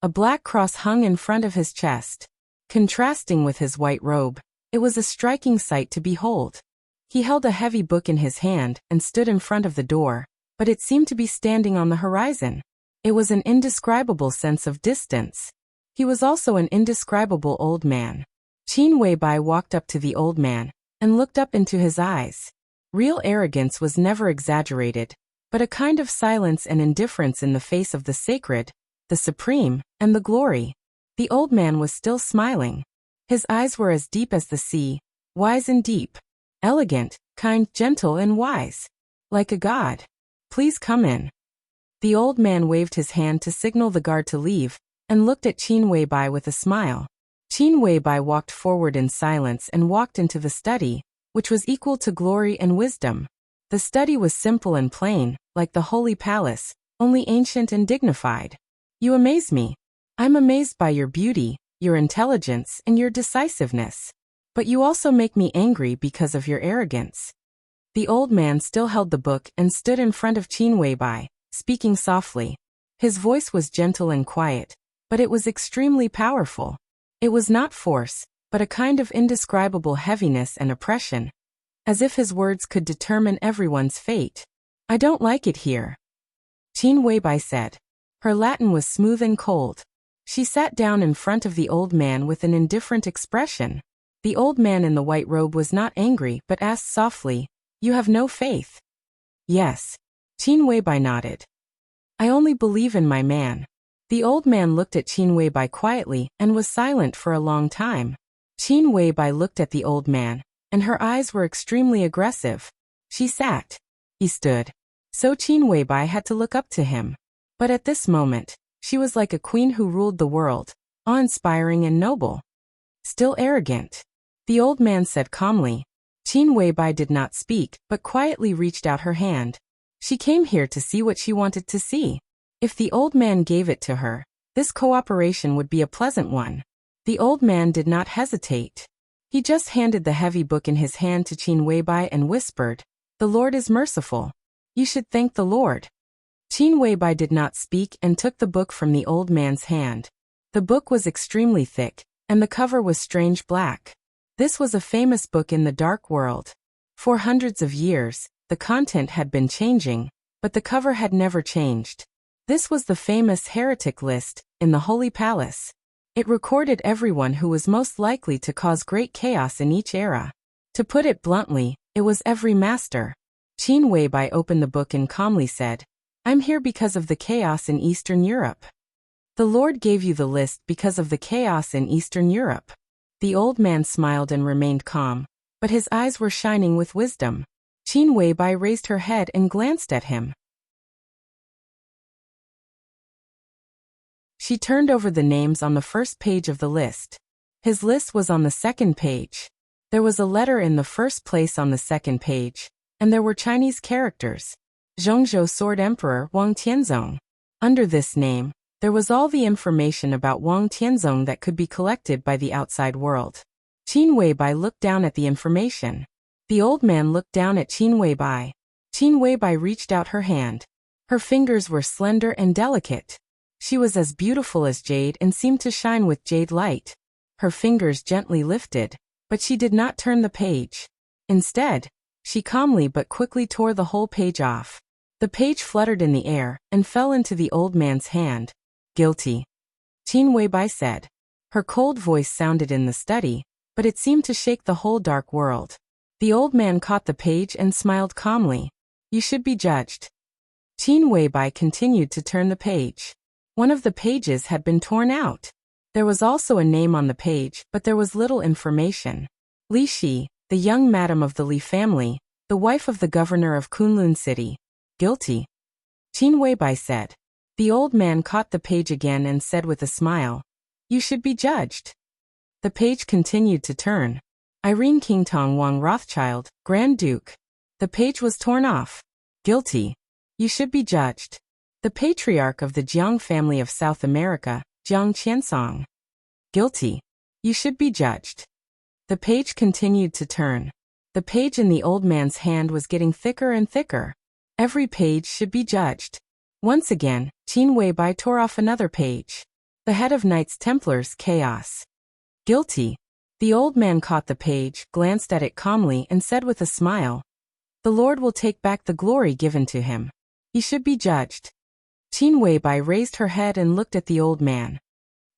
A black cross hung in front of his chest. Contrasting with his white robe, it was a striking sight to behold. He held a heavy book in his hand and stood in front of the door, but it seemed to be standing on the horizon. It was an indescribable sense of distance. He was also an indescribable old man. Qin Weibai walked up to the old man and looked up into his eyes. Real arrogance was never exaggerated, but a kind of silence and indifference in the face of the sacred, the supreme, and the glory. The old man was still smiling. His eyes were as deep as the sea, wise and deep, elegant, kind, gentle, and wise. Like a god. Please come in. The old man waved his hand to signal the guard to leave, and looked at Qin Weibai with a smile. Qin Weibai walked forward in silence and walked into the study, which was equal to glory and wisdom. The study was simple and plain, like the holy palace, only ancient and dignified. You amaze me. I'm amazed by your beauty, your intelligence, and your decisiveness. But you also make me angry because of your arrogance. The old man still held the book and stood in front of Qin Weibai, speaking softly. His voice was gentle and quiet, but it was extremely powerful. It was not force, but a kind of indescribable heaviness and oppression, as if his words could determine everyone's fate. I don't like it here, Qin Weibai said. Her Latin was smooth and cold. She sat down in front of the old man with an indifferent expression. The old man in the white robe was not angry but asked softly, "You have no faith?" "Yes." Qin Weibai nodded. "I only believe in my man." The old man looked at Qin Weibai quietly and was silent for a long time. Qin Weibai looked at the old man, and her eyes were extremely aggressive. She sat. He stood. So Qin Weibai had to look up to him. But at this moment, she was like a queen who ruled the world, awe-inspiring and noble. Still arrogant. The old man said calmly. Qin Weibai did not speak, but quietly reached out her hand. She came here to see what she wanted to see. If the old man gave it to her, this cooperation would be a pleasant one. The old man did not hesitate. He just handed the heavy book in his hand to Qin Weibai and whispered, "The Lord is merciful. You should thank the Lord." Qin Weibai did not speak and took the book from the old man's hand. The book was extremely thick, and the cover was strange black. This was a famous book in the dark world. For hundreds of years, the content had been changing, but the cover had never changed. This was the famous heretic list in the Holy Palace. It recorded everyone who was most likely to cause great chaos in each era. To put it bluntly, it was every master. Qin Weibai opened the book and calmly said, "I'm here because of the chaos in Eastern Europe." "The Lord gave you the list because of the chaos in Eastern Europe." The old man smiled and remained calm, but his eyes were shining with wisdom. Qin Weibai raised her head and glanced at him. She turned over the names on the first page of the list. His list was on the second page. There was a letter in the first place on the second page, and there were Chinese characters. Zhongzhou Sword Emperor Wang Tianzong. Under this name, there was all the information about Wang Tianzong that could be collected by the outside world. Qin Weibai looked down at the information. The old man looked down at Qin Weibai. Qin Weibai reached out her hand. Her fingers were slender and delicate. She was as beautiful as jade and seemed to shine with jade light. Her fingers gently lifted, but she did not turn the page. Instead, she calmly but quickly tore the whole page off. The page fluttered in the air and fell into the old man's hand. "Guilty," Qin Weibai said. Her cold voice sounded in the study, but it seemed to shake the whole dark world. The old man caught the page and smiled calmly. You should be judged. Qin Weibai continued to turn the page. One of the pages had been torn out. There was also a name on the page, but there was little information. Li Shi, the young madam of the Li family, the wife of the governor of Kunlun City. Guilty. Qin Weibai said. The old man caught the page again and said with a smile, You should be judged. The page continued to turn. Irene Qingtong Wang Rothschild, Grand Duke. The page was torn off. Guilty. You should be judged. The patriarch of the Jiang family of South America, Jiang Qiansong. Guilty. You should be judged. The page continued to turn. The page in the old man's hand was getting thicker and thicker. Every page should be judged. Once again, Qin Weibai tore off another page. The head of Knights Templars, Chaos. Guilty. The old man caught the page, glanced at it calmly and said with a smile, The Lord will take back the glory given to him. He should be judged. Qin Weibai raised her head and looked at the old man.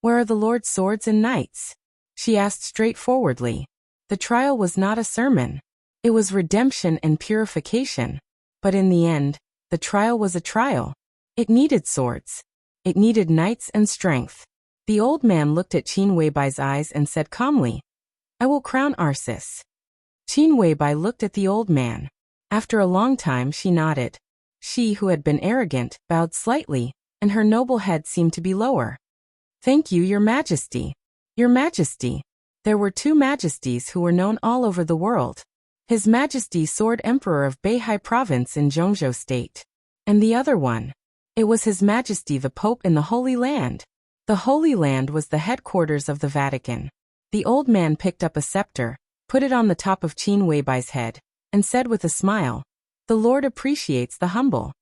Where are the Lord's swords and knights? She asked straightforwardly. The trial was not a sermon. It was redemption and purification. But in the end, the trial was a trial. It needed swords. It needed knights and strength. The old man looked at Qin Weibai's eyes and said calmly, I will crown Arsis. Qin Weibai looked at the old man. After a long time she nodded. She, who had been arrogant, bowed slightly, and her noble head seemed to be lower. Thank you, Your Majesty. Your Majesty. There were two majesties who were known all over the world. His Majesty Sword Emperor of Beihai Province in Zhongzhou State. And the other one. It was His Majesty the Pope in the Holy Land. The Holy Land was the headquarters of the Vatican. The old man picked up a scepter, put it on the top of Qin Weibai's head, and said with a smile, The Lord appreciates the humble.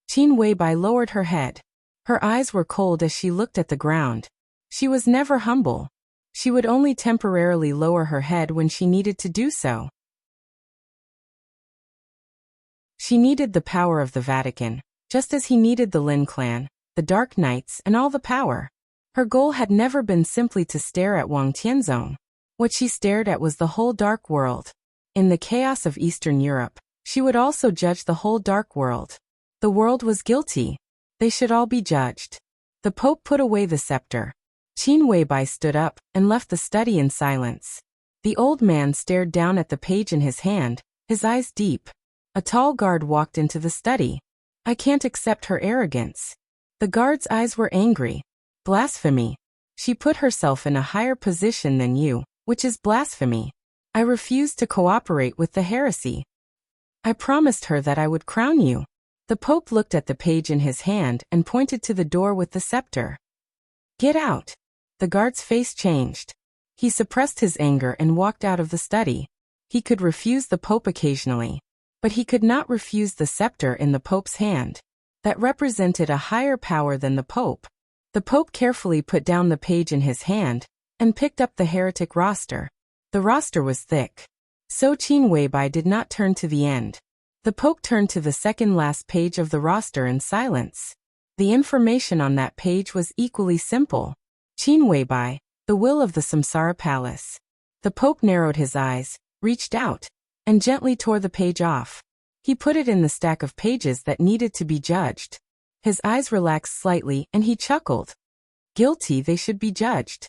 Qin Weibai lowered her head. Her eyes were cold as she looked at the ground. She was never humble. She would only temporarily lower her head when she needed to do so. She needed the power of the Vatican, just as he needed the Lin clan, the Dark Knights, and all the power. Her goal had never been simply to stare at Wang Tianzong. What she stared at was the whole dark world. In the chaos of Eastern Europe, she would also judge the whole dark world. The world was guilty. They should all be judged. The Pope put away the scepter. Qin Weibai stood up and left the study in silence. The old man stared down at the page in his hand, his eyes deep. A tall guard walked into the study. I can't accept her arrogance. The guard's eyes were angry. Blasphemy. She put herself in a higher position than you, which is blasphemy. I refused to cooperate with the heresy. I promised her that I would crown you. The Pope looked at the page in his hand and pointed to the door with the scepter. Get out. The guard's face changed. He suppressed his anger and walked out of the study. He could refuse the Pope occasionally, but he could not refuse the scepter in the Pope's hand. That represented a higher power than the Pope. The Pope carefully put down the page in his hand and picked up the heretic roster. The roster was thick. So Qin Weibai did not turn to the end. The Pope turned to the second last page of the roster in silence. The information on that page was equally simple. Qin Weibai, the will of the Samsara Palace. The Pope narrowed his eyes, reached out, and gently tore the page off. He put it in the stack of pages that needed to be judged. His eyes relaxed slightly and he chuckled. Guilty, they should be judged.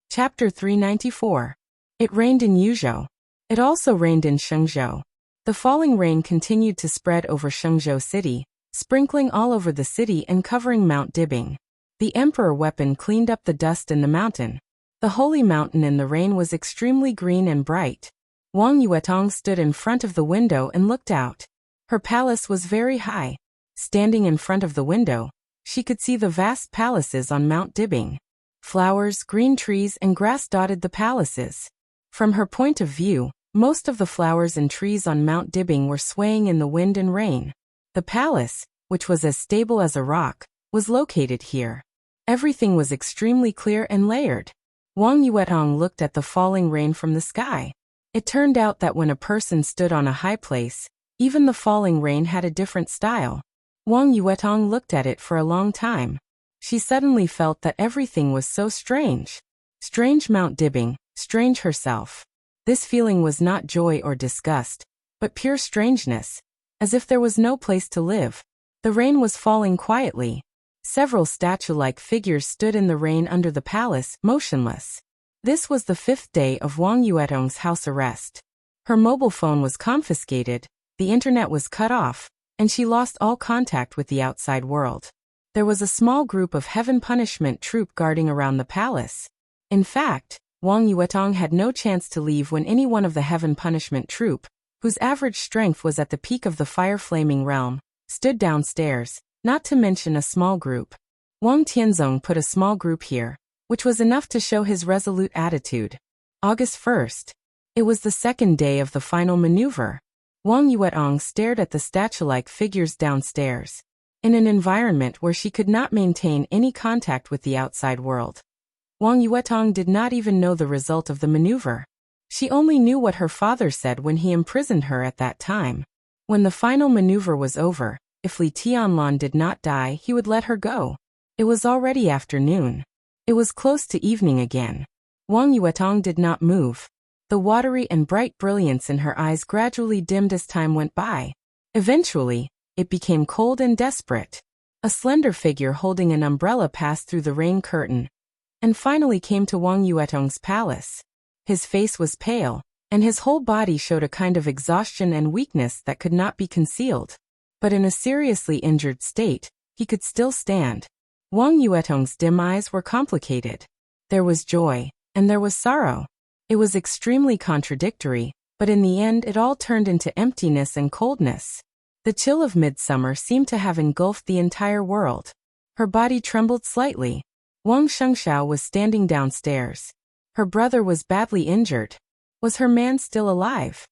Chapter 394. It rained in Yuzhou. It also rained in Shenzhou. The falling rain continued to spread over Shenzhou City, sprinkling all over the city and covering Mount Dibing. The Emperor weapon cleaned up the dust in the mountain. The holy mountain in the rain was extremely green and bright. Wang Yuetong stood in front of the window and looked out. Her palace was very high. Standing in front of the window, she could see the vast palaces on Mount Dibing. Flowers, green trees, and grass dotted the palaces. From her point of view, most of the flowers and trees on Mount Dibing were swaying in the wind and rain. The palace, which was as stable as a rock, was located here. Everything was extremely clear and layered. Wang Yuetong looked at the falling rain from the sky. It turned out that when a person stood on a high place, even the falling rain had a different style. Wang Yuetong looked at it for a long time. She suddenly felt that everything was so strange. Strange Mount Dibbing, strange herself. This feeling was not joy or disgust, but pure strangeness, as if there was no place to live. The rain was falling quietly. Several statue-like figures stood in the rain under the palace, motionless. This was the 5th day of Wang Yuetong's house arrest. Her mobile phone was confiscated, the internet was cut off, and she lost all contact with the outside world. There was a small group of Heaven Punishment troop guarding around the palace. In fact, Wang Yuetong had no chance to leave when any one of the Heaven Punishment troop, whose average strength was at the peak of the fire-flaming realm, stood downstairs, not to mention a small group. Wang Tianzong put a small group here, which was enough to show his resolute attitude. August 1st. It was the 2nd day of the final maneuver. Wang Yuetong stared at the statue-like figures downstairs, in an environment where she could not maintain any contact with the outside world. Wang Yuetong did not even know the result of the maneuver. She only knew what her father said when he imprisoned her at that time. When the final maneuver was over, if Li Tianlan did not die, he would let her go. It was already afternoon. It was close to evening again. Wang Yuetong did not move. The watery and bright brilliance in her eyes gradually dimmed as time went by. Eventually, it became cold and desperate. A slender figure holding an umbrella passed through the rain curtain, and finally came to Wang Yuetong's palace. His face was pale, and his whole body showed a kind of exhaustion and weakness that could not be concealed. But in a seriously injured state, he could still stand. Wang Yuetong's dim eyes were complicated. There was joy, and there was sorrow. It was extremely contradictory, but in the end it all turned into emptiness and coldness. The chill of midsummer seemed to have engulfed the entire world. Her body trembled slightly. Wang Shengxiao was standing downstairs. Her brother was badly injured. Was her man still alive?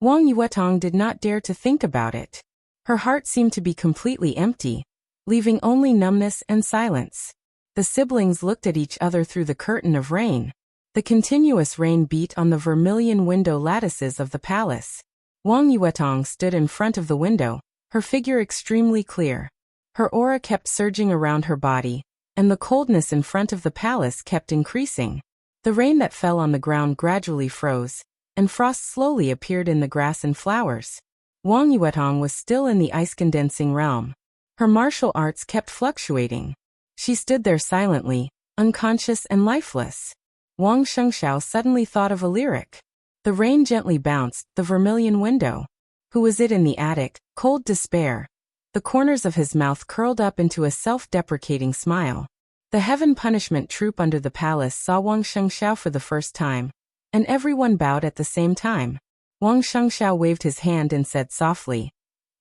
Wang Yuetong did not dare to think about it. Her heart seemed to be completely empty, leaving only numbness and silence. The siblings looked at each other through the curtain of rain. The continuous rain beat on the vermilion window lattices of the palace. Wang Yuetong stood in front of the window, her figure extremely clear. Her aura kept surging around her body, and the coldness in front of the palace kept increasing. The rain that fell on the ground gradually froze, and frost slowly appeared in the grass and flowers. Wang Yuetong was still in the ice-condensing realm. Her martial arts kept fluctuating. She stood there silently, unconscious and lifeless. Wang Shengxiao suddenly thought of a lyric. The rain gently bounced the vermilion window. Who was it in the attic? Cold despair. The corners of his mouth curled up into a self-deprecating smile. The Heaven Punishment troop under the palace saw Wang Shengxiao for the first time, and everyone bowed at the same time. Wang Shengxiao waved his hand and said softly,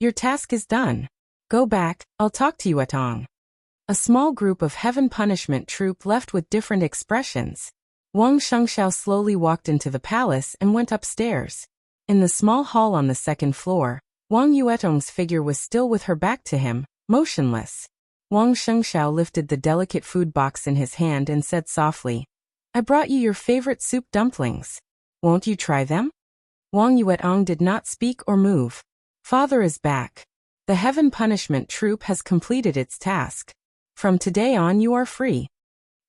"Your task is done. Go back, I'll talk to Yuetong." A small group of Heaven Punishment troop left with different expressions. Wang Shengxiao slowly walked into the palace and went upstairs. In the small hall on the 2nd floor, Wang Yuetong's figure was still with her back to him, motionless. Wang Shengxiao lifted the delicate food box in his hand and said softly, "I brought you your favorite soup dumplings. Won't you try them?" Wang Yuetong did not speak or move. Father is back. The Heaven Punishment troop has completed its task. From today on you are free.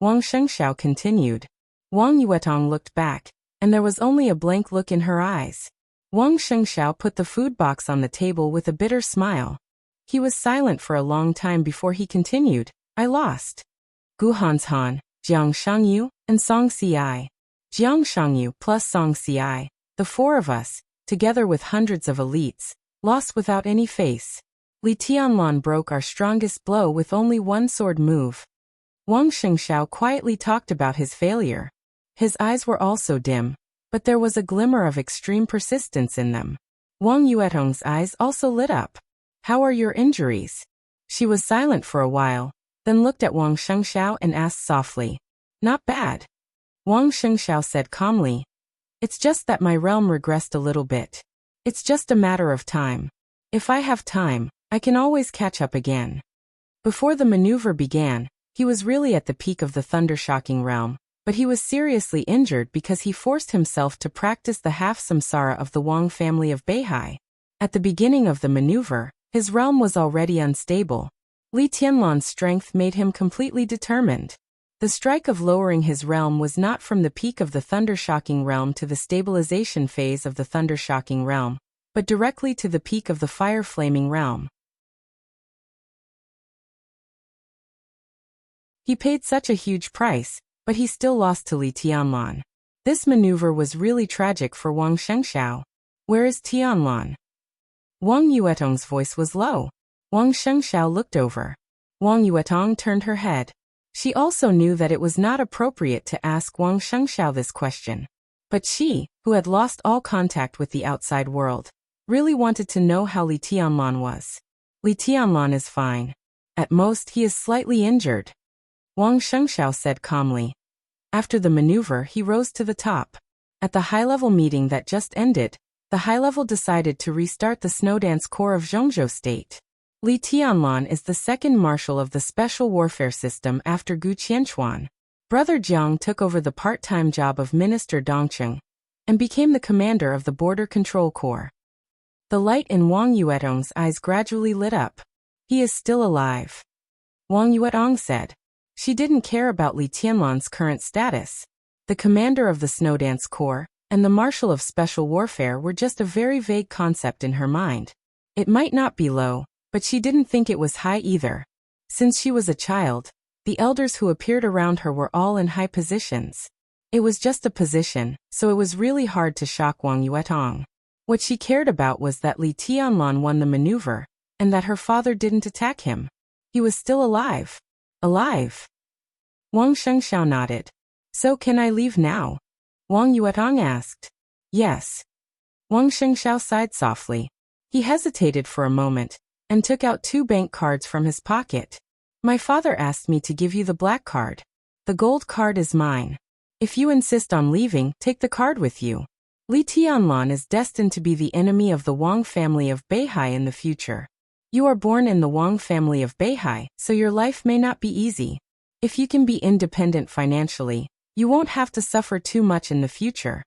Wang Shengxiao continued. Wang Yuetong looked back, and there was only a blank look in her eyes. Wang Shengxiao put the food box on the table with a bitter smile. He was silent for a long time before he continued, "I lost. Guhan's Han, Jiang Shangyu, and Song Ci. Jiang Shangyu plus Song Ci, the 4 of us, together with hundreds of elites, lost without any face. Li Tianlan broke our strongest blow with only one sword move." Wang Shengxiao quietly talked about his failure. His eyes were also dim, but there was a glimmer of extreme persistence in them. Wang Yuetong's eyes also lit up. "How are your injuries?" She was silent for a while, then looked at Wang Shengxiao and asked softly, "Not bad." Wang Shengxiao said calmly, "It's just that my realm regressed a little bit. It's just a matter of time. If I have time, I can always catch up again." Before the maneuver began, he was really at the peak of the thunder-shocking realm, but he was seriously injured because he forced himself to practice the half-samsara of the Wang family of Beihai. At the beginning of the maneuver, his realm was already unstable. Li Tianlan's strength made him completely determined. The strike of lowering his realm was not from the peak of the thunder-shocking realm to the stabilization phase of the thunder-shocking realm, but directly to the peak of the fire-flaming realm. He paid such a huge price, but he still lost to Li Tianlan. This maneuver was really tragic for Wang Shengxiao. Where is Tianlan? Wang Yuetong's voice was low. Wang Shengxiao looked over. Wang Yuetong turned her head. She also knew that it was not appropriate to ask Wang Shengxiao this question. But she, who had lost all contact with the outside world, really wanted to know how Li Tianlan was. Li Tianlan is fine. At most, he is slightly injured, Wang Shengxiao said calmly. After the maneuver, he rose to the top. At the high-level meeting that just ended, the high-level decided to restart the Snowdance Corps of Zhongzhou State. Li Tianlan is the second marshal of the Special Warfare System after Gu Qianchuan. Brother Jiang took over the part-time job of Minister Dongcheng and became the commander of the Border Control Corps. The light in Wang Yuetong's eyes gradually lit up. He is still alive, Wang Yuetong said. She didn't care about Li Tianlan's current status. The commander of the Snowdance Corps and the marshal of Special Warfare were just a very vague concept in her mind. It might not be low, but she didn't think it was high either. Since she was a child, the elders who appeared around her were all in high positions. It was just a position, so it was really hard to shock Wang Yuetong. What she cared about was that Li Tianlan won the maneuver, and that her father didn't attack him. He was still alive. Alive? Wang Shengxiao nodded. So can I leave now? Wang Yuetong asked. Yes. Wang Shengxiao sighed softly. He hesitated for a moment, and took out 2 bank cards from his pocket. My father asked me to give you the black card. The gold card is mine. If you insist on leaving, take the card with you. Li Tianlan is destined to be the enemy of the Wang family of Beihai in the future. You are born in the Wang family of Beihai, so your life may not be easy. If you can be independent financially, you won't have to suffer too much in the future.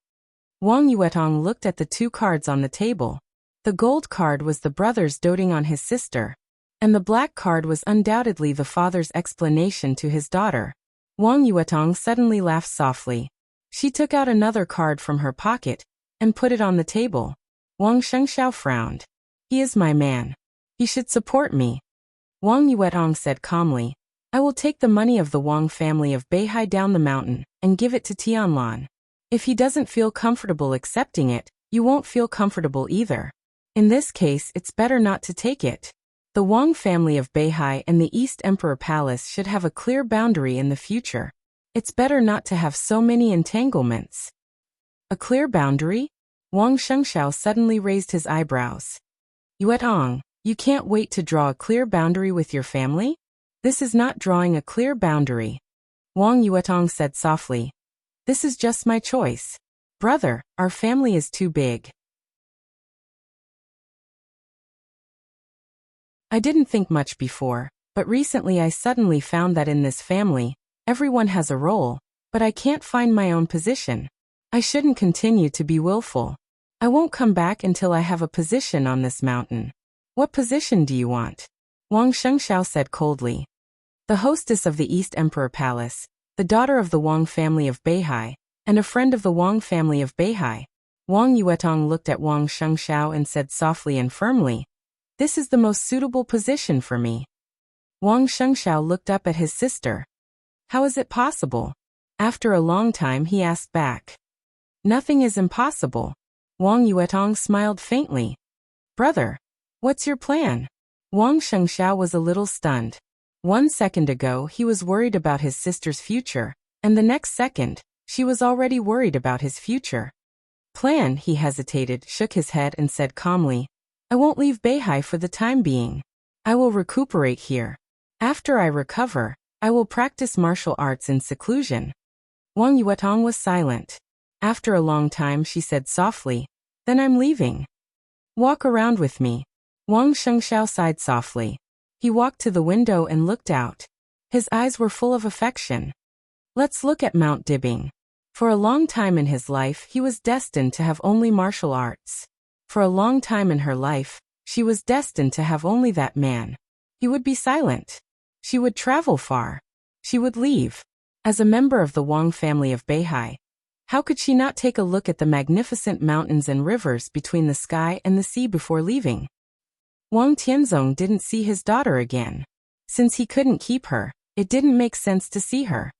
Wang Yuetong looked at the 2 cards on the table. The gold card was the brother's doting on his sister, and the black card was undoubtedly the father's explanation to his daughter. Wang Yuetong suddenly laughed softly. She took out another card from her pocket and put it on the table. Wang Shengxiao frowned. He is my man. He should support me. Wang Yuetong said calmly, I will take the money of the Wang family of Beihai down the mountain and give it to Tianlan. If he doesn't feel comfortable accepting it, you won't feel comfortable either. In this case, it's better not to take it. The Wang family of Beihai and the East Emperor Palace should have a clear boundary in the future. It's better not to have so many entanglements. A clear boundary? Wang Shengxiao suddenly raised his eyebrows. Yuetong, you can't wait to draw a clear boundary with your family? This is not drawing a clear boundary. Wang Yuetong said softly. This is just my choice. Brother, our family is too big. I didn't think much before, but recently I suddenly found that in this family, everyone has a role, but I can't find my own position. I shouldn't continue to be willful. I won't come back until I have a position on this mountain. What position do you want? Wang Shengxiao said coldly. The hostess of the East Emperor Palace, the daughter of the Wang family of Beihai, and a friend of the Wang family of Beihai. Wang Yuetong looked at Wang Shengxiao and said softly and firmly, This is the most suitable position for me. Wang Shengxiao looked up at his sister. How is it possible? After a long time he asked back. Nothing is impossible. Wang Yuetong smiled faintly. Brother, what's your plan? Wang Shengxiao was a little stunned. 1 second ago he was worried about his sister's future, and the next second, she was already worried about his future. Plan, he hesitated, shook his head and said calmly, I won't leave Beihai for the time being. I will recuperate here. After I recover, I will practice martial arts in seclusion. Wang Yuetong was silent. After a long time she said softly, Then I'm leaving. Walk around with me. Wang Shengxiao sighed softly. He walked to the window and looked out. His eyes were full of affection. Let's look at Mount Dibbing. For a long time in his life he was destined to have only martial arts. For a long time in her life, she was destined to have only that man. He would be silent. She would travel far. She would leave. As a member of the Wang family of Beihai, how could she not take a look at the magnificent mountains and rivers between the sky and the sea before leaving? Wang Tianzong didn't see his daughter again. Since he couldn't keep her, it didn't make sense to see her.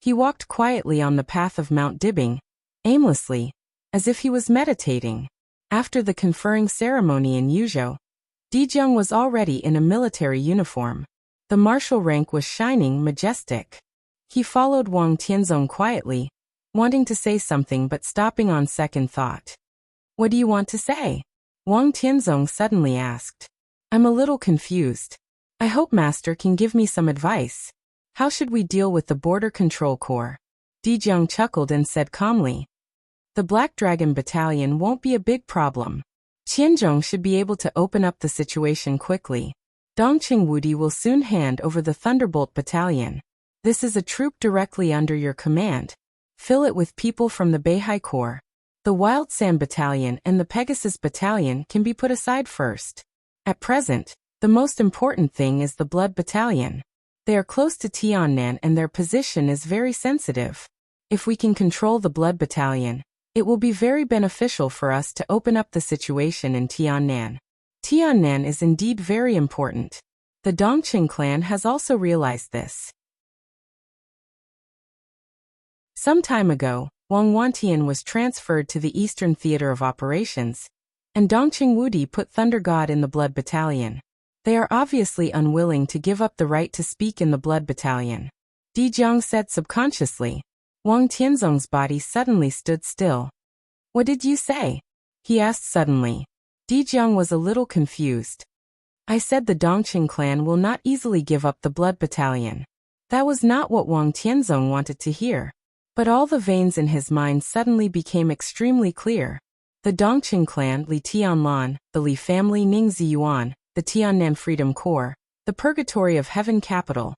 He walked quietly on the path of Mount Dibbing, aimlessly, as if he was meditating. After the conferring ceremony in Yuzhou, Dijong was already in a military uniform. The martial rank was shining, majestic. He followed Wang Tianzong quietly, wanting to say something but stopping on second thought. "What do you want to say?" Wang Tianzong suddenly asked. "I'm a little confused. I hope Master can give me some advice. How should we deal with the Border Control Corps?" Dijong chuckled and said calmly. "The Black Dragon Battalion won't be a big problem. Qianzhong should be able to open up the situation quickly. Dongqing Wudi will soon hand over the Thunderbolt Battalion. This is a troop directly under your command. Fill it with people from the Beihai Corps. The Wild Sand Battalion and the Pegasus Battalion can be put aside first. At present, the most important thing is the Blood Battalion. They are close to Tiannan and their position is very sensitive. If we can control the Blood Battalion, it will be very beneficial for us to open up the situation in Tiannan. Tiannan is indeed very important. The Dongqing clan has also realized this." Some time ago, Wang Wantian was transferred to the Eastern Theater of Operations, and Dongqing Wudi put Thunder God in the Blood Battalion. They are obviously unwilling to give up the right to speak in the Blood Battalion. Dijong said subconsciously. Wang Tianzong's body suddenly stood still. "What did you say?" he asked suddenly. Dijong was a little confused. "I said the Dongqing clan will not easily give up the Blood Battalion." That was not what Wang Tianzong wanted to hear. But all the veins in his mind suddenly became extremely clear. The Dongqing clan, Li Tianlan, the Li family, Ning Ziyuan, the Tiannan Freedom Corps, the Purgatory of Heaven Capital.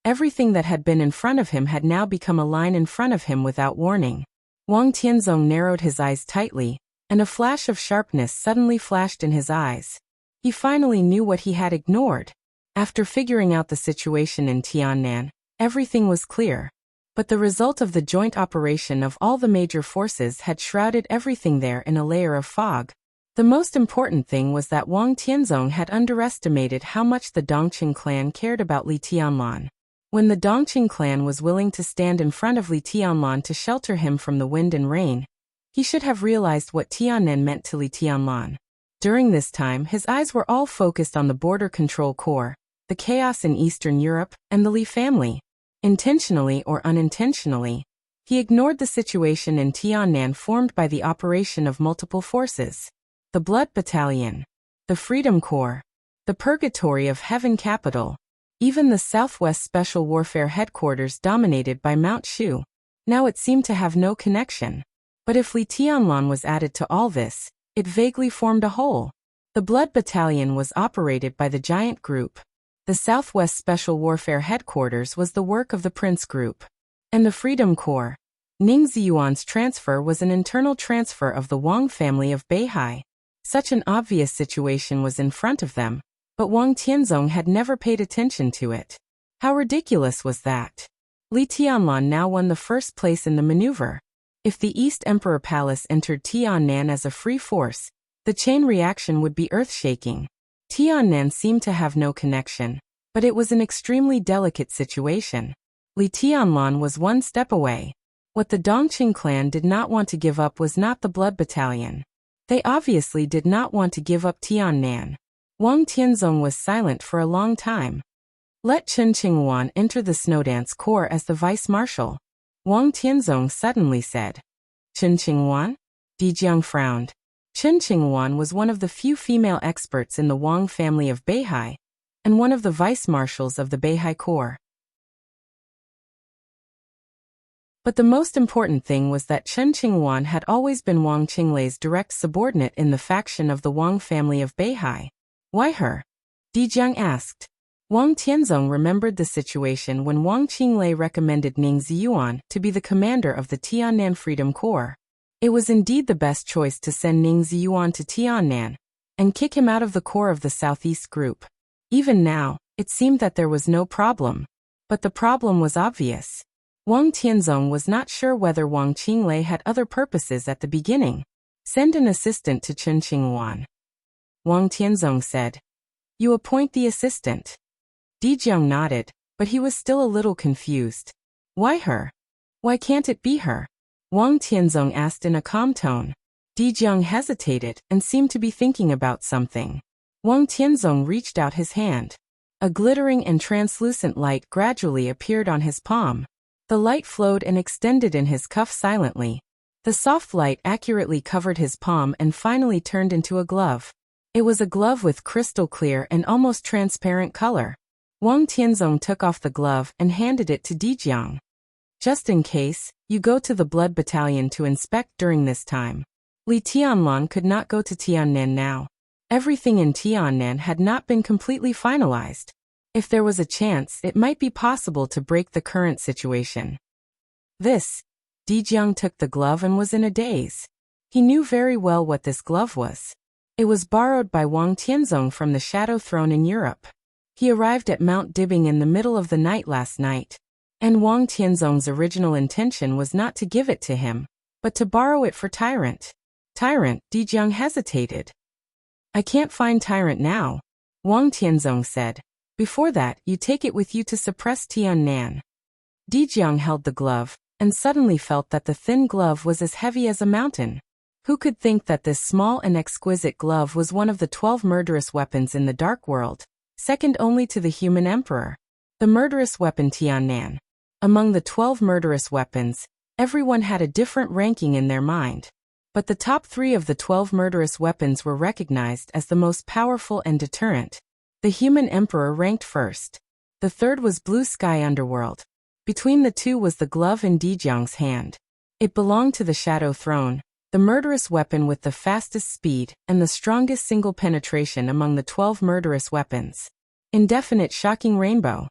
Everything that had been in front of him had now become a line in front of him without warning. Wang Tianzong narrowed his eyes tightly, and a flash of sharpness suddenly flashed in his eyes. He finally knew what he had ignored. After figuring out the situation in Tiannan, everything was clear. But the result of the joint operation of all the major forces had shrouded everything there in a layer of fog. The most important thing was that Wang Tianzong had underestimated how much the Dongqing clan cared about Li Tianlan. When the Dongqing clan was willing to stand in front of Li Tianlan to shelter him from the wind and rain, he should have realized what Tiannan meant to Li Tianlan. During this time, his eyes were all focused on the Border Control Corps, the chaos in Eastern Europe, and the Li family. Intentionally or unintentionally, he ignored the situation in Tiannan formed by the operation of multiple forces. The Blood Battalion, the Freedom Corps, the Purgatory of Heaven Capital, even the Southwest Special Warfare Headquarters dominated by Mount Shu. Now it seemed to have no connection. But if Li Tianlan was added to all this, it vaguely formed a whole. The Blood Battalion was operated by the Giant Group. The Southwest Special Warfare Headquarters was the work of the Prince Group. And the Freedom Corps. Ning Ziyuan's transfer was an internal transfer of the Wang family of Beihai. Such an obvious situation was in front of them, but Wang Tianzong had never paid attention to it. How ridiculous was that? Li Tianlan now won the first place in the maneuver. If the East Emperor Palace entered Tiannan as a free force, the chain reaction would be earth-shaking. Tiannan seemed to have no connection, but it was an extremely delicate situation. Li Tianlan was one step away. What the Dongqing clan did not want to give up was not the Blood Battalion. They obviously did not want to give up Tiannan. Wang Tianzong was silent for a long time. "Let Chen Qingwan enter the Snowdance Corps as the vice-marshal," Wang Tianzong suddenly said. "Chen Qingwan?" Dijiang frowned. Chen Qingwan was one of the few female experts in the Wang family of Beihai, and one of the vice-marshals of the Beihai Corps. But the most important thing was that Chen Qingwan had always been Wang Qinglei's direct subordinate in the faction of the Wang family of Beihai. "Why her?" Dijiang asked. Wang Tianzong remembered the situation when Wang Qinglei recommended Ning Ziyuan to be the commander of the Tiannan Freedom Corps. It was indeed the best choice to send Ning Ziyuan to Tiannan and kick him out of the core of the Southeast Group. Even now, It seemed that there was no problem. But the problem was obvious. Wang Tianzong was not sure whether Wang Qinglei had other purposes at the beginning. Send an assistant to Chen Qingwan. Wang Tianzong said. You appoint the assistant. Di Jiang nodded, but he was still a little confused. Why her? Why can't it be her? Wang Tianzong asked in a calm tone. Di Jiang hesitated and seemed to be thinking about something. Wang Tianzong reached out his hand. A glittering and translucent light gradually appeared on his palm. The light flowed and extended in his cuff silently. The soft light accurately covered his palm and finally turned into a glove. It was a glove with crystal clear and almost transparent color. Wang Tianzong took off the glove and handed it to Di Jiang. Just in case, you go to the blood battalion to inspect during this time. Li Tianlan could not go to Tiannan now. Everything in Tiannan had not been completely finalized. If there was a chance, it might be possible to break the current situation. Di Jiang took the glove and was in a daze. He knew very well what this glove was. It was borrowed by Wang Tianzong from the Shadow Throne in Europe. He arrived at Mount Dibbing in the middle of the night last night. And Wang Tianzong's original intention was not to give it to him, but to borrow it for Tyrant. Tyrant, Di Jiang hesitated. I can't find Tyrant now, Wang Tianzong said. Before that, you take it with you to suppress Tiannan. Di Jiang held the glove, and suddenly felt that the thin glove was as heavy as a mountain. Who could think that this small and exquisite glove was one of the 12 murderous weapons in the Dark World, second only to the human emperor? The murderous weapon Tiannan. Among the 12 murderous weapons, everyone had a different ranking in their mind. But the top 3 of the 12 murderous weapons were recognized as the most powerful and deterrent. The human emperor ranked first. The third was Blue Sky Underworld. Between the two was the glove in Di Jiang's hand. It belonged to the Shadow Throne, the murderous weapon with the fastest speed and the strongest single penetration among the 12 murderous weapons. Indefinite shocking rainbow.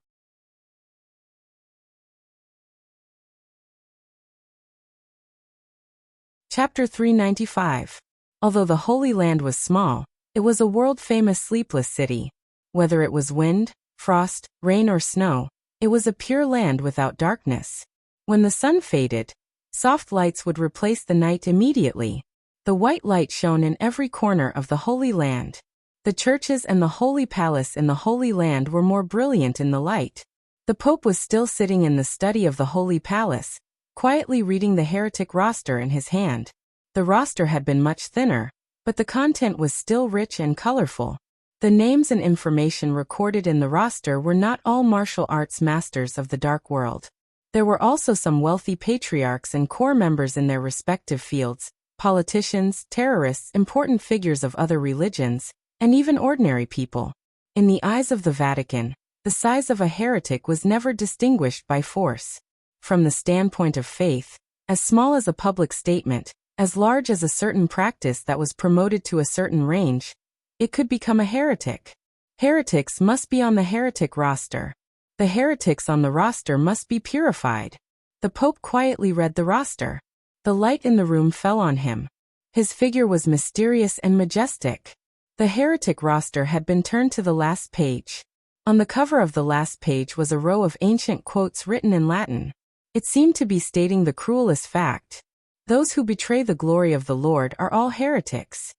Chapter 395. Although the Holy Land was small, it was a world-famous sleepless city. Whether it was wind, frost, rain or snow, it was a pure land without darkness. When the sun faded, soft lights would replace the night immediately. The white light shone in every corner of the Holy Land. The churches and the Holy Palace in the Holy Land were more brilliant in the light. The Pope was still sitting in the study of the Holy Palace, quietly reading the heretic roster in his hand. The roster had been much thinner, but the content was still rich and colorful. The names and information recorded in the roster were not all martial arts masters of the Dark World. There were also some wealthy patriarchs and core members in their respective fields, politicians, terrorists, important figures of other religions, and even ordinary people. In the eyes of the Vatican, the size of a heretic was never distinguished by force. From the standpoint of faith, as small as a public statement, as large as a certain practice that was promoted to a certain range, it could become a heretic. Heretics must be on the heretic roster. The heretics on the roster must be purified. The Pope quietly read the roster. The light in the room fell on him. His figure was mysterious and majestic. The heretic roster had been turned to the last page. On the cover of the last page was a row of ancient quotes written in Latin. It seemed to be stating the cruelest fact. Those who betray the glory of the Lord are all heretics.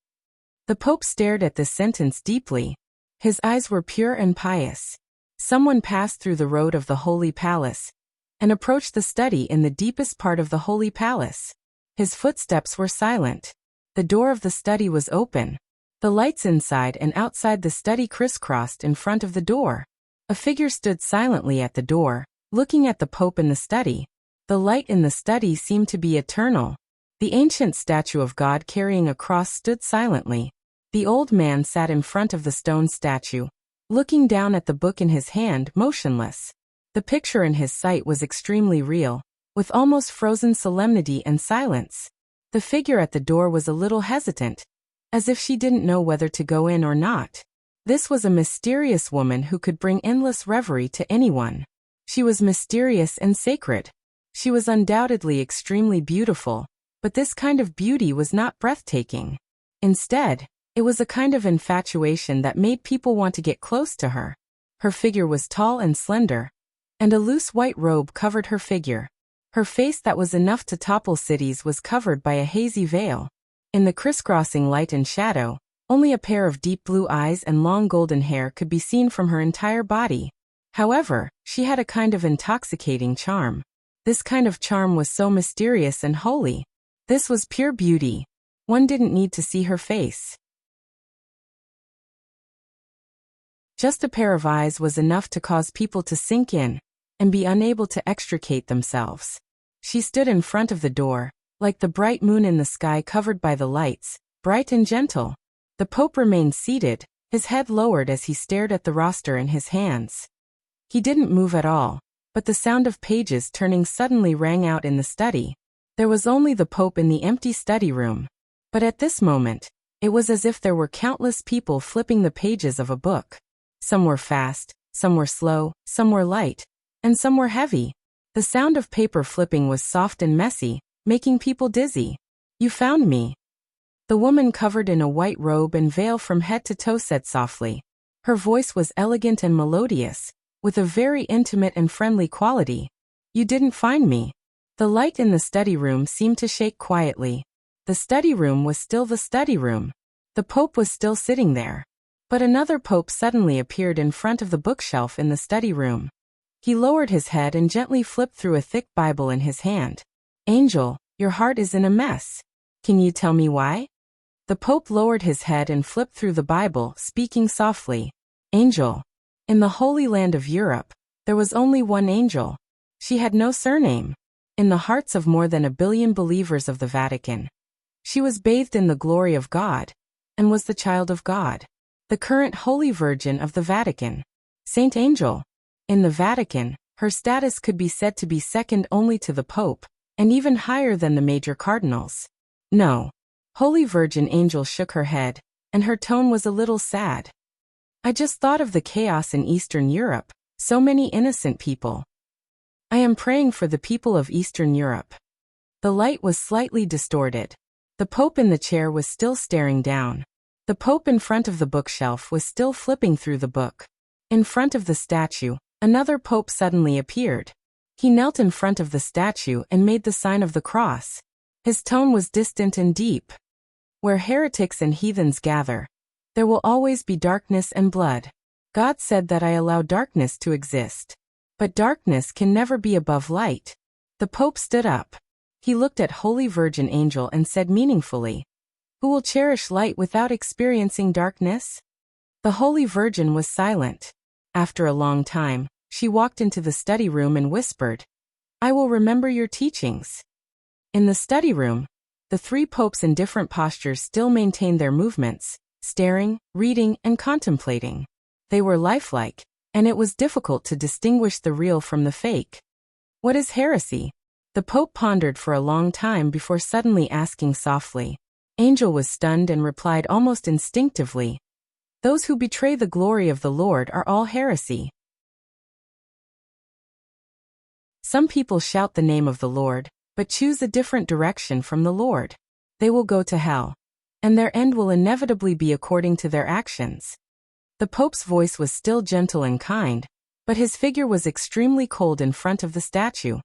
The Pope stared at this sentence deeply. His eyes were pure and pious. Someone passed through the road of the Holy Palace and approached the study in the deepest part of the Holy Palace. His footsteps were silent. The door of the study was open. The lights inside and outside the study crisscrossed in front of the door. A figure stood silently at the door, looking at the Pope in the study. The light in the study seemed to be eternal. The ancient statue of God carrying a cross stood silently. The old man sat in front of the stone statue, looking down at the book in his hand, motionless. The picture in his sight was extremely real, with almost frozen solemnity and silence. The figure at the door was a little hesitant, as if she didn't know whether to go in or not. This was a mysterious woman who could bring endless reverie to anyone. She was mysterious and sacred. She was undoubtedly extremely beautiful, but this kind of beauty was not breathtaking. Instead, it was a kind of infatuation that made people want to get close to her. Her figure was tall and slender, and a loose white robe covered her figure. Her face that was enough to topple cities was covered by a hazy veil. In the crisscrossing light and shadow, only a pair of deep blue eyes and long golden hair could be seen from her entire body. However, she had a kind of intoxicating charm. This kind of charm was so mysterious and holy. This was pure beauty. One didn't need to see her face. Just a pair of eyes was enough to cause people to sink in and be unable to extricate themselves. She stood in front of the door, like the bright moon in the sky covered by the lights, bright and gentle. The Pope remained seated, his head lowered as he stared at the roster in his hands. He didn't move at all, but the sound of pages turning suddenly rang out in the study. There was only the Pope in the empty study room. But at this moment, it was as if there were countless people flipping the pages of a book. Some were fast, some were slow, some were light, and some were heavy. The sound of paper flipping was soft and messy, making people dizzy. "You found me." The woman covered in a white robe and veil from head to toe said softly. Her voice was elegant and melodious, with a very intimate and friendly quality. "You didn't find me." The light in the study room seemed to shake quietly. The study room was still the study room. The Pope was still sitting there. But another Pope suddenly appeared in front of the bookshelf in the study room. He lowered his head and gently flipped through a thick Bible in his hand. "Angel, your heart is in a mess. Can you tell me why?" The Pope lowered his head and flipped through the Bible, speaking softly. "Angel. In the Holy Land of Europe, there was only one angel. She had no surname. In the hearts of more than 1 billion believers of the Vatican, she was bathed in the glory of God, and was the child of God. The current Holy Virgin of the Vatican. Saint Angel. In the Vatican, her status could be said to be second only to the Pope, and even higher than the major cardinals." "No." Holy Virgin Angel shook her head, and her tone was a little sad. "I just thought of the chaos in Eastern Europe, so many innocent people. I am praying for the people of Eastern Europe." The light was slightly distorted. The Pope in the chair was still staring down. The Pope in front of the bookshelf was still flipping through the book. In front of the statue, another Pope suddenly appeared. He knelt in front of the statue and made the sign of the cross. His tone was distant and deep. "Where heretics and heathens gather, there will always be darkness and blood. God said that I allow darkness to exist. But darkness can never be above light." The Pope stood up. He looked at Holy Virgin Angel and said meaningfully, "Who will cherish light without experiencing darkness?" The Holy Virgin was silent. After a long time, she walked into the study room and whispered, "I will remember your teachings." In the study room, the 3 popes in different postures still maintained their movements, staring, reading, and contemplating. They were lifelike, and it was difficult to distinguish the real from the fake. "What is heresy?" The Pope pondered for a long time before suddenly asking softly. Angel was stunned and replied almost instinctively, "Those who betray the glory of the Lord are all heresy." Some people shout the name of the Lord, but choose a different direction from the Lord. They will go to hell, and their end will inevitably be according to their actions. The Pope's voice was still gentle and kind, but his figure was extremely cold in front of the statue.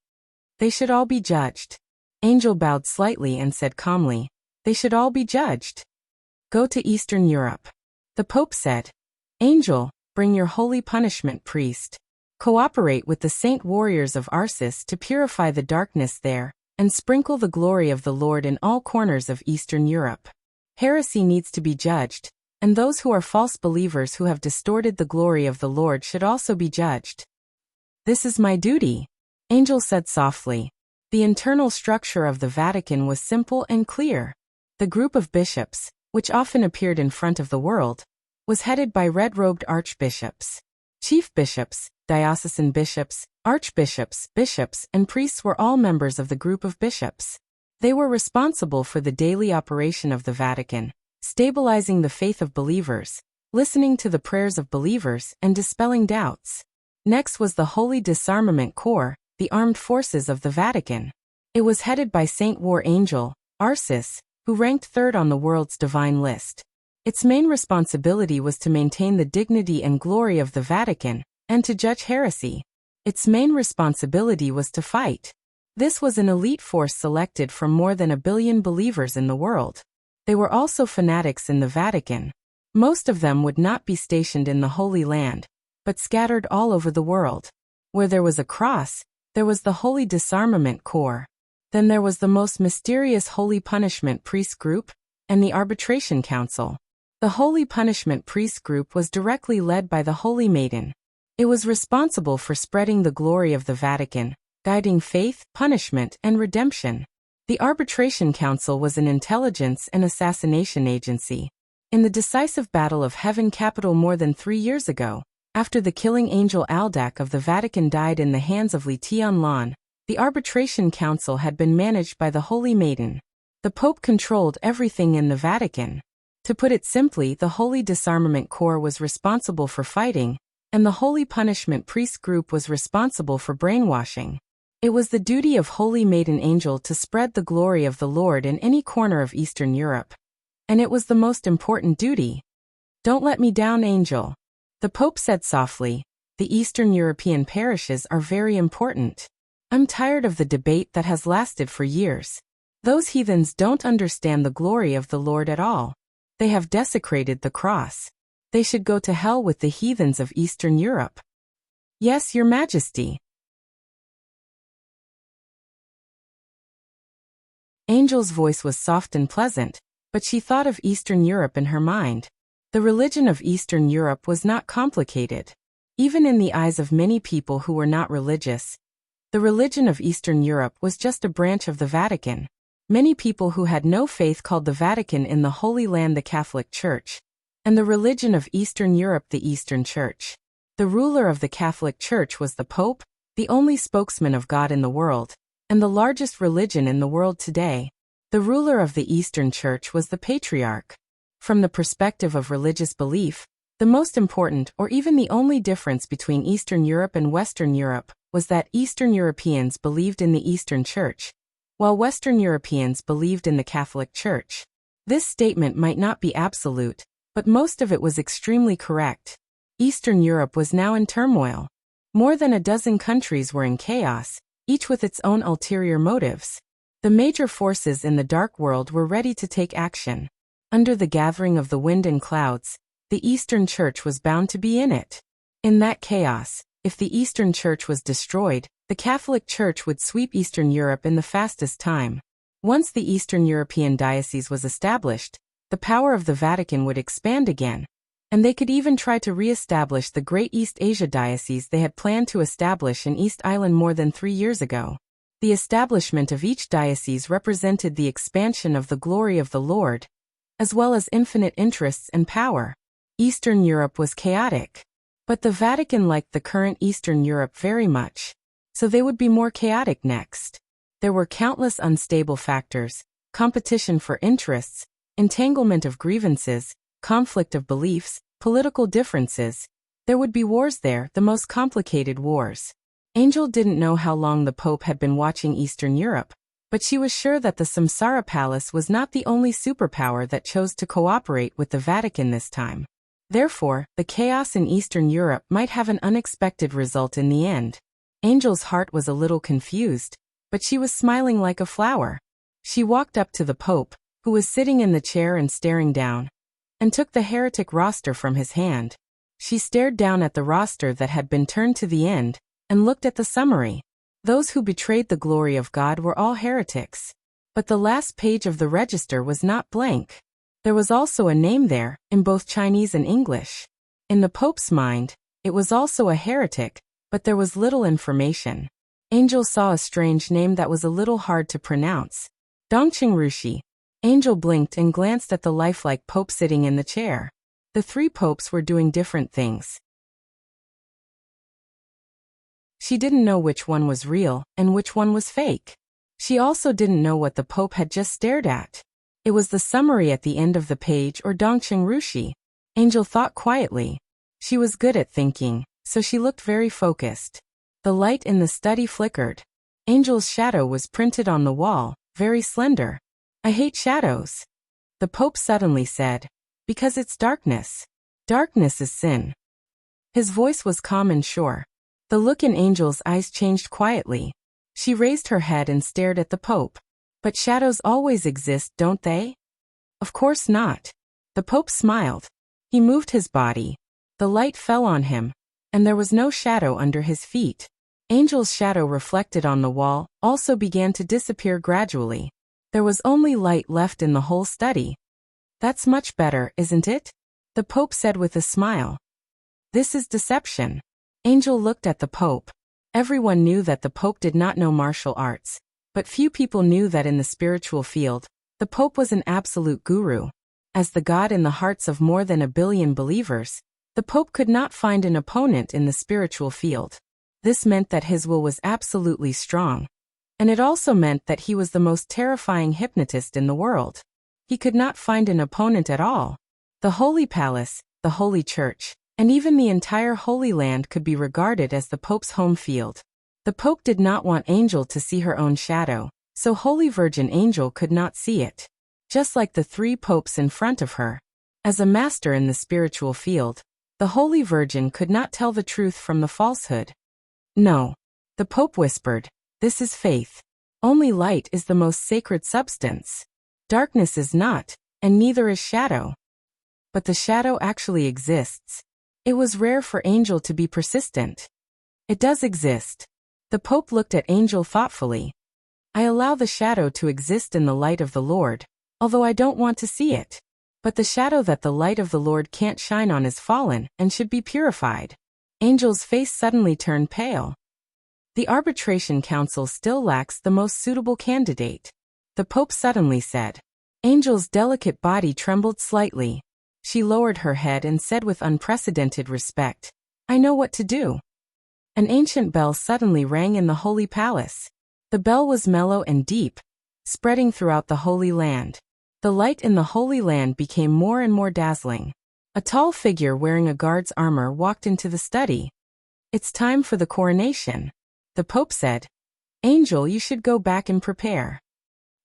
"They should all be judged." Angel bowed slightly and said calmly, "They should all be judged. Go to Eastern Europe." The Pope said, "Angel, bring your holy punishment priest. Cooperate with the saint warriors of Arcis to purify the darkness there, and sprinkle the glory of the Lord in all corners of Eastern Europe. Heresy needs to be judged, and those who are false believers who have distorted the glory of the Lord should also be judged." "This is my duty," Angel said softly. The internal structure of the Vatican was simple and clear. The group of bishops, which often appeared in front of the world, was headed by red-robed archbishops. Chief bishops, diocesan bishops, archbishops, bishops, and priests were all members of the group of bishops. They were responsible for the daily operation of the Vatican, stabilizing the faith of believers, listening to the prayers of believers, and dispelling doubts. Next was the Holy Disarmament Corps, the armed forces of the Vatican. It was headed by Saint War Angel, Arcis, who ranked 3rd on the world's divine list. Its main responsibility was to maintain the dignity and glory of the Vatican, and to judge heresy. Its main responsibility was to fight. This was an elite force selected from more than 1 billion believers in the world. They were also fanatics in the Vatican. Most of them would not be stationed in the Holy Land, but scattered all over the world. Where there was a cross, there was the Holy Disarmament Corps. Then there was the most mysterious Holy Punishment Priest Group, and the Arbitration Council. The Holy Punishment Priest Group was directly led by the Holy Maiden. It was responsible for spreading the glory of the Vatican, guiding faith, punishment, and redemption. The Arbitration Council was an intelligence and assassination agency. In the decisive Battle of Heaven Capital more than 3 years ago, after the killing angel Aldac of the Vatican died in the hands of Li Tianlan, the Arbitration Council had been managed by the Holy Maiden. The Pope controlled everything in the Vatican. To put it simply, the Holy Disarmament Corps was responsible for fighting, and the Holy Punishment Priest Group was responsible for brainwashing. It was the duty of Holy Maiden Angel to spread the glory of the Lord in any corner of Eastern Europe. And it was the most important duty. "Don't let me down, Angel," the Pope said softly. "The Eastern European parishes are very important. I'm tired of the debate that has lasted for years. Those heathens don't understand the glory of the Lord at all. They have desecrated the cross. They should go to hell with the heathens of Eastern Europe." "Yes, Your Majesty." Angel's voice was soft and pleasant, but she thought of Eastern Europe in her mind. The religion of Eastern Europe was not complicated. Even in the eyes of many people who were not religious, the religion of Eastern Europe was just a branch of the Vatican. Many people who had no faith called the Vatican in the Holy Land the Catholic Church, and the religion of Eastern Europe the Eastern Church. The ruler of the Catholic Church was the Pope, the only spokesman of God in the world, and the largest religion in the world today. The ruler of the Eastern Church was the Patriarch. From the perspective of religious belief, the most important or even the only difference between Eastern Europe and Western Europe was that Eastern Europeans believed in the Eastern Church, while Western Europeans believed in the Catholic Church. This statement might not be absolute, but most of it was extremely correct. Eastern Europe was now in turmoil. More than a dozen countries were in chaos, each with its own ulterior motives. The major forces in the dark world were ready to take action. Under the gathering of the wind and clouds, the Eastern Church was bound to be in it. In that chaos, if the Eastern Church was destroyed, the Catholic Church would sweep Eastern Europe in the fastest time. Once the Eastern European diocese was established, the power of the Vatican would expand again, and they could even try to re-establish the Great East Asia Diocese they had planned to establish in East Island more than 3 years ago. The establishment of each diocese represented the expansion of the glory of the Lord, as well as infinite interests and power. Eastern Europe was chaotic. But the Vatican liked the current Eastern Europe very much, so they would be more chaotic next. There were countless unstable factors: competition for interests, entanglement of grievances, conflict of beliefs, political differences. There would be wars there, the most complicated wars. Angel didn't know how long the Pope had been watching Eastern Europe, but she was sure that the Samsara Palace was not the only superpower that chose to cooperate with the Vatican this time. Therefore, the chaos in Eastern Europe might have an unexpected result in the end. Angel's heart was a little confused, but she was smiling like a flower. She walked up to the Pope, who was sitting in the chair and staring down, and took the heretic roster from his hand. She stared down at the roster that had been turned to the end, and looked at the summary. Those who betrayed the glory of God were all heretics. But the last page of the register was not blank. There was also a name there, in both Chinese and English. In the Pope's mind, it was also a heretic, but there was little information. Angel saw a strange name that was a little hard to pronounce. Dongqing Rushi. Angel blinked and glanced at the lifelike Pope sitting in the chair. The 3 popes were doing different things. She didn't know which one was real and which one was fake. She also didn't know what the Pope had just stared at. It was the summary at the end of the page, or Dongqing Rushi. Angel thought quietly. She was good at thinking, so she looked very focused. The light in the study flickered. Angel's shadow was printed on the wall, very slender. "I hate shadows," the Pope suddenly said. Because it's darkness. Darkness is sin. His voice was calm and sure. The look in Angel's eyes changed quietly. She raised her head and stared at the Pope. But shadows always exist, don't they? Of course not. The Pope smiled. He moved his body. The light fell on him, and there was no shadow under his feet. Angel's shadow reflected on the wall also began to disappear gradually. There was only light left in the whole study. That's much better, isn't it? The Pope said with a smile. This is deception. Angel looked at the Pope. Everyone knew that the Pope did not know martial arts, but few people knew that in the spiritual field, the Pope was an absolute guru. As the God in the hearts of more than 1 billion believers, the Pope could not find an opponent in the spiritual field. This meant that his will was absolutely strong. And it also meant that he was the most terrifying hypnotist in the world. He could not find an opponent at all. The Holy Palace, the Holy Church, and even the entire Holy Land could be regarded as the Pope's home field. The Pope did not want Angel to see her own shadow, so Holy Virgin Angel could not see it. Just like the 3 popes in front of her. As a master in the spiritual field, the Holy Virgin could not tell the truth from the falsehood. No. The Pope whispered, this is faith. Only light is the most sacred substance. Darkness is not, and neither is shadow. But the shadow actually exists. It was rare for Angel to be persistent. It does exist. The Pope looked at Angel thoughtfully. I allow the shadow to exist in the light of the Lord, although I don't want to see it. But the shadow that the light of the Lord can't shine on is fallen and should be purified. Angel's face suddenly turned pale. The Arbitration Council still lacks the most suitable candidate. The Pope suddenly said. Angel's delicate body trembled slightly. She lowered her head and said with unprecedented respect, I know what to do. An ancient bell suddenly rang in the Holy Palace. The bell was mellow and deep, spreading throughout the Holy Land. The light in the Holy Land became more and more dazzling. A tall figure wearing a guard's armor walked into the study. It's time for the coronation. The Pope said. Angel, you should go back and prepare.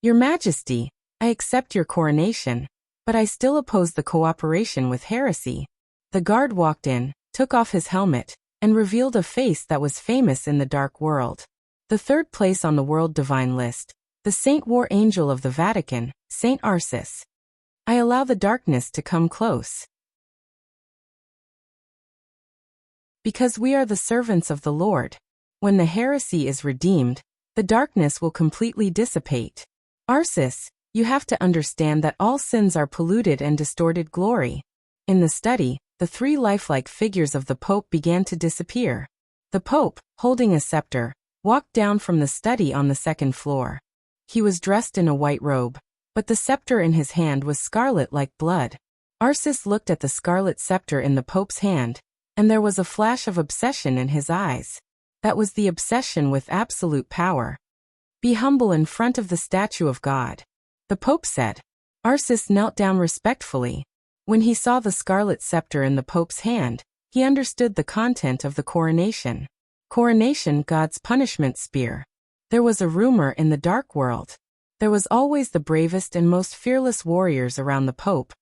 Your Majesty, I accept your coronation, but I still oppose the cooperation with heresy. The guard walked in, took off his helmet, and revealed a face that was famous in the dark world. The 3rd place on the world divine list, the Saint War Angel of the Vatican, Saint Arcis. I allow the darkness to come close. Because we are the servants of the Lord. When the heresy is redeemed, the darkness will completely dissipate. Arcis, you have to understand that all sins are polluted and distorted glory. In the study, the 3 lifelike figures of the Pope began to disappear. The Pope, holding a scepter, walked down from the study on the 2nd floor. He was dressed in a white robe, but the scepter in his hand was scarlet like blood. Arcis looked at the scarlet scepter in the Pope's hand, and there was a flash of obsession in his eyes. That was the obsession with absolute power. Be humble in front of the statue of God. The Pope said. Arcis knelt down respectfully. When he saw the scarlet scepter in the Pope's hand, he understood the content of the coronation. Coronation, God's punishment spear. There was a rumor in the dark world. There was always the bravest and most fearless warriors around the Pope,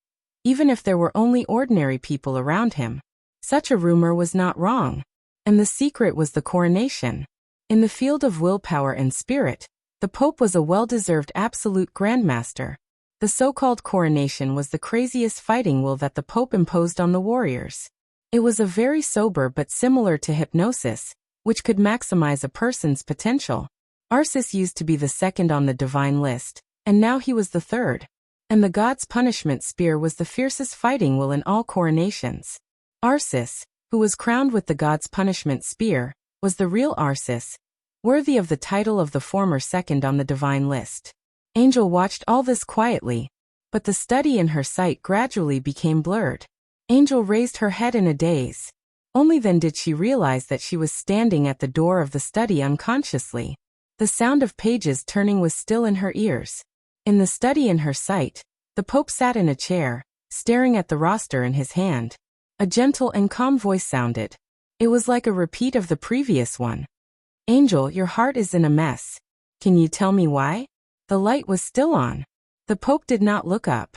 even if there were only ordinary people around him. Such a rumor was not wrong. And the secret was the coronation. In the field of willpower and spirit, the Pope was a well-deserved absolute grandmaster. The so-called coronation was the craziest fighting will that the Pope imposed on the warriors. It was a very sober but similar to hypnosis, which could maximize a person's potential. Arcis used to be the 2nd on the divine list, and now he was the 3rd. And the God's punishment spear was the fiercest fighting will in all coronations. Arcis, who was crowned with the God's punishment spear, was the real Arcis, worthy of the title of the former 2nd on the divine list. Angel watched all this quietly, but the study in her sight gradually became blurred. Angel raised her head in a daze. Only then did she realize that she was standing at the door of the study unconsciously. The sound of pages turning was still in her ears. In the study in her sight, the Pope sat in a chair, staring at the roster in his hand. A gentle and calm voice sounded. It was like a repeat of the previous one. Angel, your heart is in a mess. Can you tell me why? The light was still on. The Pope did not look up.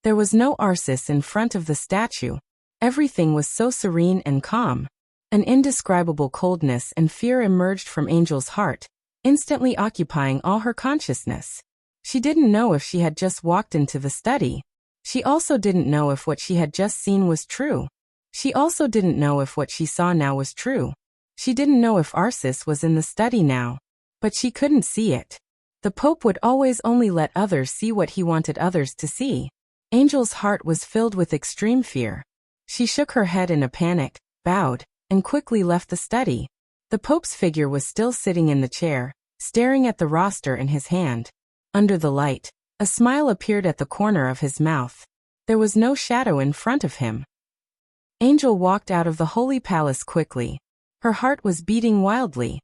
There was no Arsis in front of the statue. Everything was so serene and calm. An indescribable coldness and fear emerged from Angel's heart, instantly occupying all her consciousness. She didn't know if she had just walked into the study. She also didn't know if what she had just seen was true. She also didn't know if what she saw now was true. She didn't know if Arsis was in the study now. But she couldn't see it. The Pope would always only let others see what he wanted others to see. Angel's heart was filled with extreme fear. She shook her head in a panic, bowed, and quickly left the study. The Pope's figure was still sitting in the chair, staring at the roster in his hand. Under the light, a smile appeared at the corner of his mouth. There was no shadow in front of him. Angel walked out of the Holy Palace quickly. Her heart was beating wildly.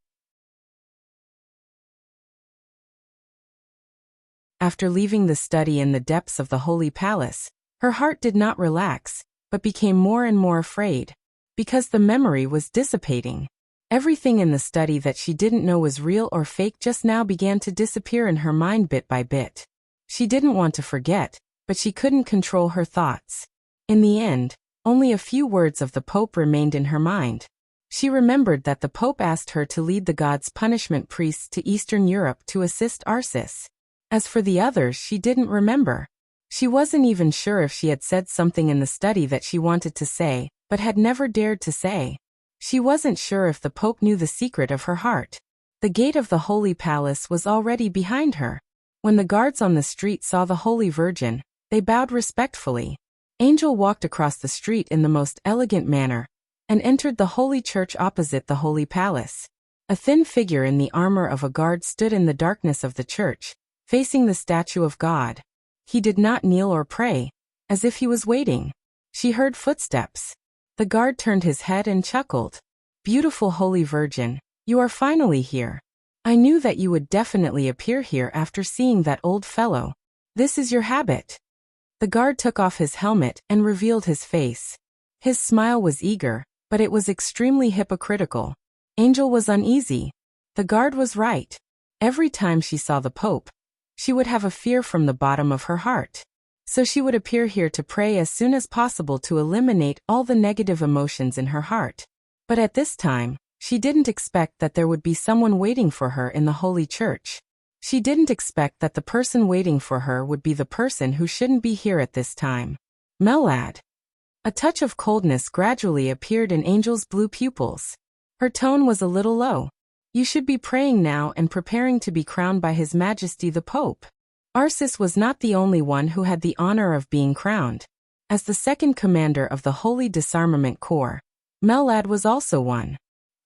After leaving the study in the depths of the Holy Palace, her heart did not relax, but became more and more afraid. Because the memory was dissipating. Everything in the study that she didn't know was real or fake just now began to disappear in her mind bit by bit. She didn't want to forget, but she couldn't control her thoughts. In the end, only a few words of the Pope remained in her mind. She remembered that the Pope asked her to lead the gods' punishment priests to Eastern Europe to assist Arsis. As for the others, she didn't remember. She wasn't even sure if she had said something in the study that she wanted to say, but had never dared to say. She wasn't sure if the Pope knew the secret of her heart. The gate of the Holy Palace was already behind her. When the guards on the street saw the Holy Virgin, they bowed respectfully. Angel walked across the street in the most elegant manner, and entered the Holy Church opposite the Holy Palace. A thin figure in the armor of a guard stood in the darkness of the church, facing the statue of God. He did not kneel or pray, as if he was waiting. She heard footsteps. The guard turned his head and chuckled. "Beautiful Holy Virgin, you are finally here. I knew that you would definitely appear here after seeing that old fellow. This is your habit." The guard took off his helmet and revealed his face. His smile was eager, but it was extremely hypocritical. Angel was uneasy. The guard was right. Every time she saw the Pope, she would have a fear from the bottom of her heart. So she would appear here to pray as soon as possible to eliminate all the negative emotions in her heart. But at this time, she didn't expect that there would be someone waiting for her in the Holy Church. She didn't expect that the person waiting for her would be the person who shouldn't be here at this time. "Melad." A touch of coldness gradually appeared in Angel's blue pupils. Her tone was a little low. "You should be praying now and preparing to be crowned by His Majesty the Pope." Arsis was not the only one who had the honor of being crowned. As the second commander of the Holy Disarmament Corps, Melad was also one.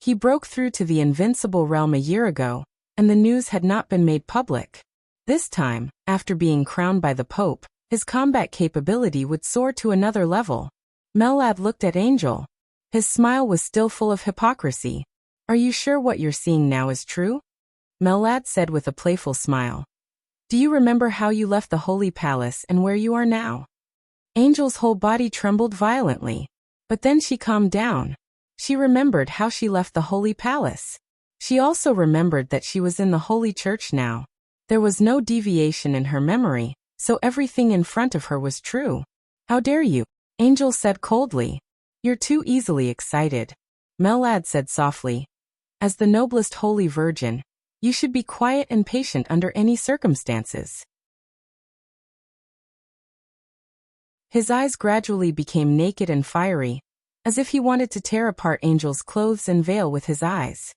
He broke through to the Invincible Realm a year ago, and the news had not been made public. This time, after being crowned by the Pope, his combat capability would soar to another level. Melad looked at Angel. His smile was still full of hypocrisy. "Are you sure what you're seeing now is true?" Melad said with a playful smile. "Do you remember how you left the Holy Palace and where you are now?" Angel's whole body trembled violently. But then she calmed down. She remembered how she left the Holy Palace. She also remembered that she was in the Holy Church now. There was no deviation in her memory, so everything in front of her was true. "How dare you?" Angel said coldly. "You're too easily excited," Melad said softly. "As the noblest Holy Virgin, you should be quiet and patient under any circumstances." His eyes gradually became naked and fiery, as if he wanted to tear apart Angel's clothes and veil with his eyes.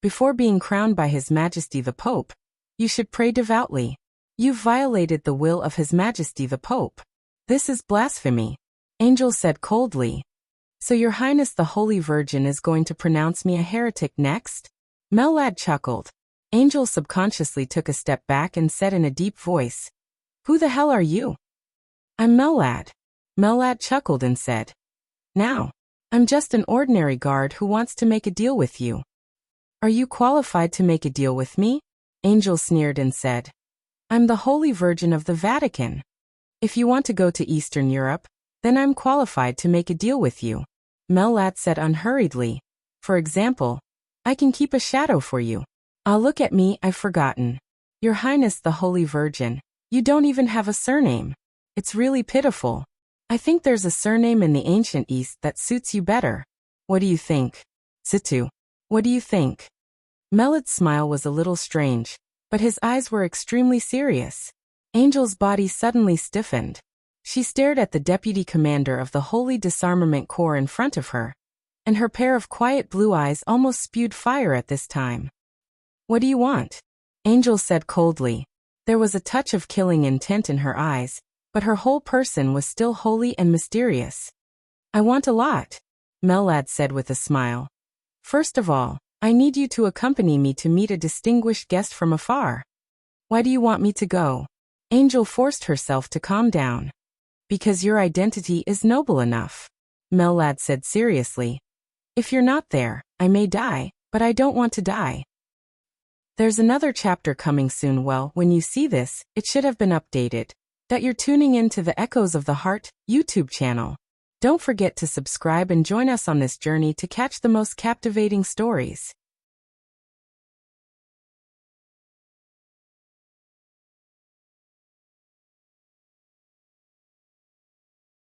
"Before being crowned by His Majesty the Pope, you should pray devoutly. You've violated the will of His Majesty the Pope. This is blasphemy," Angel said coldly. "So Your Highness the Holy Virgin is going to pronounce me a heretic next?" Melad chuckled. Angel subconsciously took a step back and said in a deep voice, "Who the hell are you?" "I'm Melad." Melad chuckled and said, "Now, I'm just an ordinary guard who wants to make a deal with you." "Are you qualified to make a deal with me?" Angel sneered and said, "I'm the Holy Virgin of the Vatican. If you want to go to Eastern Europe, then I'm qualified to make a deal with you." Melad said unhurriedly, "For example, I can keep a shadow for you." "Ah, look at me, I've forgotten. Your Highness the Holy Virgin, you don't even have a surname." It's really pitiful. I think there's a surname in the ancient East that suits you better. What do you think? Situ. What do you think? Melad's smile was a little strange, but his eyes were extremely serious. Angel's body suddenly stiffened. She stared at the deputy commander of the Holy Disarmament Corps in front of her, and her pair of quiet blue eyes almost spewed fire at this time. What do you want? Angel said coldly. There was a touch of killing intent in her eyes, but her whole person was still holy and mysterious. I want a lot, Melad said with a smile. First of all, I need you to accompany me to meet a distinguished guest from afar. Why do you want me to go? Angel forced herself to calm down. Because your identity is noble enough, Melad said seriously. If you're not there, I may die, but I don't want to die. There's another chapter coming soon. Well, when you see this, it should have been updated. That you're tuning in to the Echoes of the Heart YouTube channel. Don't forget to subscribe and join us on this journey to catch the most captivating stories.